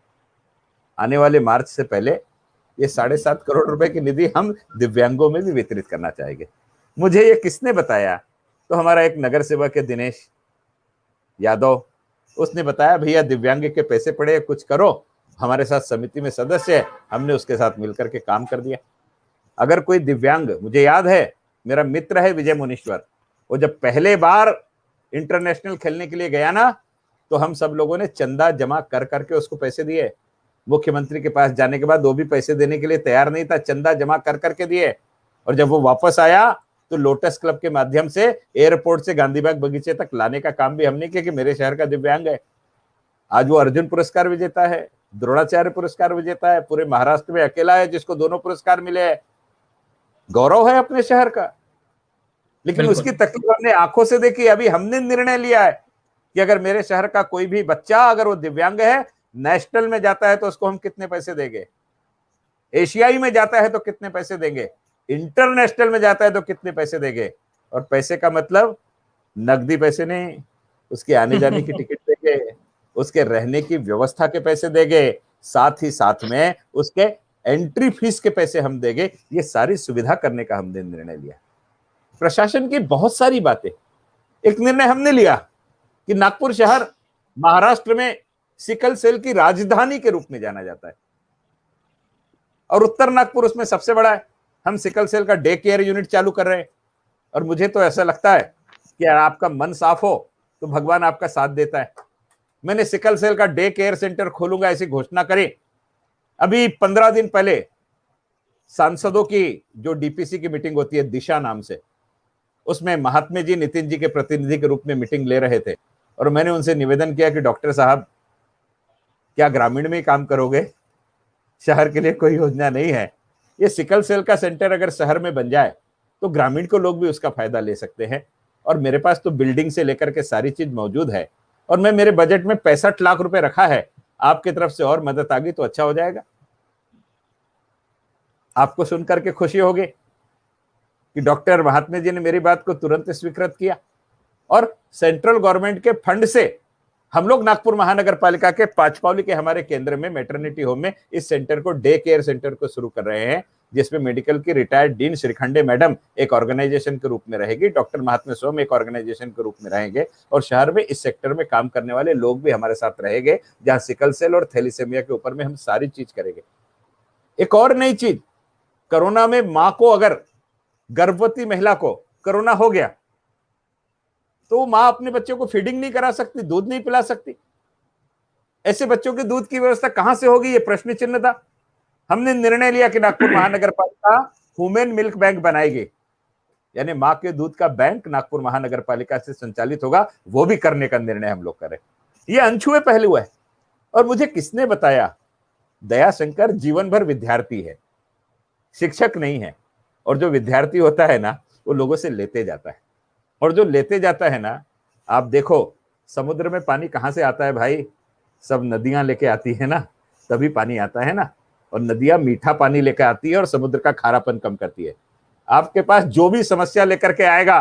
आने वाले मार्च से पहले ये 7.5 करोड़ रुपए की निधि हम दिव्यांगों में भी वितरित करना चाहेंगे। मुझे ये किसने बताया? तो हमारा एक नगर सेवक है दिनेश यादव, उसने बताया भैया दिव्यांग के पैसे पड़े, कुछ करो। हमारे साथ समिति में सदस्य है, हमने उसके साथ मिलकर के काम कर दिया। अगर कोई दिव्यांग, मुझे याद है मेरा मित्र है विजय मुनीश्वर, वो जब पहले बार इंटरनेशनल खेलने के लिए गया ना तो हम सब लोगों ने चंदा जमा कर करके उसको पैसे दिए। मुख्यमंत्री के पास जाने के बाद वो भी पैसे देने के लिए तैयार नहीं था, चंदा जमा कर करके दिए। और जब वो वापस आया तो लोटस क्लब के माध्यम से एयरपोर्ट से गांधी बाग बगीचे तक लाने का काम भी हमने किया कि मेरे शहर का दिव्यांग है। आज वो अर्जुन पुरस्कार विजेता है, द्रोणाचार्य पुरस्कार विजेता है, पूरे महाराष्ट्र में अकेला है जिसको दोनों पुरस्कार मिले हैं। गौरव है अपने शहर का। लेकिन उसकी तकलीफ हमने आंखों से देखी। अभी हमने निर्णय लिया है कि अगर मेरे शहर का कोई भी बच्चा अगर वो दिव्यांग है, नेशनल में जाता है तो उसको हम कितने पैसे देंगे, एशियाई में जाता है तो कितने पैसे देंगे, इंटरनेशनल में जाता है तो कितने पैसे देंगे। और पैसे का मतलब नकदी पैसे नहीं, उसके आने जाने की टिकट देंगे, उसके रहने की व्यवस्था के पैसे देंगे, साथ ही साथ में उसके एंट्री फीस के पैसे हम देंगे। ये सारी सुविधा करने का हमने निर्णय लिया। प्रशासन की बहुत सारी बातें। एक निर्णय हमने लिया कि नागपुर शहर महाराष्ट्र में सिकल सेल की राजधानी के रूप में जाना जाता है और उत्तर नागपुर उसमें सबसे बड़ा है। हम सिकल सेल का डे केयर यूनिट चालू कर रहे हैं और मुझे तो ऐसा लगता है कि अगर आपका मन साफ हो तो भगवान आपका साथ देता है। मैंने सिकल सेल का डे केयर सेंटर खोलूंगा ऐसी घोषणा करी। अभी 15 दिन पहले सांसदों की जो डीपीसी की मीटिंग होती है दिशा नाम से, उसमें महात्मा जी नितिन जी के प्रतिनिधि के रूप में मीटिंग ले रहे थे और मैंने उनसे निवेदन किया कि डॉक्टर साहब क्या ग्रामीण में ही काम करोगे? शहर के लिए कोई योजना नहीं है। ये सिकल सेल का सेंटर अगर शहर में बन जाए तो ग्रामीण को लोग भी उसका फायदा ले सकते हैं। और मेरे पास तो बिल्डिंग से लेकर के सारी चीज मौजूद है, और मैं मेरे बजट में 65 लाख रुपए रखा है। आपकी तरफ से और मदद आ गई तो अच्छा हो जाएगा। आपको सुनकर के खुशी होगी कि डॉक्टर महात्मा जी ने मेरी बात को तुरंत स्वीकृत किया, और सेंट्रल गवर्नमेंट के फंड से हम लोग नागपुर महानगर पालिका के पांचपावली के हमारे केंद्र में मैटरनिटी होम में इस सेंटर को, डे केयर सेंटर को शुरू कर रहे हैं, जिसमें मेडिकल की रिटायर्ड डीन श्रीखंडे मैडम एक ऑर्गेनाइजेशन के रूप में रहेगी, डॉक्टर महात्मा स्वयं एक ऑर्गेनाइजेशन के रूप में रहेंगे, और शहर में इस सेक्टर में काम करने वाले लोग भी हमारे साथ रहेंगे, जहां सिकल सेल और थैलीसीमिया के ऊपर में हम सारी चीज करेंगे। एक और नई चीज, कोरोना में मां को, अगर गर्भवती महिला को कोरोना हो गया तो मां अपने बच्चों को फीडिंग नहीं करा सकती, दूध नहीं पिला सकती। ऐसे बच्चों के दूध की व्यवस्था कहां से होगी, ये प्रश्न चिन्ह था। हमने निर्णय लिया कि नागपुर महानगर पालिका ह्यूमन मिल्क बैंक बनाएगी, यानी मां के दूध का बैंक नागपुर महानगर पालिका से संचालित होगा। वो भी करने का निर्णय हम लोग करें। ये अनछुए पहलू है। और मुझे किसने बताया, दयाशंकर जीवन भर विद्यार्थी है, शिक्षक नहीं है। और जो विद्यार्थी होता है ना, वो लोगों से लेते जाता है, और जो लेते जाता है ना, आप देखो समुद्र में पानी कहां से आता है भाई, सब नदियां लेके आती है ना, तभी पानी आता है ना। और नदियां मीठा पानी लेकर आती है और समुद्र का खारापन कम करती है। आपके पास जो भी समस्या लेकर के आएगा,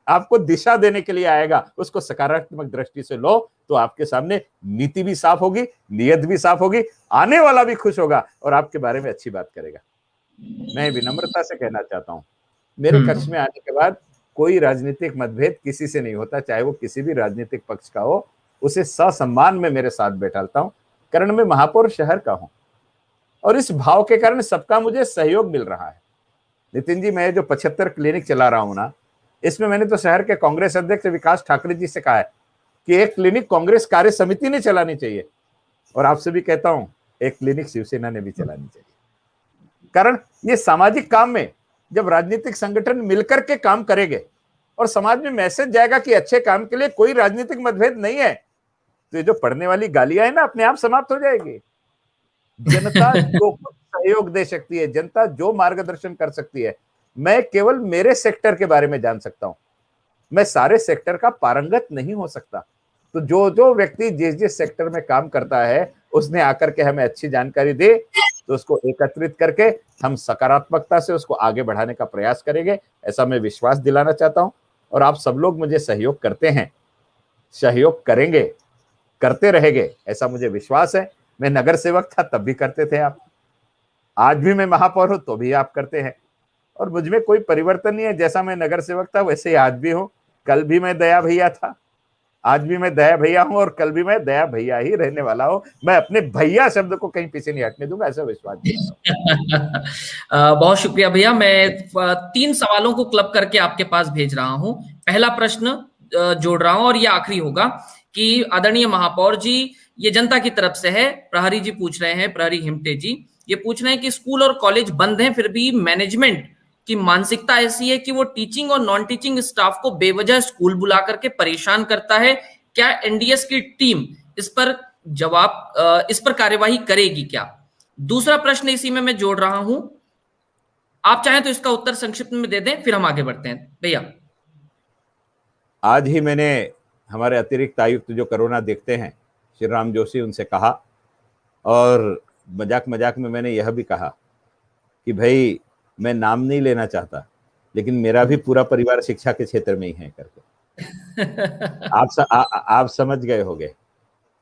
आपको दिशा देने के लिए आएगा, उसको सकारात्मक दृष्टि से लो, तो आपके सामने नीति भी साफ होगी, नियत भी साफ होगी, आने वाला भी खुश होगा और आपके बारे में अच्छी बात करेगा। मैं विनम्रता से कहना चाहता हूं, मेरे कक्ष में आने के बाद कोई राजनीतिक मतभेद किसी से नहीं होता, चाहे वो किसी भी राजनीतिक पक्ष का हो, उसे ससम्मान में मेरे साथ बैठाता हूं, कारण मैं महापौर शहर का हूं। और इस भाव के कारण सबका मुझे सहयोग मिल रहा है। नितिन जी, मैं जो 75 क्लिनिक चला रहा हूं ना, इसमें मैंने तो शहर के कांग्रेस अध्यक्ष विकास ठाकरे जी से कहा है कि एक क्लिनिक कांग्रेस कार्य समिति ने चलानी चाहिए, और आपसे भी कहता हूं एक क्लिनिक शिवसेना ने भी चलानी चाहिए। कारण ये सामाजिक काम में जब राजनीतिक संगठन मिलकर के काम करेंगे और समाज में मैसेज जाएगा कि अच्छे काम के लिए कोई राजनीतिक मतभेद नहीं है, तो ये जो पढ़ने वाली गालियां है ना, अपने आप समाप्त हो जाएगी। जनता जो कुछ सहयोग दे सकती है, जनता जो मार्गदर्शन कर सकती है, मैं केवल मेरे सेक्टर के बारे में जान सकता हूं, मैं सारे सेक्टर का पारंगत नहीं हो सकता। तो जो जो व्यक्ति जिस जिस सेक्टर में काम करता है, उसने आकर के हमें अच्छी जानकारी दे, तो उसको एकत्रित करके हम सकारात्मकता से उसको आगे बढ़ाने का प्रयास करेंगे, ऐसा मैं विश्वास दिलाना चाहता हूं। और आप सब लोग मुझे सहयोग करते हैं, सहयोग करेंगे, करते रहेंगे, ऐसा मुझे विश्वास है। मैं नगर सेवक था तब भी करते थे आप, आज भी मैं महापौर हूं तो भी आप करते हैं, और मुझ में कोई परिवर्तन नहीं है। जैसा मैं नगर सेवक था वैसे ही आज भी हूं, कल भी मैं दया भैया था, आज भी मैं दया भैया हूं, और कल भी मैं दया भैया ही रहने वाला हूं। मैं अपने भैया शब्द को कहीं पीछे नहीं हटने दूंगा, ऐसा विश्वास बहुत शुक्रिया भैया। मैं 3 सवालों को क्लब करके आपके पास भेज रहा हूं। पहला प्रश्न जोड़ रहा हूं और ये आखिरी होगा कि आदरणीय महापौर जी, ये जनता की तरफ से है। प्रहरी जी पूछ रहे हैं, प्रहरी हिमटे जी ये पूछ रहे हैं कि स्कूल और कॉलेज बंद हैं, फिर भी मैनेजमेंट की मानसिकता ऐसी है कि वो टीचिंग और नॉन टीचिंग स्टाफ को बेवजह स्कूल बुला करके परेशान करता है। क्या एनडीएस की टीम इस पर कार्यवाही करेगी क्या? दूसरा प्रश्न इसी में मैं जोड़ रहा हूं, आप चाहें तो इसका उत्तर संक्षिप्त में दे दें, फिर हम आगे बढ़ते हैं भैया। आज ही मैंने हमारे अतिरिक्त आयुक्त जो कोरोना देखते हैं श्री राम जोशी, उनसे कहा, और मजाक मजाक में मैंने यह भी कहा कि भाई मैं नाम नहीं लेना चाहता, लेकिन मेरा भी पूरा परिवार शिक्षा के क्षेत्र में ही है करके आप समझ गए होंगे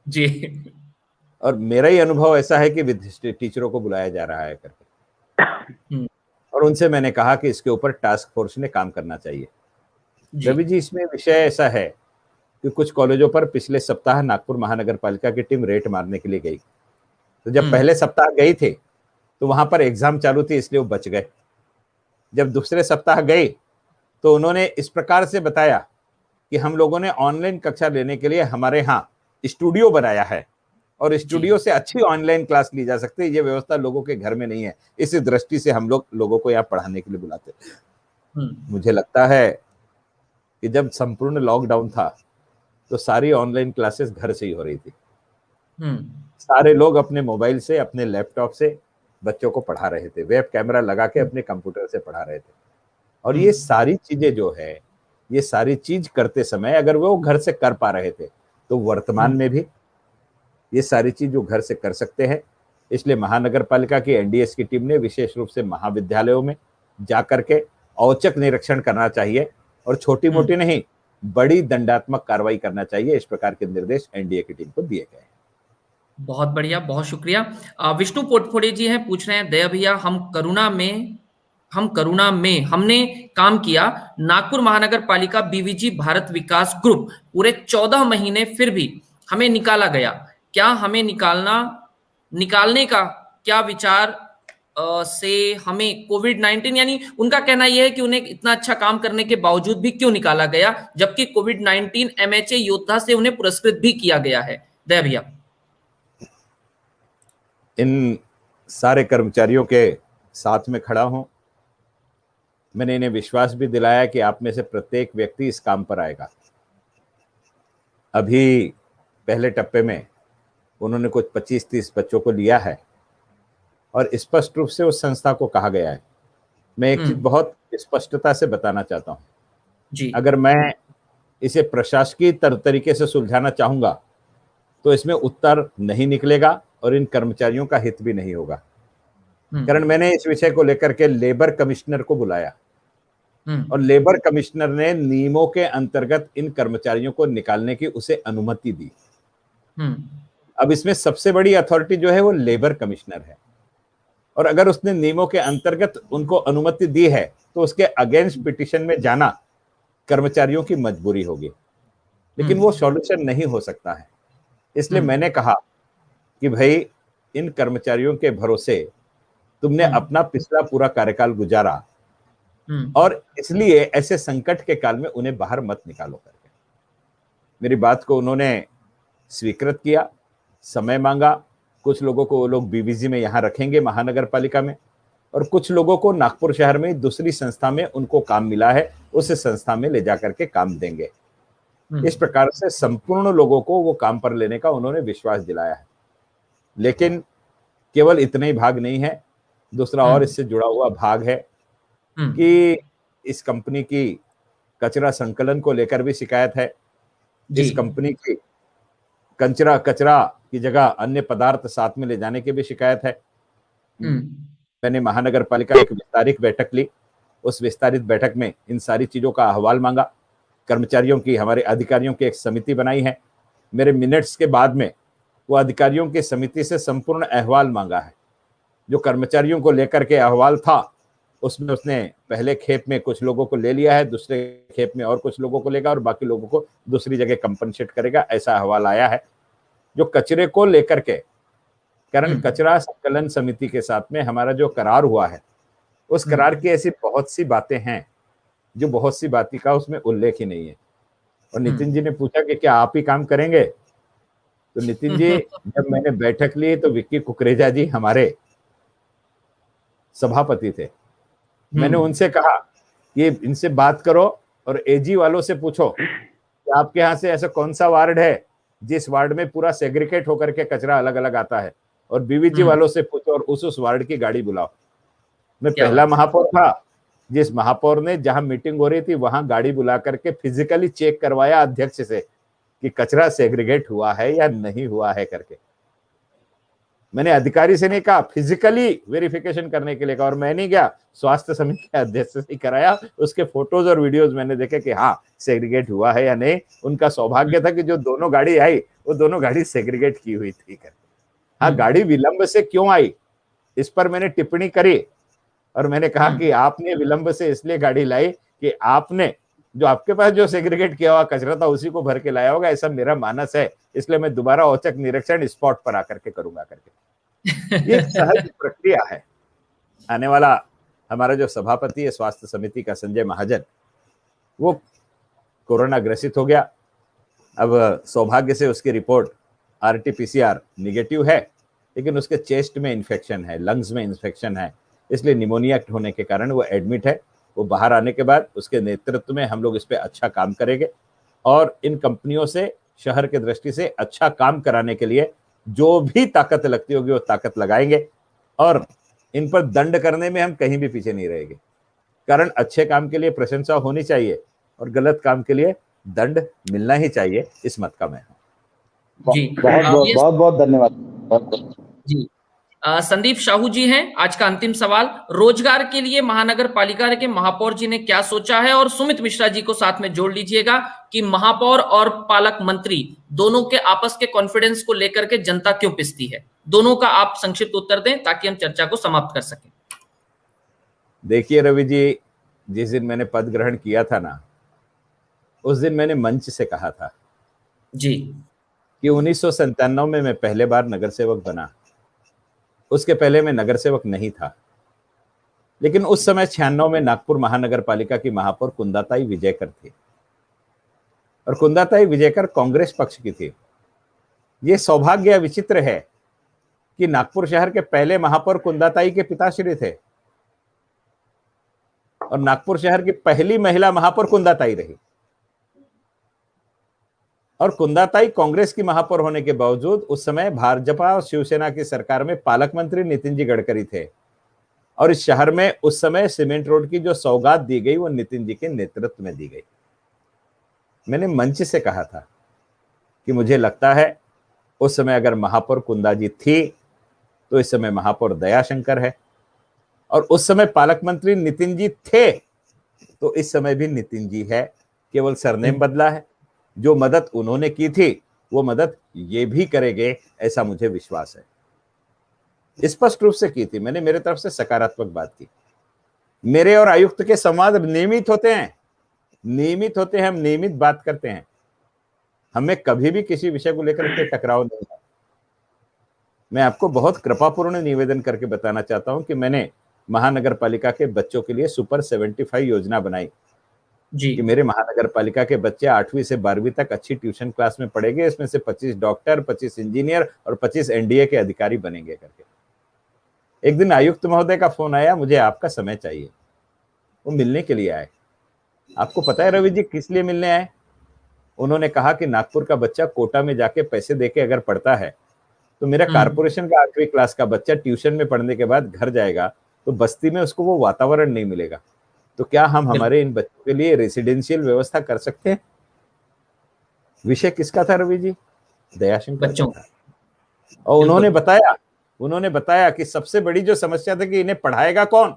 जी। और मेरा ही अनुभव ऐसा है कि टीचरों को बुलाया जा रहा है करके, और उनसे मैंने कहा कि इसके ऊपर टास्क फोर्स ने काम करना चाहिए। रवि जी, इसमें विषय ऐसा है कि कुछ कॉलेजों पर पिछले सप्ताह नागपुर महानगर पालिका की टीम रेड मारने के लिए गई। तो जब पहले सप्ताह गई थे तो वहां पर एग्जाम चालू थी, इसलिए वो बच गए। जब दूसरे सप्ताह गए तो उन्होंने इस प्रकार से बताया कि हम लोगों ने ऑनलाइन कक्षा लेने के लिए हमारे यहाँ स्टूडियो बनाया है, और स्टूडियो से अच्छी ऑनलाइन क्लास ली जा सकती है, ये व्यवस्था लोगों के घर में नहीं है, इसी दृष्टि से हम लोग लोगों को यहाँ पढ़ाने के लिए बुलाते। मुझे लगता है कि जब संपूर्ण लॉकडाउन था तो सारी ऑनलाइन क्लासेस घर से ही हो रही थी। सारे लोग अपने मोबाइल से, अपने लैपटॉप से बच्चों को पढ़ा रहे थे, वेब कैमरा लगा के अपने कंप्यूटर से पढ़ा रहे थे। और ये सारी चीजें जो है, ये सारी चीज करते समय अगर वो घर से कर पा रहे थे तो वर्तमान में भी ये सारी चीज जो घर से कर सकते हैं। इसलिए महानगर पालिका की एनडीएस की टीम ने विशेष रूप से महाविद्यालयों में जाकर के औचक निरीक्षण करना चाहिए और छोटी मोटी नहीं, बड़ी दंडात्मक कार्रवाई करना चाहिए। इस प्रकार के निर्देश एनडीए की टीम को दिए गए हैं। बहुत बढ़िया, बहुत शुक्रिया। विष्णु पोटफोड़े जी हैं, पूछ रहे हैं, दया भैया हम करुणा में हमने काम किया, नागपुर महानगर पालिका बीवीजी भारत विकास ग्रुप पूरे 14 महीने, फिर भी हमें निकाला गया। क्या हमें निकालने का क्या विचार से हमें कोविड-19, यानी उनका कहना यह है कि उन्हें इतना अच्छा काम करने के बावजूद भी क्यों निकाला गया, जबकि कोविड-19 एमएचए योद्धा से उन्हें पुरस्कृत भी किया गया है। दया भैया। इन सारे कर्मचारियों के साथ में खड़ा हूं। मैंने इन्हें विश्वास भी दिलाया कि आप में से प्रत्येक व्यक्ति इस काम पर आएगा। अभी पहले टप्पे में उन्होंने कुछ 25-30 बच्चों को लिया है और स्पष्ट रूप से उस संस्था को कहा गया है। मैं एक चीज बहुत स्पष्टता से बताना चाहता हूं जी। अगर मैं इसे प्रशासकीय तरीके से सुलझाना चाहूंगा तो इसमें उत्तर नहीं निकलेगा और इन कर्मचारियों का हित भी नहीं होगा। कारण मैंने इस विषय को लेकर के लेबर कमिश्नर को बुलाया और लेबर कमिश्नर ने नियमों के अंतर्गत इन कर्मचारियों को निकालने की उसे अनुमति दी। अब इसमें सबसे बड़ी अथॉरिटी जो है वो लेबर कमिश्नर है और अगर उसने नियमों के अंतर्गत उनको अनुमति दी है तो उसके अगेंस्ट पिटीशन में जाना कर्मचारियों की मजबूरी होगी, लेकिन वो सॉल्यूशन नहीं हो सकता है। इसलिए मैंने कहा कि भाई इन कर्मचारियों के भरोसे तुमने अपना पिछला पूरा कार्यकाल गुजारा और इसलिए ऐसे संकट के काल में उन्हें बाहर मत निकालो करके। मेरी बात को उन्होंने स्वीकृत किया, समय मांगा। कुछ लोगों को वो लोग बीवीजी में यहाँ रखेंगे महानगर पालिका में और कुछ लोगों को नागपुर शहर में दूसरी संस्था में उनको काम मिला है, उस संस्था में ले जाकर के काम देंगे। इस प्रकार से संपूर्ण लोगों को वो काम पर लेने का उन्होंने विश्वास दिलाया है। लेकिन केवल इतना ही भाग नहीं है, दूसरा और इससे जुड़ा हुआ भाग है कि इस कंपनी की कचरा संकलन को लेकर भी शिकायत है। इस कंपनी की कचरा की जगह अन्य पदार्थ साथ में ले जाने की भी शिकायत है। मैंने महानगर पालिका एक विस्तारित बैठक ली, उस विस्तारित बैठक में इन सारी चीजों का अहवाल मांगा। कर्मचारियों की, हमारे अधिकारियों की एक समिति बनाई है। मेरे मिनट्स के बाद में वो अधिकारियों की समिति से संपूर्ण अहवाल मांगा है। जो कर्मचारियों को लेकर के अहवाल था उसमें उसने पहले खेप में कुछ लोगों को ले लिया है, दूसरे खेप में और कुछ लोगों को लेगा और बाकी लोगों को दूसरी जगह कंपनसेट करेगा, ऐसा अहवाल आया है। जो कचरे को लेकर के, कारण कचरा संकलन समिति के साथ में हमारा जो करार हुआ है, उस करार की ऐसी बहुत सी बातें हैं जो बहुत सी बातें का उसमें उल्लेख ही नहीं है। और नितिन जी ने पूछा कि क्या आप ही काम करेंगे, तो नितिन जी जब मैंने बैठक ली तो विक्की कुकरेजा जी हमारे सभापति थे। मैंने उनसे कहा कि इनसे बात करो और एजी वालों से पूछो कि आपके यहाँ से ऐसा कौन सा वार्ड है जिस वार्ड में पूरा सेग्रीगेट होकर के कचरा अलग अलग आता है, और बीवीजी वालों से पूछो और उस वार्ड की गाड़ी बुलाओ। मैं पहला महापौर था जिस महापौर ने जहां मीटिंग हो रही थी वहां गाड़ी बुला करके फिजिकली चेक करवाया अध्यक्ष से कि कचरा सेग्रीगेट हुआ है या नहीं हुआ है करके। मैंने अधिकारी से नहीं कहा, फिजिकली वेरिफिकेशन करने के लिए कहा, और मैं नहीं गया, स्वास्थ्य समिति के अध्यक्ष से ही कराया। उसके फोटोज और वीडियोज मैंने देखे कि हाँ सेग्रीगेट हुआ है या नहीं। उनका सौभाग्य था कि जो दोनों गाड़ी आई वो दोनों गाड़ी सेग्रीगेट की हुई थी करके। हाँ, गाड़ी विलंब से क्यों आई इस पर मैंने टिप्पणी करी और मैंने कहा कि आपने विलंब से इसलिए गाड़ी लाई कि आपने जो आपके पास जो सेग्रीगेट किया हुआ कचरा था उसी को भर के लाया होगा, ऐसा मेरा मानस है। इसलिए मैं दोबारा औचक निरीक्षण स्पॉट पर आकर के करूंगा करके। ये सहज प्रक्रिया है। आने वाला हमारा जो सभापति है स्वास्थ्य समिति का, संजय महाजन, वो कोरोना ग्रसित हो गया। अब सौभाग्य से उसकी रिपोर्ट RT-PCR निगेटिव है, लेकिन उसके चेस्ट में इन्फेक्शन है, लंग्स में इन्फेक्शन है, इसलिए निमोनिया होने के कारण वो एडमिट है। वो बाहर आने के बाद उसके नेतृत्व में हम लोग इस पे अच्छा काम करेंगे और इन कंपनियों से शहर के दृष्टि से अच्छा काम कराने के लिए जो भी ताकत लगती होगी वो ताकत लगाएंगे। और इन पर दंड करने में हम कहीं भी पीछे नहीं रहेंगे। कारण अच्छे काम के लिए प्रशंसा होनी चाहिए और गलत काम के लिए दंड मिलना ही चाहिए, इस मत का मैं हूं। जी बहुत बहुत बहुत बहुत धन्यवाद। जी संदीप शाहू जी हैं। आज का अंतिम सवाल, रोजगार के लिए महानगर पालिका के महापौर जी ने क्या सोचा है? और सुमित मिश्रा जी को साथ में जोड़ लीजिएगा कि महापौर और पालक मंत्री दोनों के आपस के कॉन्फिडेंस को लेकर के जनता क्यों पिसती है? दोनों का आप संक्षिप्त उत्तर दें ताकि हम चर्चा को समाप्त कर सकें। देखिए रवि जी, जिस दिन मैंने पद ग्रहण किया था ना, उस दिन मैंने मंच से कहा था जी कि 1997 में मैं पहले बार नगर सेवक बना। उसके पहले मैं नगर सेवक नहीं था, लेकिन उस समय 96 में नागपुर महानगर पालिका की महापौर कुंदाताई विजयकर थी और कुंदाताई विजयकर कांग्रेस पक्ष की थी। ये सौभाग्य विचित्र है कि नागपुर शहर के पहले महापौर कुंदाताई के पिताश्री थे और नागपुर शहर की पहली महिला महापौर कुंदाताई रही। और कुंदाताई कांग्रेस की महापौर होने के बावजूद उस समय भाजपा और शिवसेना की सरकार में पालक मंत्री नितिन जी गडकरी थे और इस शहर में उस समय सीमेंट रोड की जो सौगात दी गई वो नितिन जी के नेतृत्व में दी गई। मैंने मंच से कहा था कि मुझे लगता है उस समय अगर महापौर कुंदा जी थी तो इस समय महापौर दयाशंकर है, और उस समय पालक मंत्री नितिन जी थे तो इस समय भी नितिन जी है, केवल सरनेम बदला है। जो मदद उन्होंने की थी वो मदद ये भी करेंगे, ऐसा मुझे विश्वास है। स्पष्ट रूप से की थी मैंने, मेरे तरफ से सकारात्मक बात की। मेरे और आयुक्त के संवाद नियमित होते हैं, हम नियमित बात करते हैं। हमें कभी भी किसी विषय को लेकर के टकराव नहीं है। मैं आपको बहुत कृपापूर्ण निवेदन करके बताना चाहता हूं कि मैंने महानगर पालिका के बच्चों के लिए सुपर 75 योजना बनाई जी कि मेरे महानगर पालिका के बच्चे 8वीं से 12वीं तक अच्छी ट्यूशन क्लास में पढ़ेंगे, इसमें से 25 डॉक्टर, 25 इंजीनियर और 25 एनडीए के अधिकारी बनेंगे करके। एक दिन आयुक्त महोदय का फोन आया, मुझे आपका समय चाहिए। वो मिलने के लिए आए। आपको पता है रवि जी किस लिए मिलने आए? उन्होंने कहा कि नागपुर का बच्चा कोटा में जाके पैसे देके अगर पढ़ता है तो मेरा कारपोरेशन का 8वीं क्लास का बच्चा ट्यूशन में पढ़ने के बाद घर जाएगा तो बस्ती में उसको वो वातावरण नहीं मिलेगा। तो क्या हम हमारे इन बच्चों के लिए रेसिडेंशियल व्यवस्था कर सकते हैं? विषय किसका था रवि जी? दयाशंकर बच्चों का। और उन्होंने बताया कि सबसे बड़ी जो समस्या थी कि इन्हें पढ़ाएगा कौन,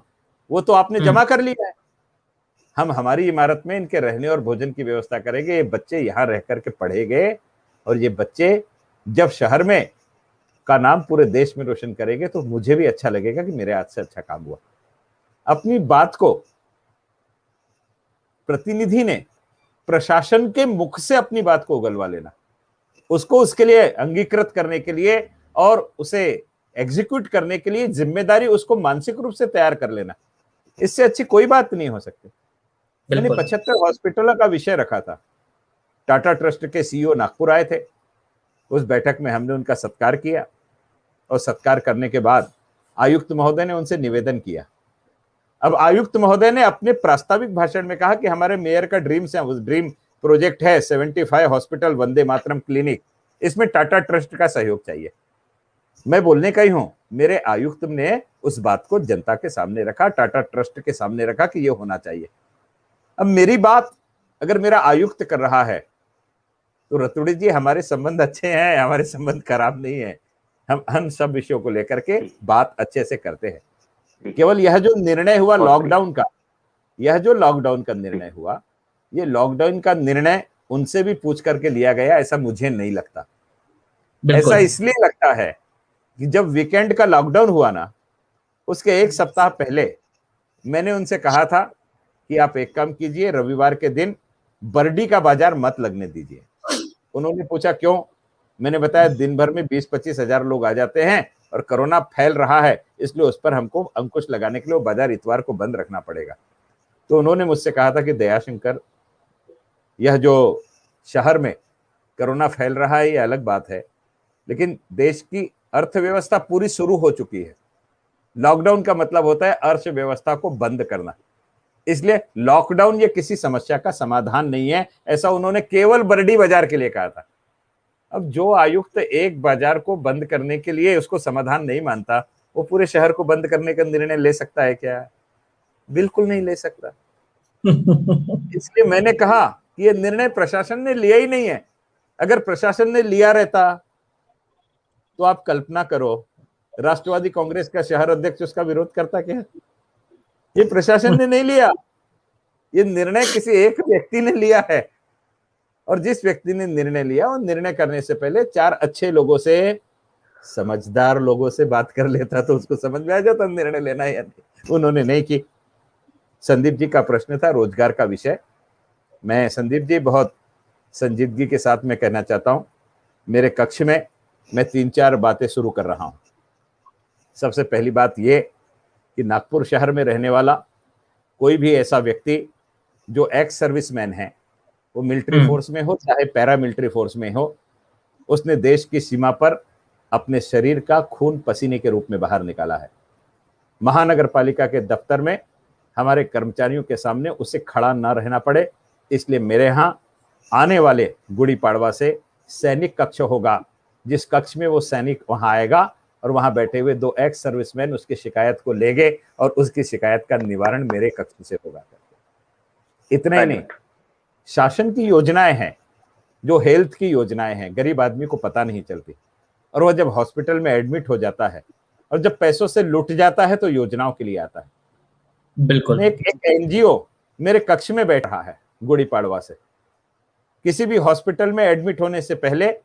वो तो आपने जमा कर लिया है। हम हमारी इमारत में इनके रहने और भोजन की व्यवस्था करेंगे, ये बच्चे यहाँ रह करके पढ़ेंगे और ये बच्चे जब शहर में का नाम पूरे देश में रोशन करेंगे तो मुझे भी अच्छा लगेगा कि मेरे हाथ से अच्छा काम हुआ। अपनी बात को प्रतिनिधि ने प्रशासन के मुख से अपनी बात को उगलवा लेना, उसको उसके लिए अंगीकृत करने के लिए और उसे एग्जीक्यूट करने के लिए जिम्मेदारी उसको मानसिक रूप से तैयार कर लेना, इससे अच्छी कोई बात नहीं हो सकती। मैंने 75 हॉस्पिटलों का विषय रखा था। टाटा ट्रस्ट के सीईओ नागपुर आए थे। उस बैठक में हमने उनका सत्कार किया और सत्कार करने के बाद आयुक्त महोदय ने उनसे निवेदन किया। अब आयुक्त महोदय ने अपने प्रास्ताविक भाषण में कहा कि हमारे मेयर का ड्रीम प्रोजेक्ट है 75 हॉस्पिटल वंदे मातरम क्लिनिक, इसमें टाटा ट्रस्ट का सहयोग चाहिए। मैं बोलने का ही हूं, मेरे आयुक्त ने उस बात को जनता के सामने रखा, टाटा ट्रस्ट के सामने रखा कि ये होना चाहिए। अब मेरी बात अगर मेरा आयुक्त कर रहा है तो रतुड़ी जी हमारे संबंध अच्छे हैं, हमारे संबंध खराब नहीं है। हम सब विषयों को लेकर के बात अच्छे से करते हैं। केवल यह जो निर्णय हुआ लॉकडाउन का, निर्णय हुआ, ये लॉकडाउन का निर्णय उनसे भी पूछ करके लिया गया, ऐसा मुझे नहीं लगता। ऐसा इसलिए लगता है कि जब वीकेंड का लॉकडाउन हुआ ना, उसके एक सप्ताह पहले मैंने उनसे कहा था कि आप एक काम कीजिए, रविवार के दिन बरडी का बाजार मत लगने दीजिए। उन्होंने पूछा क्यों? मैंने बताया दिन भर में 20-25 हजार लोग आ जाते हैं और कोरोना फैल रहा है, इसलिए उस पर हमको अंकुश लगाने के लिए वो बाजार इतवार को बंद रखना पड़ेगा। तो उन्होंने मुझसे कहा था कि दयाशंकर, यह जो शहर में कोरोना फैल रहा है ये अलग बात है, लेकिन देश की अर्थव्यवस्था पूरी शुरू हो चुकी है। लॉकडाउन का मतलब होता है अर्थव्यवस्था को बंद करना, इसलिए लॉकडाउन ये किसी समस्या का समाधान नहीं है, ऐसा उन्होंने केवल बरडी बाजार के लिए कहा था। अब जो आयुक्त एक बाजार को बंद करने के लिए उसको समाधान नहीं मानता, वो पूरे शहर को बंद करने का निर्णय ले सकता है क्या? बिल्कुल नहीं ले सकता। इसलिए मैंने कहा कि ये निर्णय प्रशासन ने लिया ही नहीं है। अगर प्रशासन ने लिया रहता तो आप कल्पना करो, राष्ट्रवादी कांग्रेस का शहर अध्यक्ष उसका विरोध करता क्या? ये प्रशासन ने नहीं लिया, ये निर्णय किसी एक व्यक्ति ने लिया है। और जिस व्यक्ति ने निर्णय लिया, वो निर्णय करने से पहले 4 अच्छे लोगों से, समझदार लोगों से बात कर लेता तो उसको समझ में आ जाता निर्णय लेना है या नहीं। उन्होंने नहीं की। संदीप जी का प्रश्न था रोजगार का विषय। मैं संदीप जी बहुत संजीदगी के साथ में कहना चाहता हूं, मेरे कक्ष में मैं 3-4 बातें शुरू कर रहा हूं। सबसे पहली बात ये कि नागपुर शहर में रहने वाला कोई भी ऐसा व्यक्ति जो एक्स सर्विसमैन है, वो मिलिट्री फोर्स में हो चाहे पैरामिलिट्री फोर्स में हो, उसने देश की सीमा पर अपने शरीर का खून पसीने के रूप में बाहर निकाला है। महानगर पालिका के दफ्तर में हमारे कर्मचारियों के सामने उसे खड़ा ना रहना पड़े, इसलिए मेरे यहाँ आने वाले गुड़ी पाड़वा से सैनिक कक्ष होगा, जिस कक्ष में वो सैनिक वहां आएगा और वहां बैठे हुए 2 एक्स सर्विसमैन उसकी शिकायत को लेंगे और उसकी शिकायत का निवारण मेरे कक्ष से होगा। इतना ही नहीं, शासन की योजनाएं हैं, जो हेल्थ की योजनाएं हैं, गरीब आदमी को पता नहीं चलती, और वह जब हॉस्पिटल में एडमिट हो जाता है और जब पैसों से लुट जाता है तो योजनाओं के लिए आता है। बिल्कुल। एक एनजीओ मेरे कक्ष में बैठ रहा है गुड़ी पाड़वा से। किसी भी हॉस्पिटल में एडमिट होने से पहले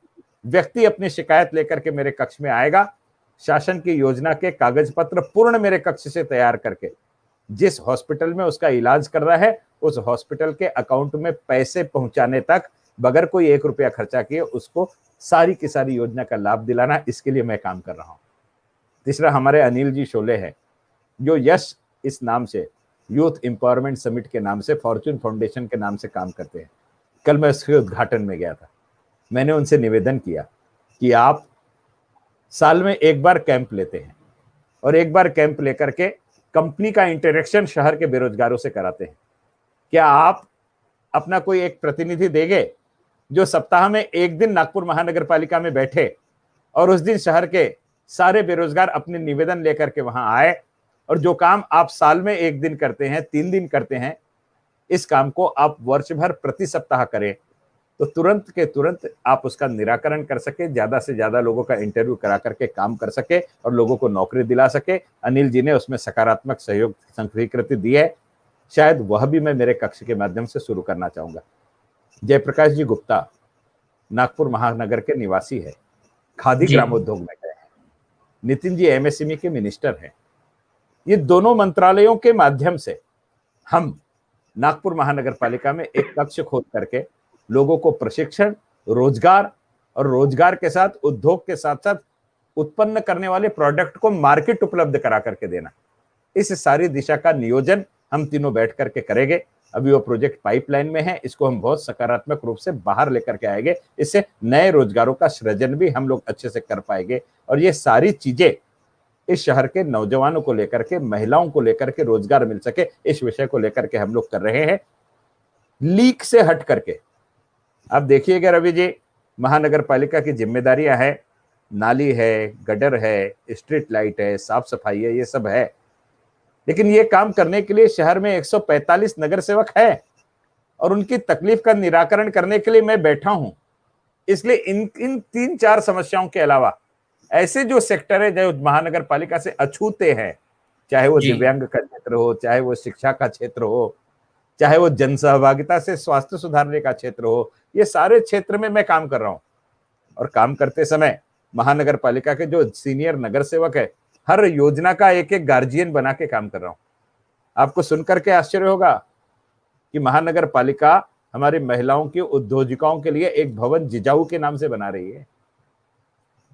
व्यक्ति अपनी शिकायत लेकर के मेरे कक्ष में आएगा, शासन की योजना के कागज पत्र पूर्ण मेरे कक्ष से तैयार करके जिस हॉस्पिटल में उसका इलाज कर रहा है, उस हॉस्पिटल के अकाउंट में पैसे पहुंचाने तक बगैर कोई 1 रुपया खर्चा किए उसको सारी की सारी योजना का लाभ दिलाना, इसके लिए मैं काम कर रहा हूं। तीसरा, हमारे अनिल जी शोले हैं, जो यश इस नाम से, यूथ एम्पावरमेंट समिट के नाम से, फॉर्च्यून फाउंडेशन के नाम से काम करते हैं। कल मैं उसके उद्घाटन में गया था। मैंने उनसे निवेदन किया कि आप साल में 1 बार कैंप लेते हैं और 1 बार कैंप लेकर के कंपनी का इंटरेक्शन शहर के बेरोजगारों से कराते हैं। क्या आप अपना कोई एक प्रतिनिधि देंगे जो सप्ताह में 1 दिन नागपुर महानगर पालिका में बैठे और उस दिन शहर के सारे बेरोजगार अपने निवेदन लेकर के वहां आए, और जो काम आप साल में 1 दिन करते हैं, 3 दिन करते हैं, इस काम को आप वर्ष भर प्रति सप्ताह करें तो तुरंत के तुरंत आप उसका निराकरण कर सके, ज्यादा से ज्यादा लोगों का इंटरव्यू करा करके काम कर सके और लोगों को नौकरी दिला सके। अनिल जी ने उसमें सकारात्मक सहयोग स्वीकृति दी है, शायद वह भी मैं मेरे कक्ष के माध्यम से शुरू करना चाहूंगा। जयप्रकाश जी गुप्ता नागपुर महानगर के निवासी है, खादी ग्रामोद्योग में गए हैं। नितिन जी एमएसएमई के मिनिस्टर हैं। ये दोनों मंत्रालयों के माध्यम से हम नागपुर महानगर पालिका में एक कक्ष खोल करके लोगों को प्रशिक्षण, रोजगार और रोजगार के साथ उद्योग के साथ साथ उत्पन्न करने वाले प्रोडक्ट को मार्केट उपलब्ध करा करके देना, इस सारी दिशा का नियोजन हम तीनों बैठ करके करेंगे। अभी वो प्रोजेक्ट पाइपलाइन में है, इसको हम बहुत सकारात्मक रूप से बाहर लेकर के आएंगे। इससे नए रोजगारों का सृजन भी हम लोग अच्छे से कर पाएंगे और ये सारी चीजें इस शहर के नौजवानों को लेकर के, महिलाओं को लेकर के रोजगार मिल सके, इस विषय को लेकर के हम लोग कर रहे हैं। लीक से हट करके आप देखिएगा रवि जी, महानगर पालिका की जिम्मेदारियां है, नाली है, गटर है, स्ट्रीट लाइट है, साफ सफाई है, ये सब है, लेकिन ये काम करने के लिए शहर में 145 नगर सेवक है और उनकी तकलीफ का निराकरण करने के लिए मैं बैठा हूं। इसलिए इन 3-4 समस्याओं के अलावा ऐसे जो सेक्टर है जो महानगर पालिका से अछूते हैं, चाहे वो दिव्यांग का क्षेत्र हो, चाहे वो शिक्षा का क्षेत्र हो, चाहे वो जन सहभागिता से स्वास्थ्य सुधारने का क्षेत्र हो, ये सारे क्षेत्र में मैं काम कर रहा हूं। और काम करते समय महानगर पालिका के जो सीनियर नगर सेवक है, हर योजना का एक एक गार्जियन बना के काम कर रहा हूं। आपको सुनकर के आश्चर्य होगा कि महानगर पालिका हमारी महिलाओं की उद्योजिकाओं के लिए एक भवन जिजाऊ के नाम से बना रही है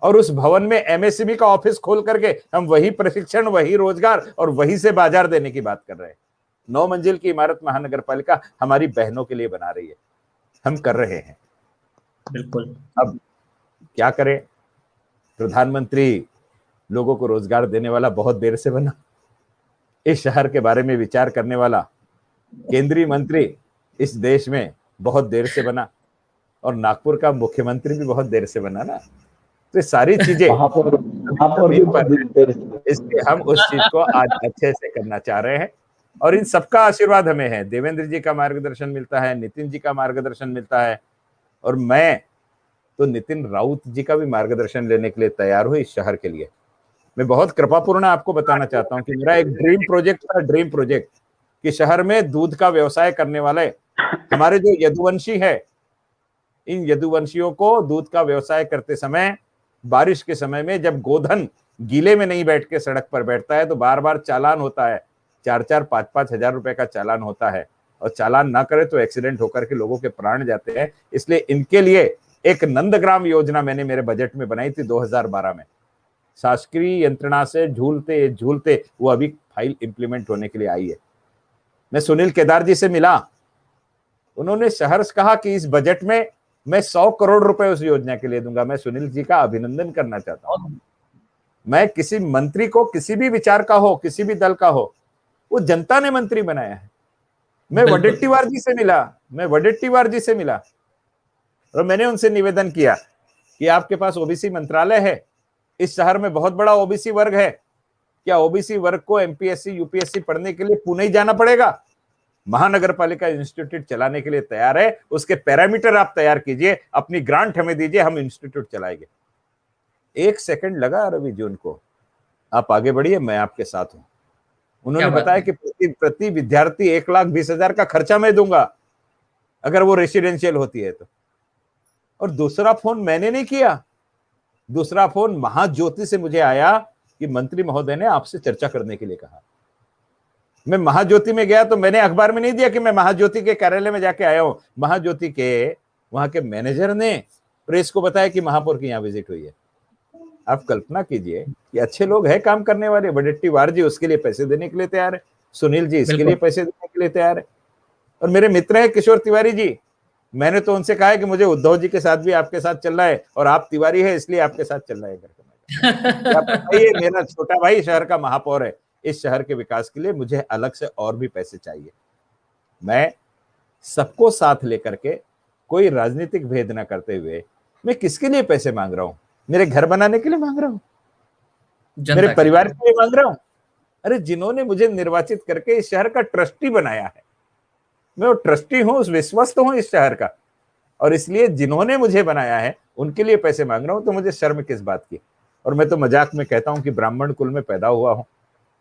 और उस भवन में एमएसएमई का ऑफिस खोल करके हम वही प्रशिक्षण, वही रोजगार और वही से बाजार देने की बात कर रहे हैं। 9 मंजिल की इमारत महानगर पालिका हमारी बहनों के लिए बना रही है, हम कर रहे हैं। बिल्कुल। अब क्या करें, प्रधानमंत्री लोगों को रोजगार देने वाला बहुत देर से बना, इस शहर के बारे में विचार करने वाला केंद्रीय मंत्री इस देश में बहुत देर से बना और नागपुर का मुख्यमंत्री भी बहुत देर से बना ना। तो ये सारी चीजें महापौर भी बहुत देर से, इसलिए हम उस चीज को आज अच्छे से करना चाह रहे हैं और इन सबका आशीर्वाद हमें है। देवेंद्र जी का मार्गदर्शन मिलता है, नितिन जी का मार्गदर्शन मिलता है, और मैं तो नितिन राउत जी का भी मार्गदर्शन लेने के लिए तैयार हूं इस शहर के लिए। मैं बहुत कृपापूर्ण आपको बताना चाहता हूं कि मेरा एक ड्रीम प्रोजेक्ट कि शहर में दूध का व्यवसाय करने वाले हमारे जो यदुवंशी है, इन यदुवंशियों को दूध का व्यवसाय करते समय बारिश के समय में जब गोधन गीले में नहीं बैठ के सड़क पर बैठता है तो बार बार चालान होता है, 4-4, 5-5 हजार रुपए का चालान होता है, और चालान ना करे तो एक्सीडेंट होकर के लोगों के प्राण जाते हैं। इसलिए इनके लिए एक नंदग्राम योजना मैंने मेरे बजट में बनाई थी 2012 में। शासकीय यंत्रणा से झूलते झूलते वो अभी फाइल इंप्लीमेंट होने के लिए आई है। मैं सुनील केदार जी से मिला, उन्होंने सहर्ष कहा कि इस बजट में मैं 100 करोड़ रुपए उस योजना के लिए दूंगा। मैं सुनील जी का अभिनंदन करना चाहता हूं। मैं किसी मंत्री को किसी भी विचार का हो, किसी भी दल का हो, वो जनता ने मंत्री बनाया है। मैं वडेट्टीवार जी से मिला और मैंने उनसे निवेदन किया कि आपके पास ओबीसी मंत्रालय है, इस शहर में बहुत बड़ा ओबीसी वर्ग है, क्या ओबीसी वर्ग को एमपीएससी यूपीएससी पढ़ने के लिए पुणे ही जाना पड़ेगा? महानगर पालिका इंस्टीट्यूट चलाने के लिए तैयार है, उसके पैरामीटर आप तैयार कीजिए, अपनी ग्रांट हमें दीजिए, हम इंस्टीट्यूट चलाएंगे। 1 सेकंड लगा रवि जी उनको, आप आगे बढ़िए, मैं आपके साथ हूं। उन्होंने बताया कि प्रति विद्यार्थी 1,20,000 का खर्चा मैं दूंगा अगर वो रेसिडेंशियल होती है तो। और दूसरा फोन मैंने नहीं किया, दूसरा फोन महाज्योति से मुझे आया कि मंत्री महोदय ने आपसे चर्चा करने के लिए कहा। मैं महाज्योति में गया तो मैंने अखबार में नहीं दिया कि मैं महाज्योति के कार्यालय में जाके आया हूं। महाज्योति के वहां के मैनेजर ने प्रेस को बताया कि महापौर की यहां विजिट हुई है। आप कल्पना कीजिए कि अच्छे लोग हैं काम करने वाले। वडेट्टीवार जी उसके लिए पैसे देने के लिए तैयार है, सुनील जी इसके लिए पैसे देने के लिए तैयार है, और मेरे मित्र हैं किशोर तिवारी जी। मैंने तो उनसे कहा है कि मुझे उद्धव जी के साथ भी आपके साथ चलना है, और आप तिवारी है इसलिए आपके साथ चलना है करके। ये मेरा छोटा भाई शहर का महापौर है, इस शहर के विकास के लिए मुझे अलग से और भी पैसे चाहिए। मैं सबको साथ लेकर के, कोई राजनीतिक भेद ना करते हुए, मैं किसके लिए पैसे मांग रहा हूं? मेरे घर बनाने के लिए मांग रहा हूं, मेरे परिवार के लिए मांग रहा हूं। अरे जिन्होंने मुझे निर्वाचित करके इस शहर का ट्रस्टी बनाया है, मैं वो ट्रस्टी हूं, उस विश्वस्त हूं इस शहर का, और इसलिए जिन्होंने मुझे बनाया है उनके लिए पैसे मांग रहा हूं, तो मुझे शर्म किस बात की? और मैं तो मजाक में कहता हूं कि ब्राह्मण कुल में पैदा हुआ हूं,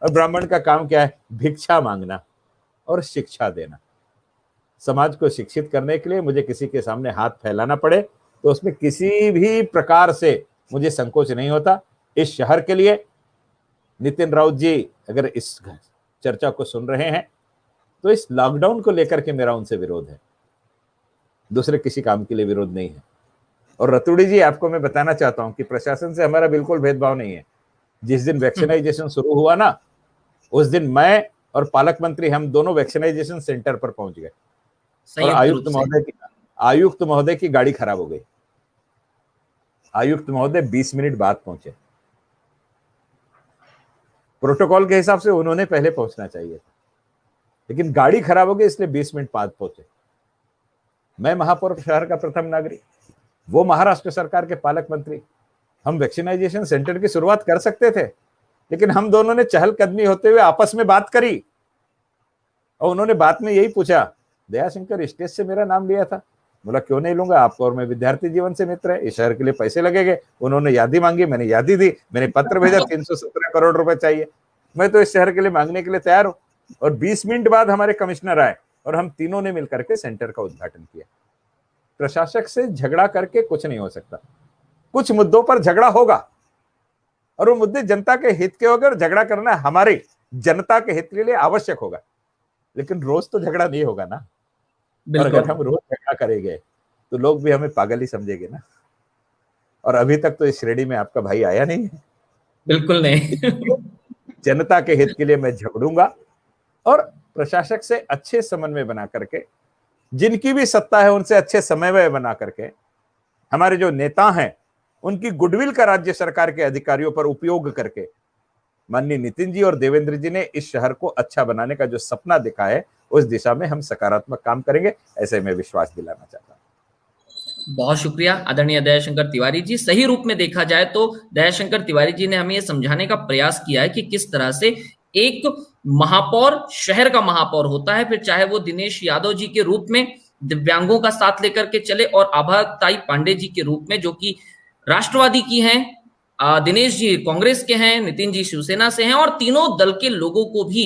और ब्राह्मण का काम क्या है? भिक्षा मांगना और शिक्षा देना। समाज को शिक्षित करने के लिए मुझे किसी के सामने हाथ फैलाना पड़े तो उसमें किसी भी प्रकार से मुझे संकोच नहीं होता। इस शहर के लिए नितिन राउत जी अगर इस चर्चा को सुन रहे हैं तो इस लॉकडाउन को लेकर के मेरा उनसे विरोध है, दूसरे किसी काम के लिए विरोध नहीं है। और रतुड़ी जी, आपको मैं बताना चाहता हूं कि प्रशासन से हमारा बिल्कुल भेदभाव नहीं है। जिस दिन वैक्सीनाइजेशन शुरू हुआ ना, उस दिन मैं और पालक मंत्री हम दोनों वैक्सीनाइजेशन सेंटर पर पहुंच गए, और आयुक्त महोदय की गाड़ी खराब हो गई। आयुक्त महोदय 20 मिनट बाद पहुंचे। प्रोटोकॉल के हिसाब से उन्होंने पहले पहुंचना चाहिए था, लेकिन गाड़ी खराब हो गई इसलिए 20 मिनट बाद पहुंचे। मैं महापौर शहर का प्रथम नागरिक, वो महाराष्ट्र सरकार के पालक मंत्री। हम वैक्सीनाइजेशन सेंटर की शुरुआत कर सकते थे, लेकिन हम दोनों ने चहलकदमी होते हुए आपस में बात करी, और उन्होंने बात में यही पूछा, दयाशंकर स्टेज से मेरा नाम लिया था। बोला क्यों नहीं लूंगा, आपको और मैं विद्यार्थी जीवन से मित्र है, इस शहर के लिए पैसे लगेंगे। उन्होंने यादी मांगी, मैंने यादी दी, मैंने पत्र भेजा 317 करोड़ रुपए चाहिए। मैं तो इस शहर के लिए मांगने के लिए तैयार हूं। और 20 मिनट बाद हमारे कमिश्नर आए और हम तीनों ने मिलकर के सेंटर का उद्घाटन किया। प्रशासक से झगड़ा करके कुछ नहीं हो सकता, कुछ मुद्दों पर झगड़ा होगा, और वो मुद्दे जनता के हित के होगा, और झगड़ा करना हमारी जनता के हित के लिए आवश्यक होगा, लेकिन रोज तो झगड़ा नहीं होगा ना। और अगर हम रोज झगड़ा करेंगे तो लोग भी हमें पागल ही समझेंगे ना। और अभी तक तो इस श्रेणी में आपका भाई आया नहीं है, बिल्कुल नहीं। जनता के हित के लिए मैं झगड़ूंगा, और प्रशासक से अच्छे समन्वय बना करके, जिनकी भी सत्ता है उनसे अच्छे समन्वय बना करके, हमारे जो नेता हैं उनकी गुडविल का राज्य सरकार के अधिकारियों पर उपयोग करके, माननीय नितिन जी और देवेंद्र जी ने इस शहर को अच्छा बनाने का जो सपना देखा है, उस दिशा में हम सकारात्मक काम करेंगे, ऐसे मैं विश्वास दिलाना चाहता हूं। बहुत शुक्रिया आदरणीय दयाशंकर तिवारी जी। सही रूप में देखा जाए तो दयाशंकर तिवारी जी ने हमें यह समझाने का प्रयास किया है कि किस तरह से एक महापौर शहर का महापौर होता है, फिर चाहे वो दिनेश यादव जी के रूप में दिव्यांगों का साथ लेकर के चले और आभाताई पांडे जी के रूप में जो कि राष्ट्रवादी की हैं, दिनेश जी कांग्रेस के हैं, नितिन जी शिवसेना से हैं, और तीनों दल के लोगों को भी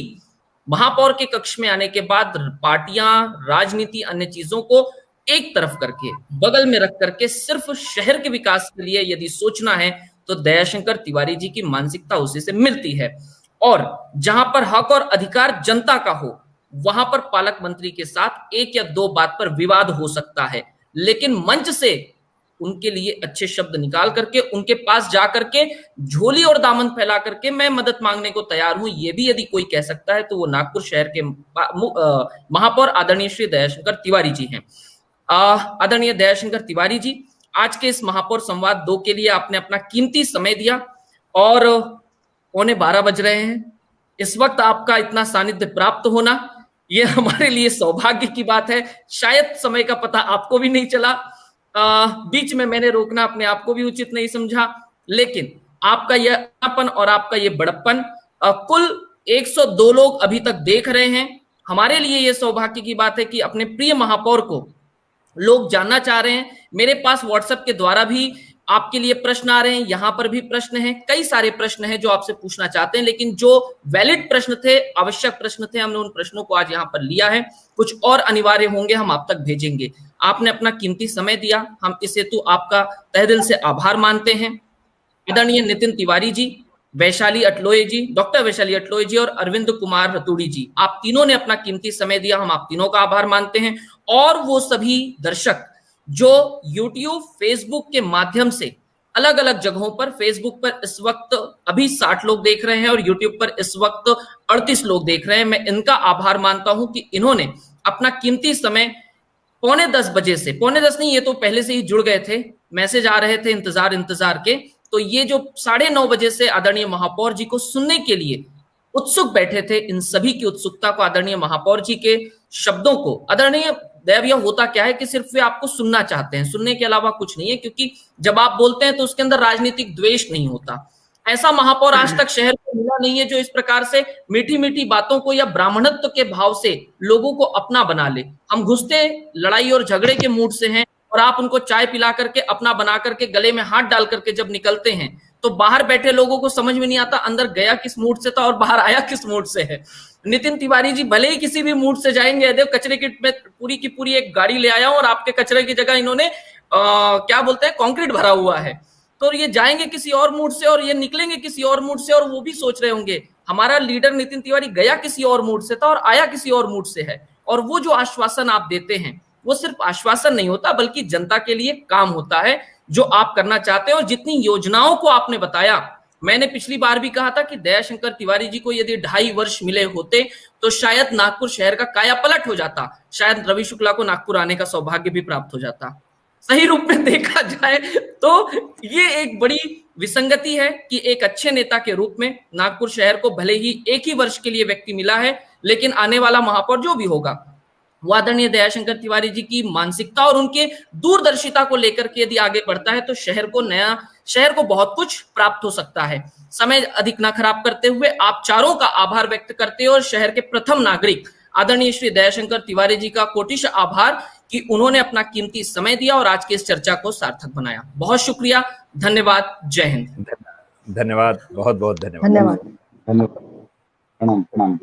महापौर के कक्ष में आने के बाद पार्टियां, राजनीति, अन्य चीजों को एक तरफ करके बगल में रख करके सिर्फ शहर के विकास के लिए यदि सोचना है तो दयाशंकर तिवारी जी की मानसिकता उसी से मिलती है। और जहां पर हक और अधिकार जनता का हो वहां पर पालक मंत्री के साथ एक या दो बात पर विवाद हो सकता है, लेकिन मंच से उनके लिए अच्छे शब्द निकाल करके उनके पास जा करके झोली और दामन फैला करके मैं मदद मांगने को तैयार हूं, ये भी यदि कोई कह सकता है तो वो नागपुर शहर के महापौर आदरणीय श्री दयाशंकर तिवारी जी हैं। आदरणीय दयाशंकर तिवारी जी, आज के इस महापौर संवाद 2 के लिए आपने अपना कीमती समय दिया और 11:15 बज रहे हैं। इस वक्त आपका इतना सानिध्य प्राप्त होना ये हमारे लिए सौभाग्य की बात है। शायद समय का पता आपको भी नहीं चला, बीच में मैंने रोकना अपने आप को भी उचित नहीं समझा, लेकिन आपका यह अपनापन और आपका यह बड़प्पन कुल 102 लोग अभी तक देख रहे हैं। हमारे लिए यह सौभाग्य की बात है कि अपने प्रिय महापौर को लोग जानना चाह रहे हैं। मेरे पास व्हाट्सएप के द्वारा भी आपके लिए प्रश्न आ रहे हैं, यहां पर भी प्रश्न हैं, कई सारे प्रश्न हैं जो आपसे पूछना चाहते हैं, लेकिन जो वैलिड प्रश्न थे, आवश्यक प्रश्न थे, हमने उन प्रश्नों को आज यहां पर लिया है। कुछ और अनिवार्य होंगे, हम आप तक भेजेंगे। आपने अपना कीमती समय दिया, हम इस हेतु आपका तहे दिल से आभार मानते हैं। आदरणीय नितिन तिवारी जी, वैशाली अटलोए जी, डॉक्टर वैशाली अटलोए जी और अरविंद कुमार रतूड़ी जी, आप तीनों ने अपना कीमती समय दिया, हम आप तीनों का आभार मानते हैं। और वो सभी दर्शक जो YouTube, फेसबुक के माध्यम से अलग अलग जगहों पर, फेसबुक पर इस वक्त अभी 60 लोग देख रहे हैं और YouTube पर इस वक्त 38 लोग देख रहे हैं, मैं इनका आभार मानता हूं कि इन्होंने अपना कीमती समय 9:45 बजे से, 9:45 नहीं, ये तो पहले से ही जुड़ गए थे, मैसेज आ रहे थे इंतजार के, तो ये जो 9:30 बजे से आदरणीय महापौर जी को सुनने के लिए उत्सुक बैठे थे, इन सभी की उत्सुकता को, आदरणीय महापौर जी के शब्दों को, आदरणीय दया, होता क्या है कि सिर्फ वे आपको सुनना चाहते हैं, सुनने के अलावा कुछ नहीं है, क्योंकि जब आप बोलते हैं तो उसके अंदर राजनीतिक द्वेष नहीं होता। ऐसा महापौर आज तक शहर को मिला नहीं है जो इस प्रकार से मीठी मीठी बातों को या ब्राह्मणत्व के भाव से लोगों को अपना बना ले। हम घुसते लड़ाई और झगड़े के मूड से हैं और आप उनको चाय पिला करके, अपना बना करके, गले में हाथ डाल करके जब निकलते हैं तो बाहर बैठे लोगों को समझ में नहीं आता अंदर गया किस मूड से था और बाहर आया किस मूड से है। नितिन तिवारी जी भले ही किसी भी मूड से जाएंगे, देव कचरे की मैं पूरी की पूरी एक गाड़ी ले आया हूं और आपके कचरे की जगह इन्होंने क्या बोलते हैं, कंक्रीट भरा हुआ है, तो ये जाएंगे किसी और मूड से और ये निकलेंगे किसी और मूड से, और वो भी सोच रहे होंगे हमारा लीडर नितिन तिवारी गया किसी और मूड से था और आया किसी और मूड से है। और वो जो आश्वासन आप देते हैं वो सिर्फ आश्वासन नहीं होता, बल्कि जनता के लिए काम होता है जो आप करना चाहते हैं। और जितनी योजनाओं को आपने बताया, मैंने पिछली बार भी कहा था कि दयाशंकर तिवारी जी को यदि 2.5 वर्ष मिले होते तो शायद नागपुर शहर का काया पलट हो जाता, शायद रवि शुक्ला को नागपुर आने का सौभाग्य भी प्राप्त हो जाता। सही रूप में देखा जाए तो ये एक बड़ी विसंगति है कि एक अच्छे नेता के रूप में नागपुर शहर को भले ही 1 ही वर्ष के लिए व्यक्ति मिला है, लेकिन आने वाला महापौर जो भी होगा वो आदरणीय दयाशंकर तिवारी जी की मानसिकता और उनके दूरदर्शिता को लेकर के यदि आगे बढ़ता है तो शहर को बहुत कुछ प्राप्त हो सकता है। समय अधिक ना खराब करते हुए आप चारों का आभार व्यक्त करते हैं और शहर के प्रथम नागरिक आदरणीय श्री दयाशंकर तिवारी जी का कोटिश आभार कि उन्होंने अपना कीमती समय दिया और आज की इस चर्चा को सार्थक बनाया। बहुत शुक्रिया, धन्यवाद, जय हिंद। धन्यवाद, बहुत बहुत धन्यवाद। धन्यवाद। प्रणाम।